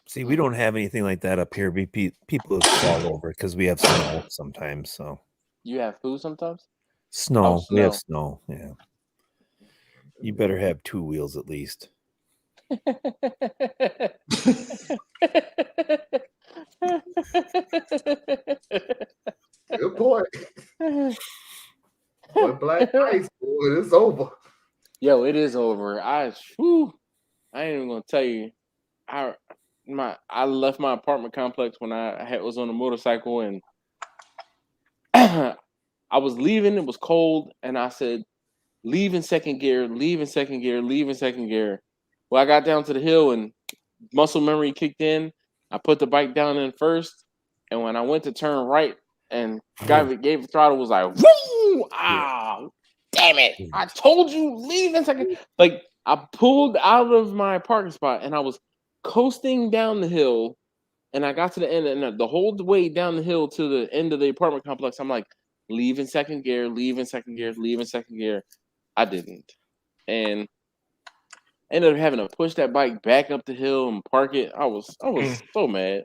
See, we don't have anything like that up here. People fall over because we have snow sometimes. So You have food sometimes? snow, Oh, we have snow. snow. Yeah, you better have 2 wheels at least. Good point. Boy, black ice, boy, it's over. Yo, it is over. I ain't even gonna tell you. I left my apartment complex when I was on a motorcycle, and I was leaving. It was cold, and I said, "Leave in second gear, leave in second gear, leave in second gear." Well, I got down to the hill, and muscle memory kicked in. I put the bike down in first, and when I went to turn right, and gave the throttle, was like, "Woo! Ah, damn it! I told you, leave in second." Like, I pulled out of my parking spot, and I was coasting down the hill, and I got to the end, and the whole way down the hill to the end of the apartment complex, I'm like, leave in second gear, leave in second gear, leave in second gear. I didn't, and ended up having to push that bike back up the hill and park it. I was so mad,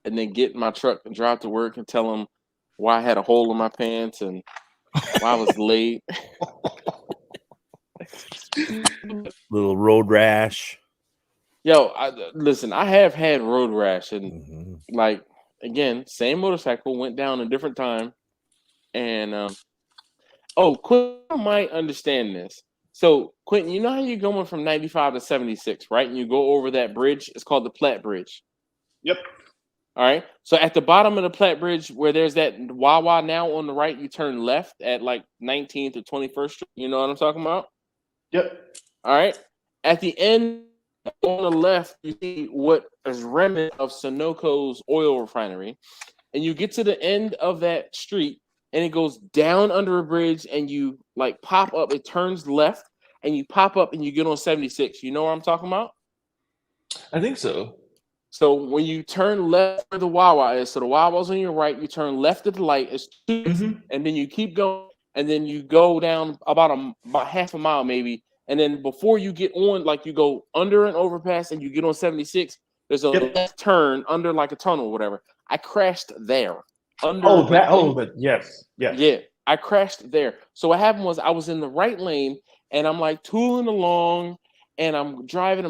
and then get in my truck and drive to work and tell them why I had a hole in my pants and why I was late. Little road rash. Yo, listen, I have had road rash, and like, again, same motorcycle, went down a different time, and Quentin might understand this. So, Quentin, you know how you're going from 95 to 76, right? And you go over that bridge. It's called the Platte Bridge. Yep. All right. So at the bottom of the Platte Bridge, where there's that Wawa now on the right, you turn left at like 19th or 21st Street. You know what I'm talking about? Yep. All right. At the end on the left, you see what is remnant of Sunoco's oil refinery. And you get to the end of that street, and it goes down under a bridge, and you like pop up. It turns left, and you pop up, and you get on 76. You know what I'm talking about? I think so. So when you turn left where the Wawa is, so the Wawa's on your right, you turn left at the light, it's 2, and then you keep going, and then you go down about half a mile maybe, and then before you get on, like you go under an overpass and you get on 76, there's a left turn under like a tunnel or whatever. I crashed there. But yes. Yeah, I crashed there. So what happened was I was in the right lane, and I'm like tooling along, and I'm driving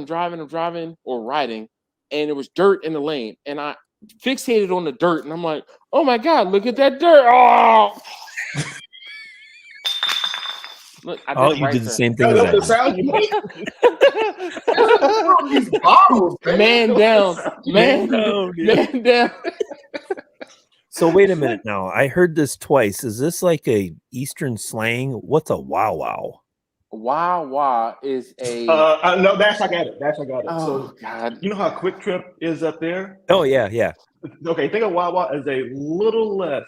or riding, and there was dirt in the lane, and I fixated on the dirt, and I'm like, oh my God, look at that dirt. Oh, look, You did the same thing as That's the that. sound you make. These bottles, man down. So wait a minute now. I heard this twice. Is this like a Eastern slang? What's a wow wow? Wawa is a no, I got it. Oh So, God. you know how Quick Trip is up there? Oh yeah. Okay, think of Wawa as a little less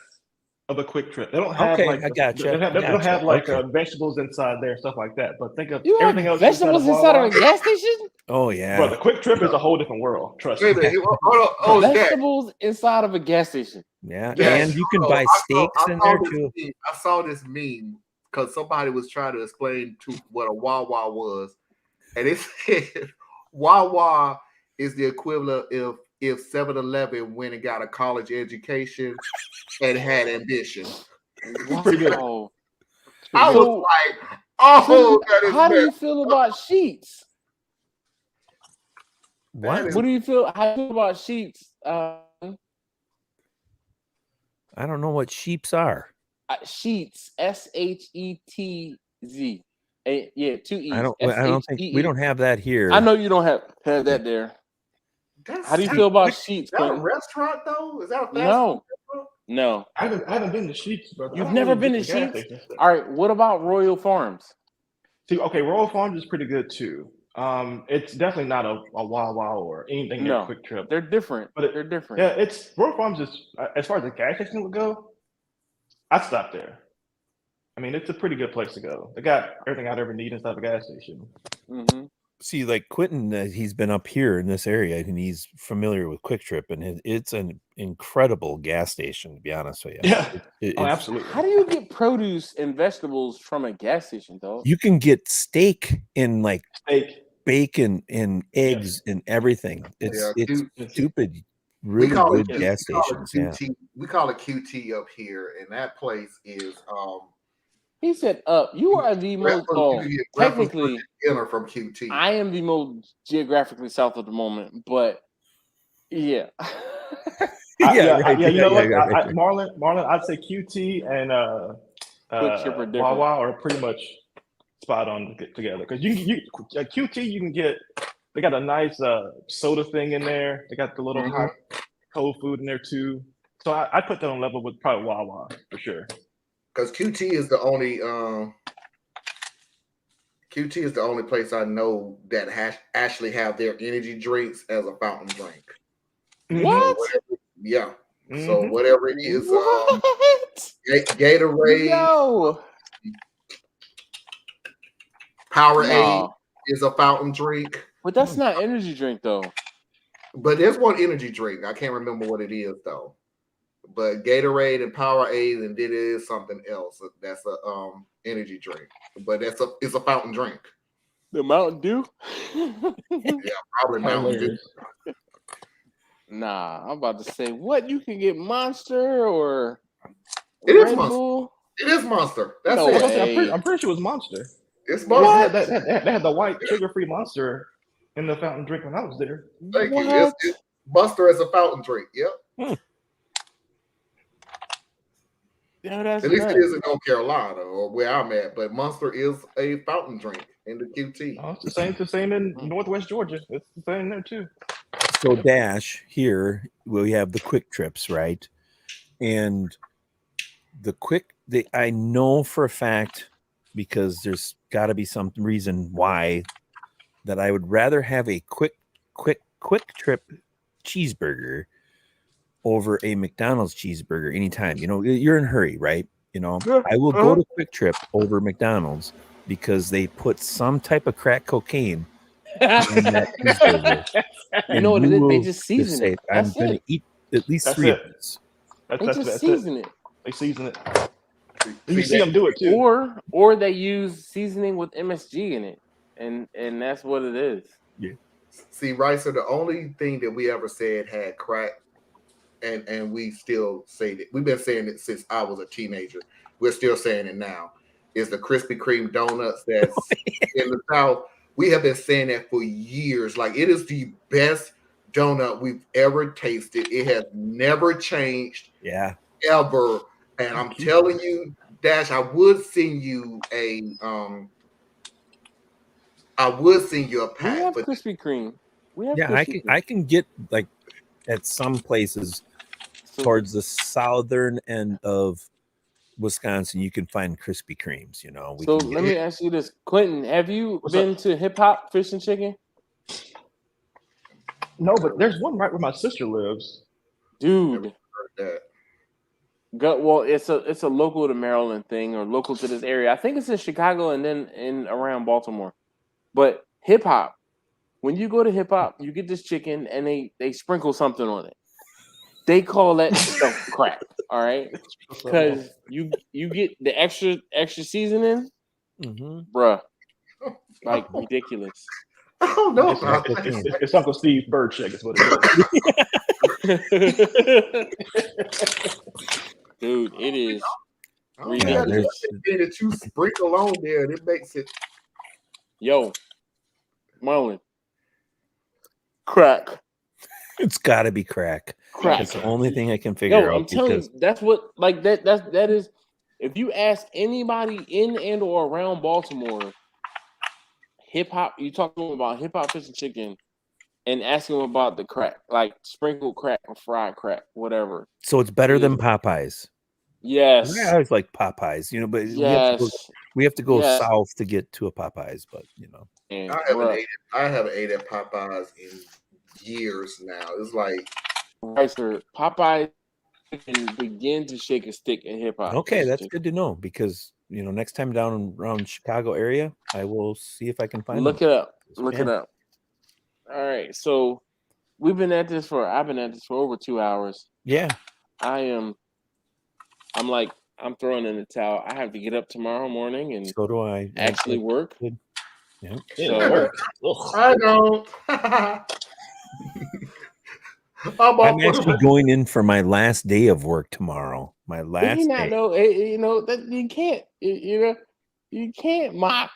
of a Quick Trip. They don't have I gotcha. They don't have like vegetables inside there, stuff like that. But think of You everything have else vegetables inside of a gas station? Oh yeah. Bro, the Quick Trip is a whole different world. Trust me. Vegetables inside of a gas station. Yeah, Yes. and you can buy steaks in there too. I saw this meme because somebody was trying to explain to what a Wawa was, and it said Wawa is the equivalent if 7-Eleven went and got a college education and had ambition. Pretty good. I was like, oh, that is how do you feel about Sheets? What? What do you feel? How do you feel about Sheets? I don't know what sheeps are. Sheets, SHETZ. Yeah, 2 E's. I don't think we don't have that here. I know you don't have that there. How do you feel about Sheets, Is that a Quentin? restaurant though? Is that a fast No. food restaurant? No. I haven't been to Sheets, brother. You've never been to Sheets? All right. What about Royal Farms? See, okay, Royal Farms is pretty good too. It's definitely not a Wawa or anything near Quick Trip. They're different. But they're different. Yeah, it's Royal Farms is as far as the gas station would go, I'd stop there. I mean, it's a pretty good place to go. They got everything I'd ever need inside of a gas station. Mm-hmm. See, like Quentin, he's been up here in this area and he's familiar with Quick Trip, and it's an incredible gas station, to be honest with you. Yeah, absolutely. How do you get produce and vegetables from a gas station, though? You can get steak and like steak, bacon, and eggs and everything. It's stupid. Really good gas stations. We call it QT up here, and that place is. He said, you are the most technically from QT. I am the most geographically south at the moment, but yeah. You know what, Marlon, I'd say QT and Wawa are pretty much spot on together, because you QT you can get. They got a nice soda thing in there. They got the little hot cold food in there too. So I put that on level with probably Wawa for sure. Because QT is the only place I know that actually have their energy drinks as a fountain drink. What? Yeah. So whatever it is, Gatorade, Powerade is a fountain drink. But that's not energy drink though. But there's one energy drink. I can't remember what it is though. But Gatorade and Powerade, and it is something else. That's a energy drink. But it's a fountain drink. The Mountain Dew? Yeah, probably Mountain Dew. Nah, I'm about to say, what, you can get Monster or it is Red Monster. Bull? It is Monster. That's no it. I'm pretty sure it was Monster. It's Monster. They had the white sugar-free Monster in the fountain drink when I was there. Thank you. It's Monster as a fountain drink. Yep. Yeah, that's at least it is in North Carolina or where I'm at, but Monster is a fountain drink in the QT. Oh, it's the same in Northwest Georgia. It's the same there too. So Dash here, we have the Quick Trips, right? And I know for a fact, because there's got to be some reason why, that I would rather have a quick trip cheeseburger over a McDonald's cheeseburger anytime. You know, you're in a hurry, right? You know, I will go to Quick Trip over McDonald's because they put some type of crack cocaine in that cheeseburger. You know what it is? They just season it. I'm going to eat at least 3 of these. They just season it. They season it. You see them do it too. Or they use seasoning with MSG in it, and that's what it is. Yeah. See, right. So the only thing that we ever said had crack, and we still say that we've been saying it since I was a teenager. We're still saying it now. Is the Krispy Kreme donuts that's in the South? We have been saying that for years. Like, it is the best donut we've ever tasted. It has never changed. Yeah. Ever. And I'm telling you, Dash, I would send you a pack. We have Krispy Kreme. I can get, like, at some places towards the southern end of Wisconsin, you can find Krispy Kremes, you know. Let me ask you this, Quentin, have you been to Hip Hop Fish and Chicken? No, but there's one right where my sister lives. Dude. Well, it's a local to Maryland thing, or local to this area. I think it's in Chicago and then in around Baltimore. But Hip Hop, when you go to Hip Hop, you get this chicken and they sprinkle something on it. They call that stuff crack, all right? Because you get the extra seasoning, bruh, like ridiculous. I don't know. It's Uncle Steve's bird shake, is what it is. Dude, it is ridiculous. That you sprinkle on there, and it makes it. Yo, Marlon, crack. It's got to be crack. Crack. That's the only thing I can figure Yo, out. I'm telling you, that's what like that is. If you ask anybody in and or around Baltimore, hip hop, you talk to them about hip hop fish and chicken, and ask them about the crack, like sprinkled crack or fried crack, whatever. So it's better than Popeyes. Yes. I always like Popeyes, you know, but yes. we have to go Yes. south to get to a Popeyes, but you know. And, I haven't ate at Popeyes in years now. It's like right, sir. Popeyes can begin to shake a stick in hip hop. Okay, that's good to know because you know next time down around Chicago area, I will see if I can find. Look them. it up. Look it up. All right, so I've been at this for over 2 hours. Yeah. I'm throwing in the towel. I have to get up tomorrow morning and so do I actually work. Good. Yeah. So, I don't. I'm actually going in for my last day of work tomorrow. My last day. You know that you can't. You can't mock.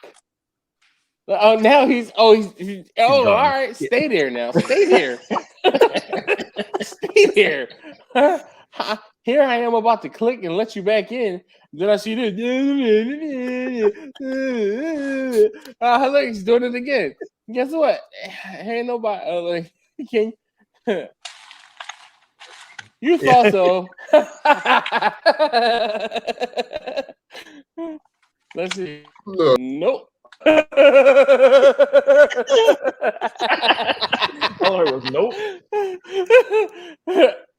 Oh, now he's all right. Stay there now. Stay there. Stay there. Here I am about to click and let you back in. Then I see this. Look, he's doing it again. Guess what? Ain't nobody. Can you thought so? Let's see. Look. Nope. All I was nope.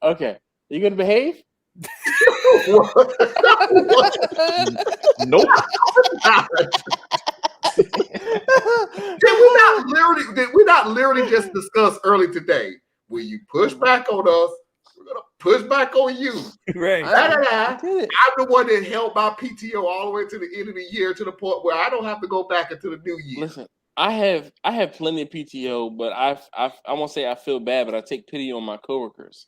Okay, you gonna behave? What? Nope. Did we not literally just discuss early today? Will you push back on us? We're gonna push back on you. Right. I'm the one that held my PTO all the way to the end of the year to the point where I don't have to go back into the new year. Listen, I have plenty of PTO, but I won't say I feel bad, but I take pity on my coworkers.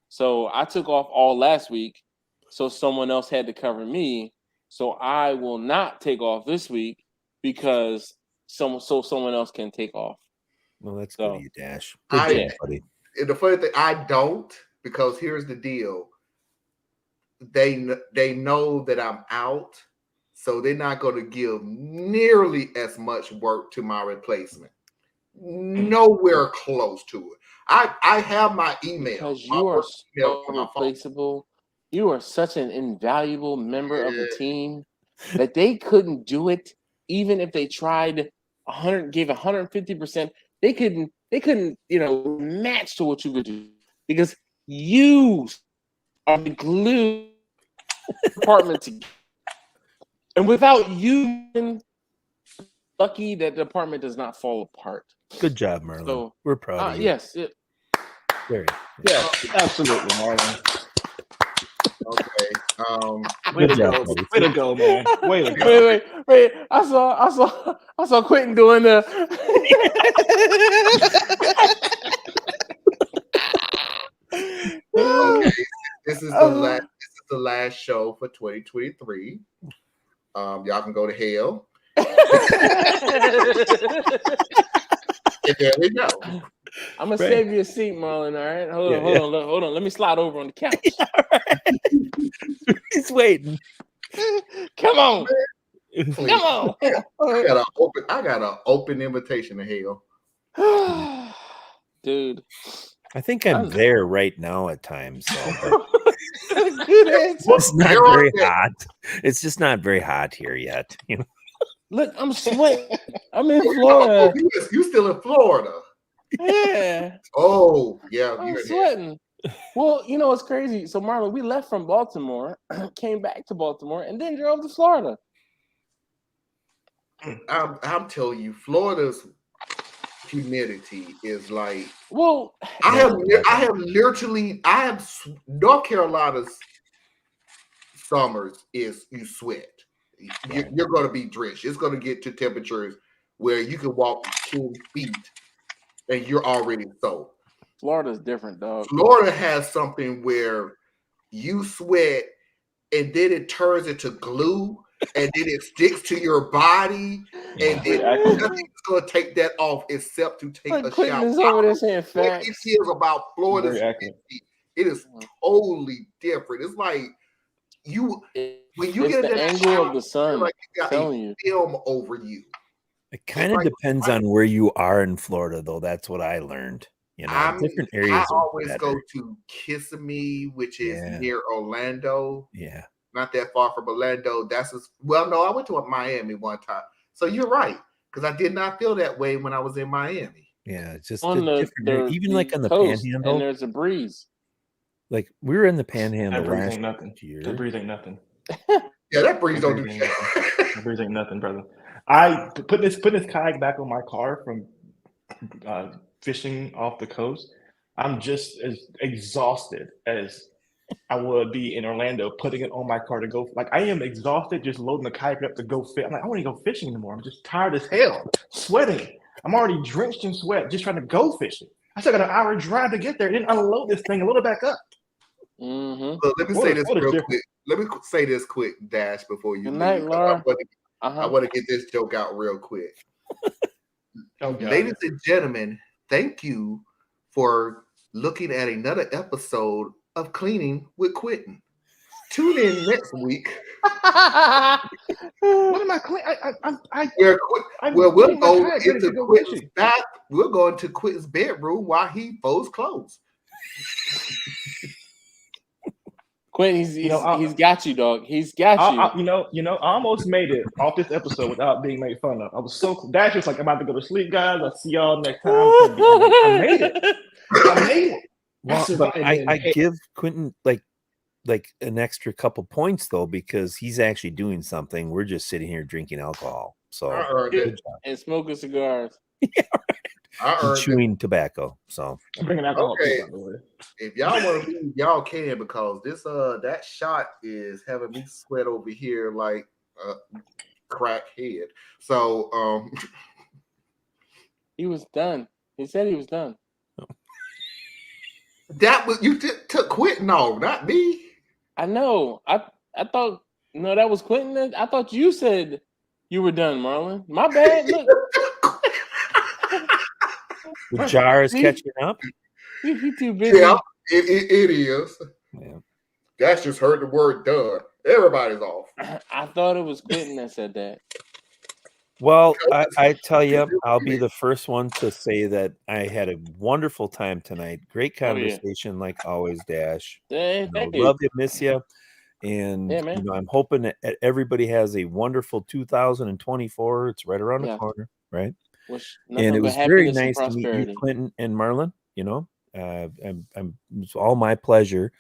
So I took off all last week, so someone else had to cover me. So I will not take off this week because someone else can take off. Well, that's good of you, Dash. And the funny thing, I don't, because here's the deal. They know that I'm out, so they're not going to give nearly as much work to my replacement. Nowhere close to it. I have my email. Because you are so replaceable. You are such an invaluable member of the team that they couldn't do it even if they tried 150%. They couldn't, match to what you could do because you are the glue department together. And without you, lucky that the department does not fall apart. Good job, Marlon. So, we're proud of you. Yes. Very. Yeah, absolutely, Marlon. Okay. Way to go. Way to go, man. Way to go. Wait. I saw Quentin doing the Okay. This is the last show for 2023. Y'all can go to hell. And there we go. I'm gonna save you a seat, Marlon. All right, hold on. Let me slide over on the couch. He's waiting. Come on, Please. come on. I got an open invitation to hell, dude. I think I'm there right now at times. So. Good answer. It's not very hot. It's just not very hot here yet. You know? Look, I'm sweating. I'm in Florida. You still in Florida? Yeah. Oh, yeah. I'm sweating. Well, it's crazy. So, Marlon, we left from Baltimore, came back to Baltimore, and then drove to Florida. I'm telling you, Florida's humidity is like. Well, I have North Carolina's summers is you sweat. You're going to be drenched. It's going to get to temperatures where you can walk 10 feet and you're already soaked. Florida's different, dog. Florida has something where you sweat and then it turns into glue and then it sticks to your body and then nothing gonna take that off except to take Like a Quentin shower. is over there saying What facts. it is about Florida, Very accurate. it is totally different. It's like when you It's get the in that angle shower, of the you sun. feel like you got telling a you. film over you. It kind of depends on where you are in Florida, though. That's what I learned. You know, different areas. I always go to Kissimmee, which is near Orlando. Yeah. Not that far from Orlando. No, I went to Miami one time. So you're right, because I did not feel that way when I was in Miami. Yeah, it's just On even like on the coast, Panhandle, and there's a breeze. Like we were in the Panhandle That breeze last ain't nothing. year. That breeze ain't nothing. Yeah, that breeze don't do That shit. breeze ain't nothing, brother. I put this kayak back on my car from fishing off the coast. I'm just as exhausted as I would be in Orlando, putting it on my car to go. Like I am exhausted just loading the kayak up to go fish. I'm like, I want to go fishing anymore. I'm just tired as hell, sweating. I'm already drenched in sweat just trying to go fishing. I still got an hour drive to get there. Then unload this thing and load it back up. Mm-hmm. So let me say this real quick. Let me say this quick, Dash, before you Good leave. night, Laura. I want to get this joke out real quick. Ladies and gentlemen, thank you for looking at another episode of Cleaning with Quentin. Tune in next week. What am I cleaning? We'll go into Quentin's bath. We'll go into Quentin's bedroom while he folds clothes. Quentin, he's got you, dog. He's got you. I almost made it off this episode without being made fun of. I was so Dash was like, I'm about to go to sleep, guys. I'll see y'all next time. I made it. I made it. Well, but I give Quentin like an extra couple points though, because he's actually doing something. We're just sitting here drinking alcohol. So good job. And smoking cigars. Yeah, right. And chewing tobacco. So I'm bringing alcohol okay. too, by the way. If y'all want to leave, y'all can, because this that shot is having me sweat over here like a crack head. So he was done. He said he was done. That was you took Quentin off, not me. I know. I thought that was Quentin. I thought you said you were done, Marlon. My bad. Look. The jar is catching up. He too busy. Yeah, it is. Yeah. That's just heard the word done. Everybody's off. I thought it was Quentin that said that. Well, I tell you, I'll be the first one to say that I had a wonderful time tonight. Great conversation, like always, Dash. Love you, miss you. And I'm hoping that everybody has a wonderful 2024. It's right around the corner, right? And it was very nice to meet you, Quentin and Marlon. It's all my pleasure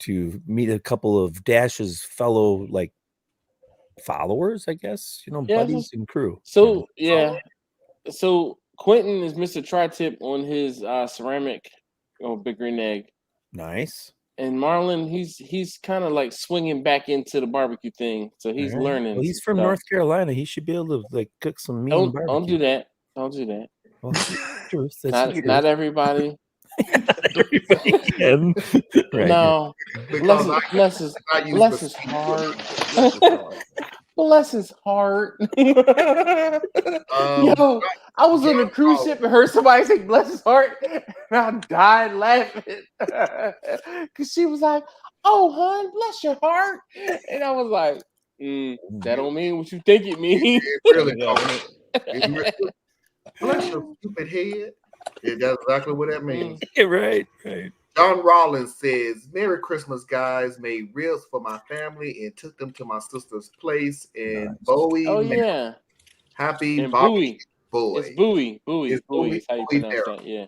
to meet a couple of Dash's fellow followers, I guess, buddies and crew. So so Quentin is Mr. Tri-Tip on his ceramic Big Green Egg. Nice. And Marlon, he's kind of like swinging back into the barbecue thing, so he's learning. Well, he's from North Carolina. He should be able to cook some meat. Don't do that. Don't do that. Well, truth. Not everybody. Not everybody can. Right. No, bless his heart. Bless his heart. Yo, I was on a cruise ship and heard somebody say "bless his heart," and I died laughing because she was like, "Oh, hon, bless your heart," and I was like, "That don't mean what you think it means." It really don't. Bless your stupid head. Yeah, that's exactly what that means. Right. John Rollins says, "Merry Christmas, guys. Made ribs for my family and took them to my sister's place in Bowie." Oh, yeah. Happy Bowie. Boy. It's Bowie. It's Bowie is how you pronounce that. Yeah.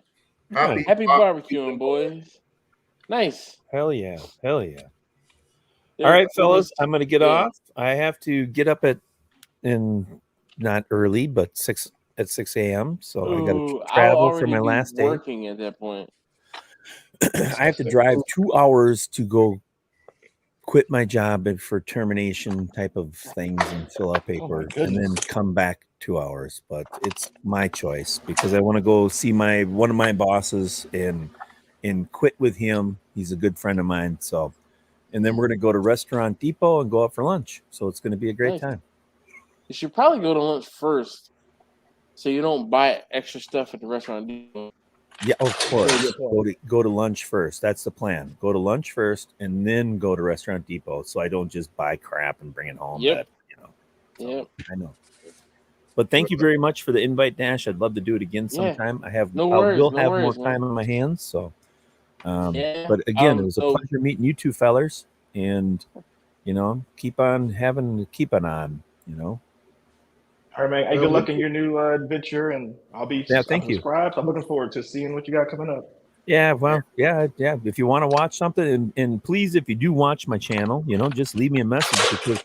Happy barbecuing, boys. Nice. Hell yeah. All right, fellas, I'm going to get off. I have to get up not early, but 6 a.m. So I got to travel for my last day. Working at that point. I have to drive 2 hours to go quit my job and for termination type of things and fill out paper and then come back 2 hours. But it's my choice because I want to go see one of my bosses and quit with him. He's a good friend of mine. So, and then we're going to go to Restaurant Depot and go out for lunch. So it's going to be a great time. You should probably go to lunch first So you don't buy extra stuff at the restaurant. Yeah, of course. Go to lunch first. That's the plan. Go to lunch first, and then go to Restaurant Depot. So I don't just buy crap and bring it home. Yep. So, I know. But thank you very much for the invite, Dash. I'd love to do it again sometime. I will have more time on my hands. So, but again, it was a pleasure meeting you two fellers, and keep on. All right, man. Hey, good luck in your new adventure, and I'll be subscribed. I'm looking forward to seeing what you got coming up. Yeah, well, yeah. If you want to watch something, and please, if you do watch my channel, just leave me a message, because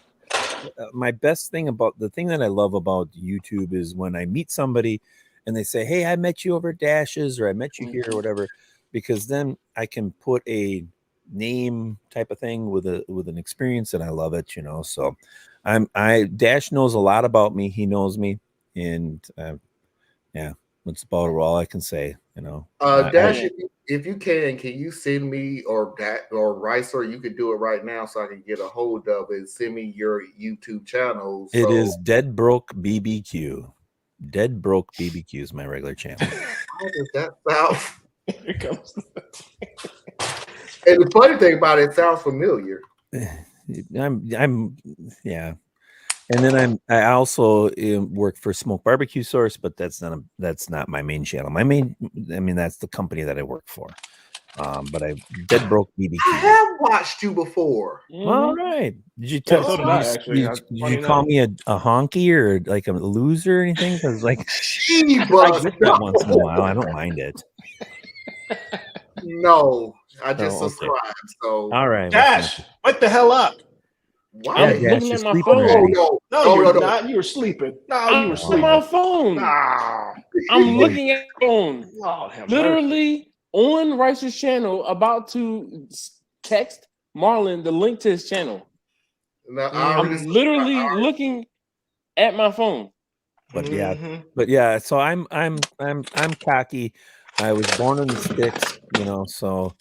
the thing that I love about YouTube is when I meet somebody and they say, "Hey, I met you over at Dash's," or "I met you here," or whatever, because then I can put a name type of thing with an experience, and I love it, So Dash knows a lot about me. He knows me, and that's about all I can say. Dash, if you can you send me or Ricer? You could do it right now so I can get a hold of it. Send me your YouTube channel. It is Dead Broke BBQ. Dead Broke BBQ is my regular channel. How does that sound? Here comes. And the funny thing about it sounds familiar. And then I also work for Smoke Barbecue Source, but that's not my main channel. That's the company that I work for. But I Dead Broke BBQ. I have watched you before. All right. Did you tell? Did you call me a honky or like a loser or anything? Because I get that once in a while. I don't mind it. No, I just subscribed. So all right, Dash, what the hell up? Why? I'm looking at my phone. No, you're not. You were sleeping. No, you were sleeping. On my phone. Nah. I'm looking at my phone. Oh, literally on Ricer's channel, about to text Marlon the link to his channel. No, I'm literally looking at my phone. But yeah, so I'm cocky. I was born in the sticks, so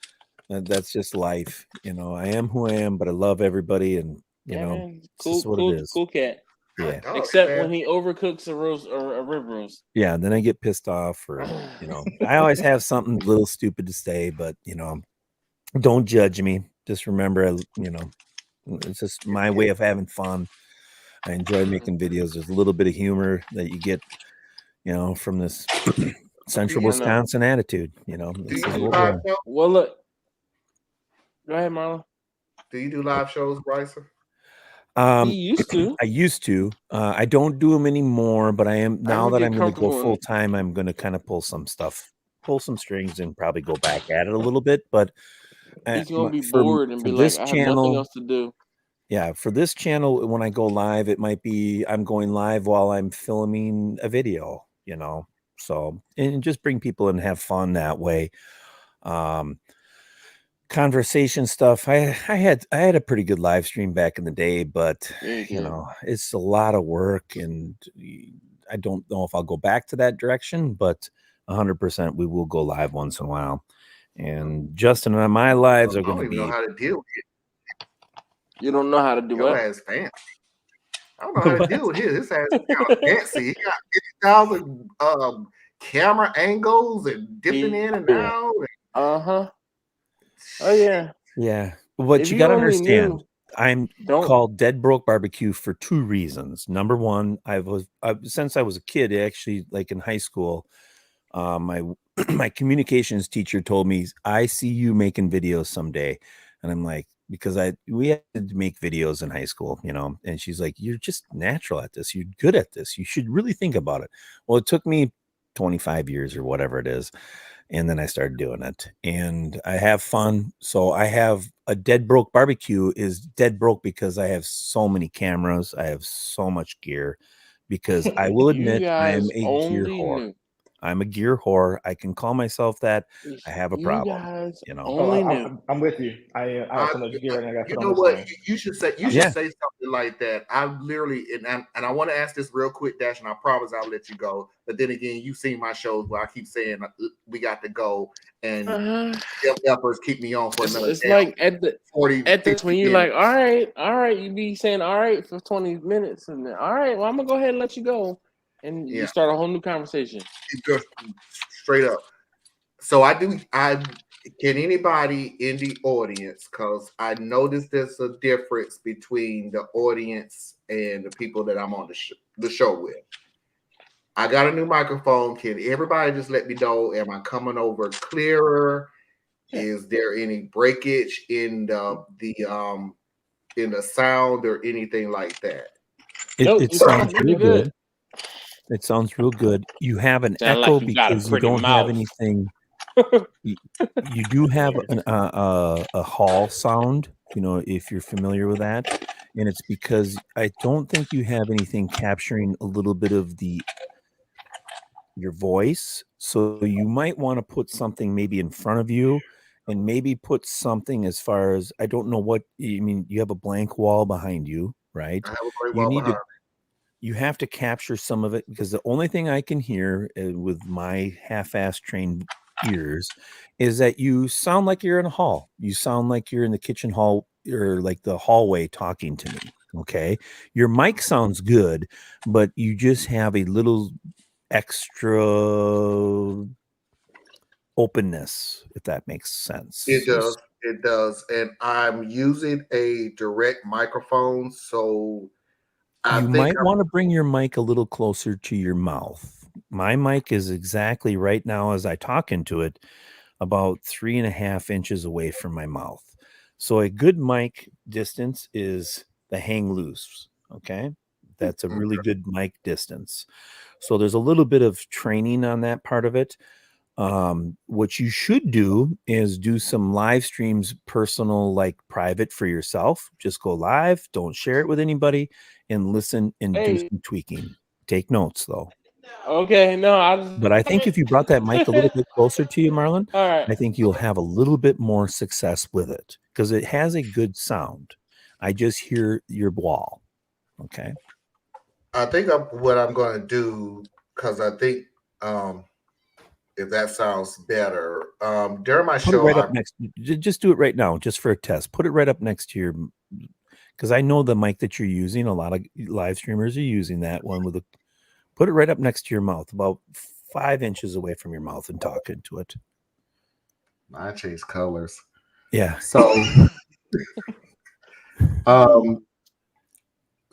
that's just life. I am who I am, but I love everybody, and man. Cool cat. Yeah. Except when he overcooks a roast or a rib roast. Yeah, then I get pissed off, or I always have something a little stupid to say, but don't judge me. Just remember, it's just my way of having fun. I enjoy making videos. There's a little bit of humor that you get, from this Central Wisconsin attitude. Well, look. Go ahead, Marlon. Do you do live shows, Ricer? He used to. I used to. I don't do them anymore, but I am now that I'm going to go full time. I'm going to kind of pull some strings, and probably go back at it a little bit. But he's going to be bored and be like, "I have nothing else to do." Yeah, for this channel, when I go live, it might be I'm going live while I'm filming a video. So and just bring people and have fun that way. Conversation stuff. I had a pretty good live stream back in the day, but it's a lot of work, and I don't know if I'll go back to that direction, but 100% we will go live once in a while. And Justin and my lives are going to be. I don't even know how to deal with it. You don't know how to do what? Ass fancy. I don't know how to deal with his ass fancy. He got 50,000 camera angles and dipping in and out. Oh yeah. Yeah. But you got to understand, I'm called Dead Broke Barbecue for two reasons. Number one, since I was a kid, actually, like in high school, my communications teacher told me, "I see you making videos someday." And I'm like, because we had to make videos in high school, and she's like, "You're just natural at this. You're good at this. You should really think about it." Well, it took me 25 years or whatever it is. And then I started doing it, and I have fun. So I have a Dead Broke Barbecue is dead broke because I have so many cameras. I have so much gear, because I will admit I am a gear whore. I'm a gear whore. I can call myself that. I have a problem. I'm with you. I have so much gear, and I got. You know what? You should say something like that. I literally and I want to ask this real quick, Dash, and I promise I'll let you go. But then again, you've seen my shows where I keep saying we got to go, and efforts keep me on for another. It's like at the 40 when you're like, all right, you be saying all right for 20 minutes, and then all right, well, I'm gonna go ahead and let you go. and you Yeah. start a whole new conversation. Just straight up. So can anybody in the audience, because I noticed there's a difference between the audience and the people that I'm on the show with. I got a new microphone. Can everybody just let me know? Am I coming over clearer? Is there any breakage in the sound or anything like that? It sounds real good. It sounds real good. You have an echo because you don't have anything. You do have a hall sound, if you're familiar with that, and it's because I don't think you have anything capturing a little bit of your voice. So you might want to put something maybe in front of you, and maybe put something as far as, I don't know what you mean. You have a blank wall behind you, right? I have a blank wall behind me. You have to capture some of it, because the only thing I can hear with my half-ass trained ears is that you sound like you're in a hall. You sound like you're in the kitchen hall or like the hallway talking to me. Okay. Your mic sounds good, but you just have a little extra openness, if that makes sense. It does. And I'm using a direct microphone, so you might want to bring your mic a little closer to your mouth. My mic is exactly right now, as I talk into it, about 3.5 inches away from my mouth. So a good mic distance is the hang loose. Okay. That's a really good mic distance. So there's a little bit of training on that part of it. What you should do is do some live streams, personal, like private for yourself. Just go live. Don't share it with anybody, and listen and do some tweaking. Take notes though. Okay, But I think if you brought that mic a little bit closer to you, Marlon, all right, I think you'll have a little bit more success with it, because it has a good sound. I just hear your wall. Okay. I think what I'm going to do, because I think if that sounds better, during my show, right up next. Just do it right now, just for a test. Put it right up next to your, because I know the mic that you're using. A lot of live streamers are using that one with a. Put it right up next to your mouth, about 5 inches away from your mouth, and talk into it. I chase colors. Yeah. So,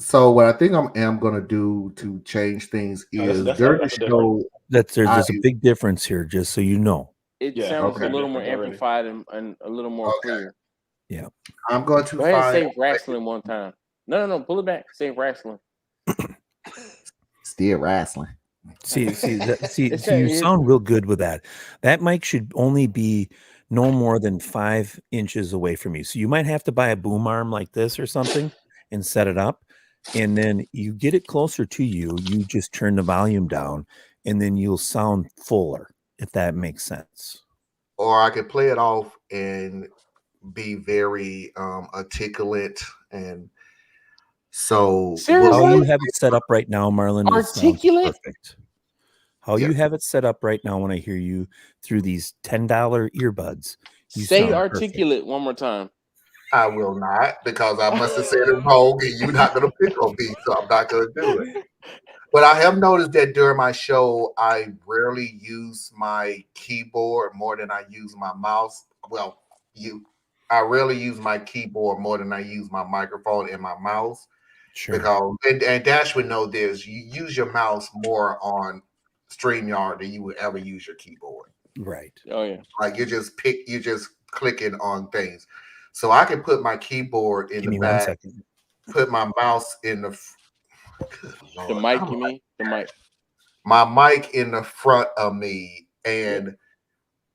so what I think I am going to do to change things is during the show. There's a big difference here, just so you know. It sounds a little more amplified and a little more clear. Yeah. I'm going to go ahead and say wrestling one time. No, pull it back. Say wrestling. Still wrestling. See, you sound real good with that. That mic should only be no more than 5 inches away from you. So you might have to buy a boom arm like this or something and set it up. And then you get it closer to you. You just turn the volume down, and then you'll sound fuller, if that makes sense. Or I could play it off and be very articulate. And so how you have it set up right now, Marlon, articulate, perfect. How you have it set up right now, when I hear you through these $10 earbuds, you say articulate perfect. One more time. I will not, because I must have said it wrong, and you're not going to pick on me, so I'm not going to do it. But I have noticed that during my show, I rarely use my keyboard more than I use my mouse. Well, I rarely use my keyboard more than I use my microphone and my mouse. Sure. Because and Dash would know this. You use your mouse more on StreamYard than you would ever use your keyboard. Right. Oh yeah. Like you're just clicking on things. So I can put my keyboard in the back. 1 second. Put my mouse in the mic. You mean the mic? My mic in the front of me, and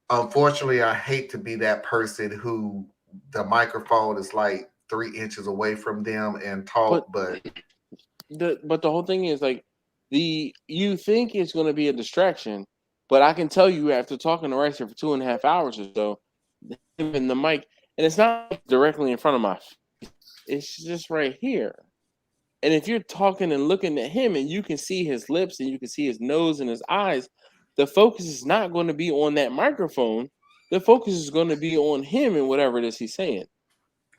unfortunately, I hate to be that person who the microphone is like 3 inches away from them and talk, but the whole thing is like you think it's going to be a distraction, but I can tell you after talking to Ricer for 2.5 hours or so, in the mic, and it's not directly in front of my face, it's just right here. And if you're talking and looking at him, and you can see his lips and you can see his nose and his eyes, the focus is not going to be on that microphone. The focus is going to be on him and whatever it is he's saying.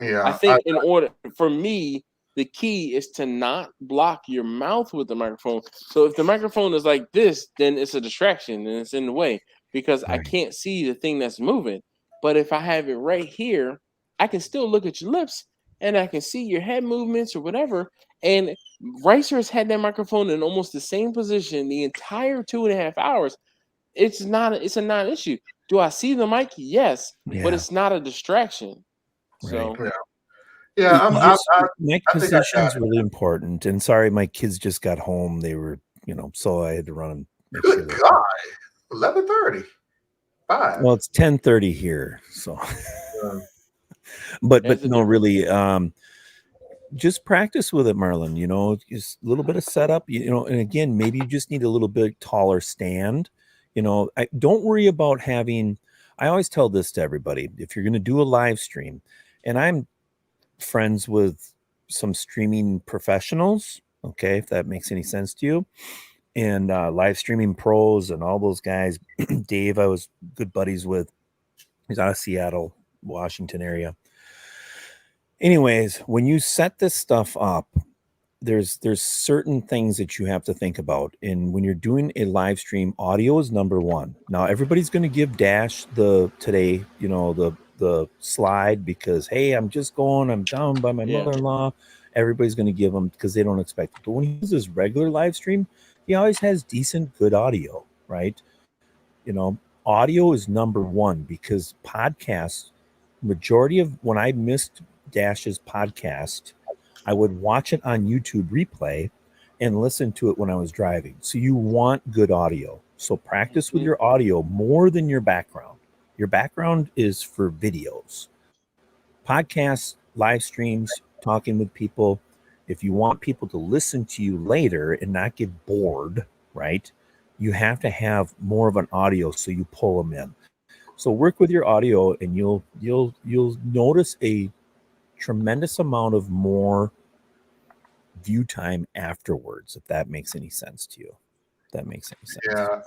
Yeah, I think in order for me, the key is to not block your mouth with the microphone. So if the microphone is like this, then it's a distraction and it's in the way because I can't see the thing that's moving. But if I have it right here, I can still look at your lips and I can see your head movements or whatever. And Ricer has had that microphone in almost the same position the entire 2.5 hours. It's a non-issue. Do I see the mic? Yes, but it's not a distraction. So mic position is really important. And sorry, my kids just got home. They were, so I had to run and make sure. Good God, 11:30. Bye. Well, it's 10:30 here, so. but no, really, just practice with it, Marlon. Just a little bit of setup. And again, maybe you just need a little bit taller stand. Don't worry about having. I always tell this to everybody: if you're going to do a live stream, and I'm friends with some streaming professionals, okay, if that makes any sense to you, and live streaming pros and all those guys. Dave, I was good buddies with. He's out of Seattle, Washington area. Anyways, when you set this stuff up, there's certain things that you have to think about. And when you're doing a live stream, audio is number one. Now, everybody's going to give Dash the slide because, hey, I'm down by my mother-in-law. Everybody's going to give them because they don't expect it. But when he uses regular live stream, he always has decent, good audio, right? Audio is number one because podcasts, majority of when I missed Dash's podcast, I would watch it on YouTube replay and listen to it when I was driving. So you want good audio. So practice with your audio more than your background. Your background is for videos. Podcasts, live streams, talking with people. If you want people to listen to you later and not get bored, right? You have to have more of an audio so you pull them in. So work with your audio and you'll notice a tremendous amount of more view time afterwards, if that makes any sense to you. Yeah,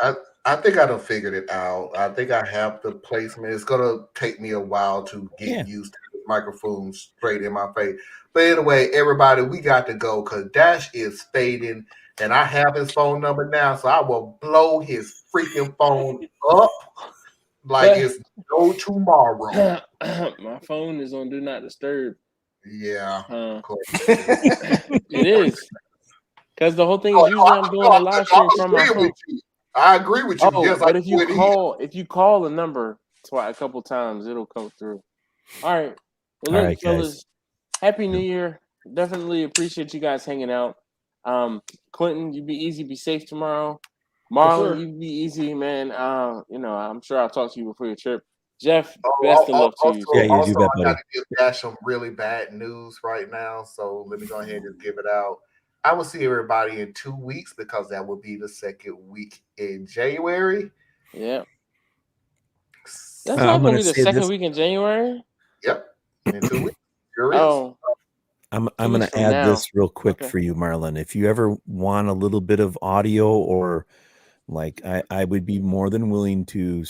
I think I done figured it out. I think I have the placement. It's gonna take me a while to get used to the microphone straight in my face. But anyway, everybody, we got to go because Dash is fading, and I have his phone number now, so I will blow his freaking phone up like it's no tomorrow. My phone is on Do Not Disturb. Yeah, of course. It is. Because the whole thing is usually I'm doing a live stream from my phone. I agree with you. Yes, but if you call a number a couple times, it'll come through. All right. Well, look, fellas, guys. Happy New Year. Definitely appreciate you guys hanging out. Clinton, you be easy, be safe tomorrow. Marlon, you be easy, man. I'm sure I'll talk to you before your trip. Jeff, best of luck to you. Yeah, you do that, buddy. I got to give Dash some really bad news right now, so let me go ahead and give it out. I will see everybody in 2 weeks because that will be the second week in January. Yeah. That's not going to be the second week in January? Yep. In 2 weeks. I'm going to add this real quick for you, Marlon. If you ever want a little bit of audio or like I would be more than willing to,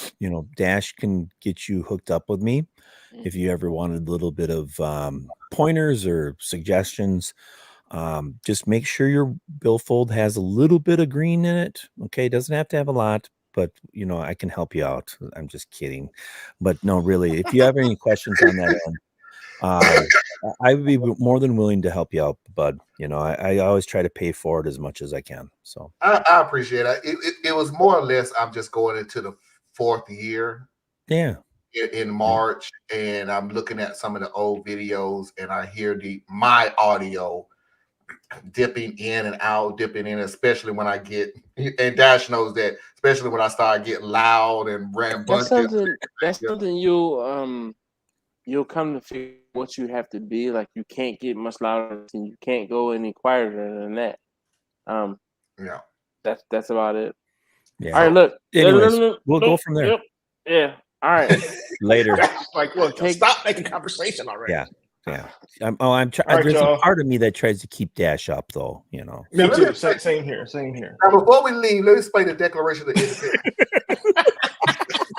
Dash can get you hooked up with me. If you ever wanted a little bit of pointers or suggestions, just make sure your billfold has a little bit of green in it. Okay. It doesn't have to have a lot, but I can help you out. I'm just kidding. But no, really, if you have any questions on that end, I would be more than willing to help you out, bud. I always try to pay for it as much as I can. So I appreciate it. It was more or less, I'm just going into the 4th year. Yeah. In March, and I'm looking at some of the old videos, and I hear my audio dipping in and out, especially when I get, and Dash knows that, especially when I start getting loud and rambunctious. That's something you'll come to figure what you have to be. Like you can't get much louder and you can't go any quieter than that. Yeah. That's about it. Yeah. All right, look. Anyways, we'll go from there. Yeah. All right. Later. Like, look, stop making conversation already. Yeah. There's a part of me that tries to keep Dash up, though. Me too. Same here. Now, before we leave, let us play the Declaration of Independence.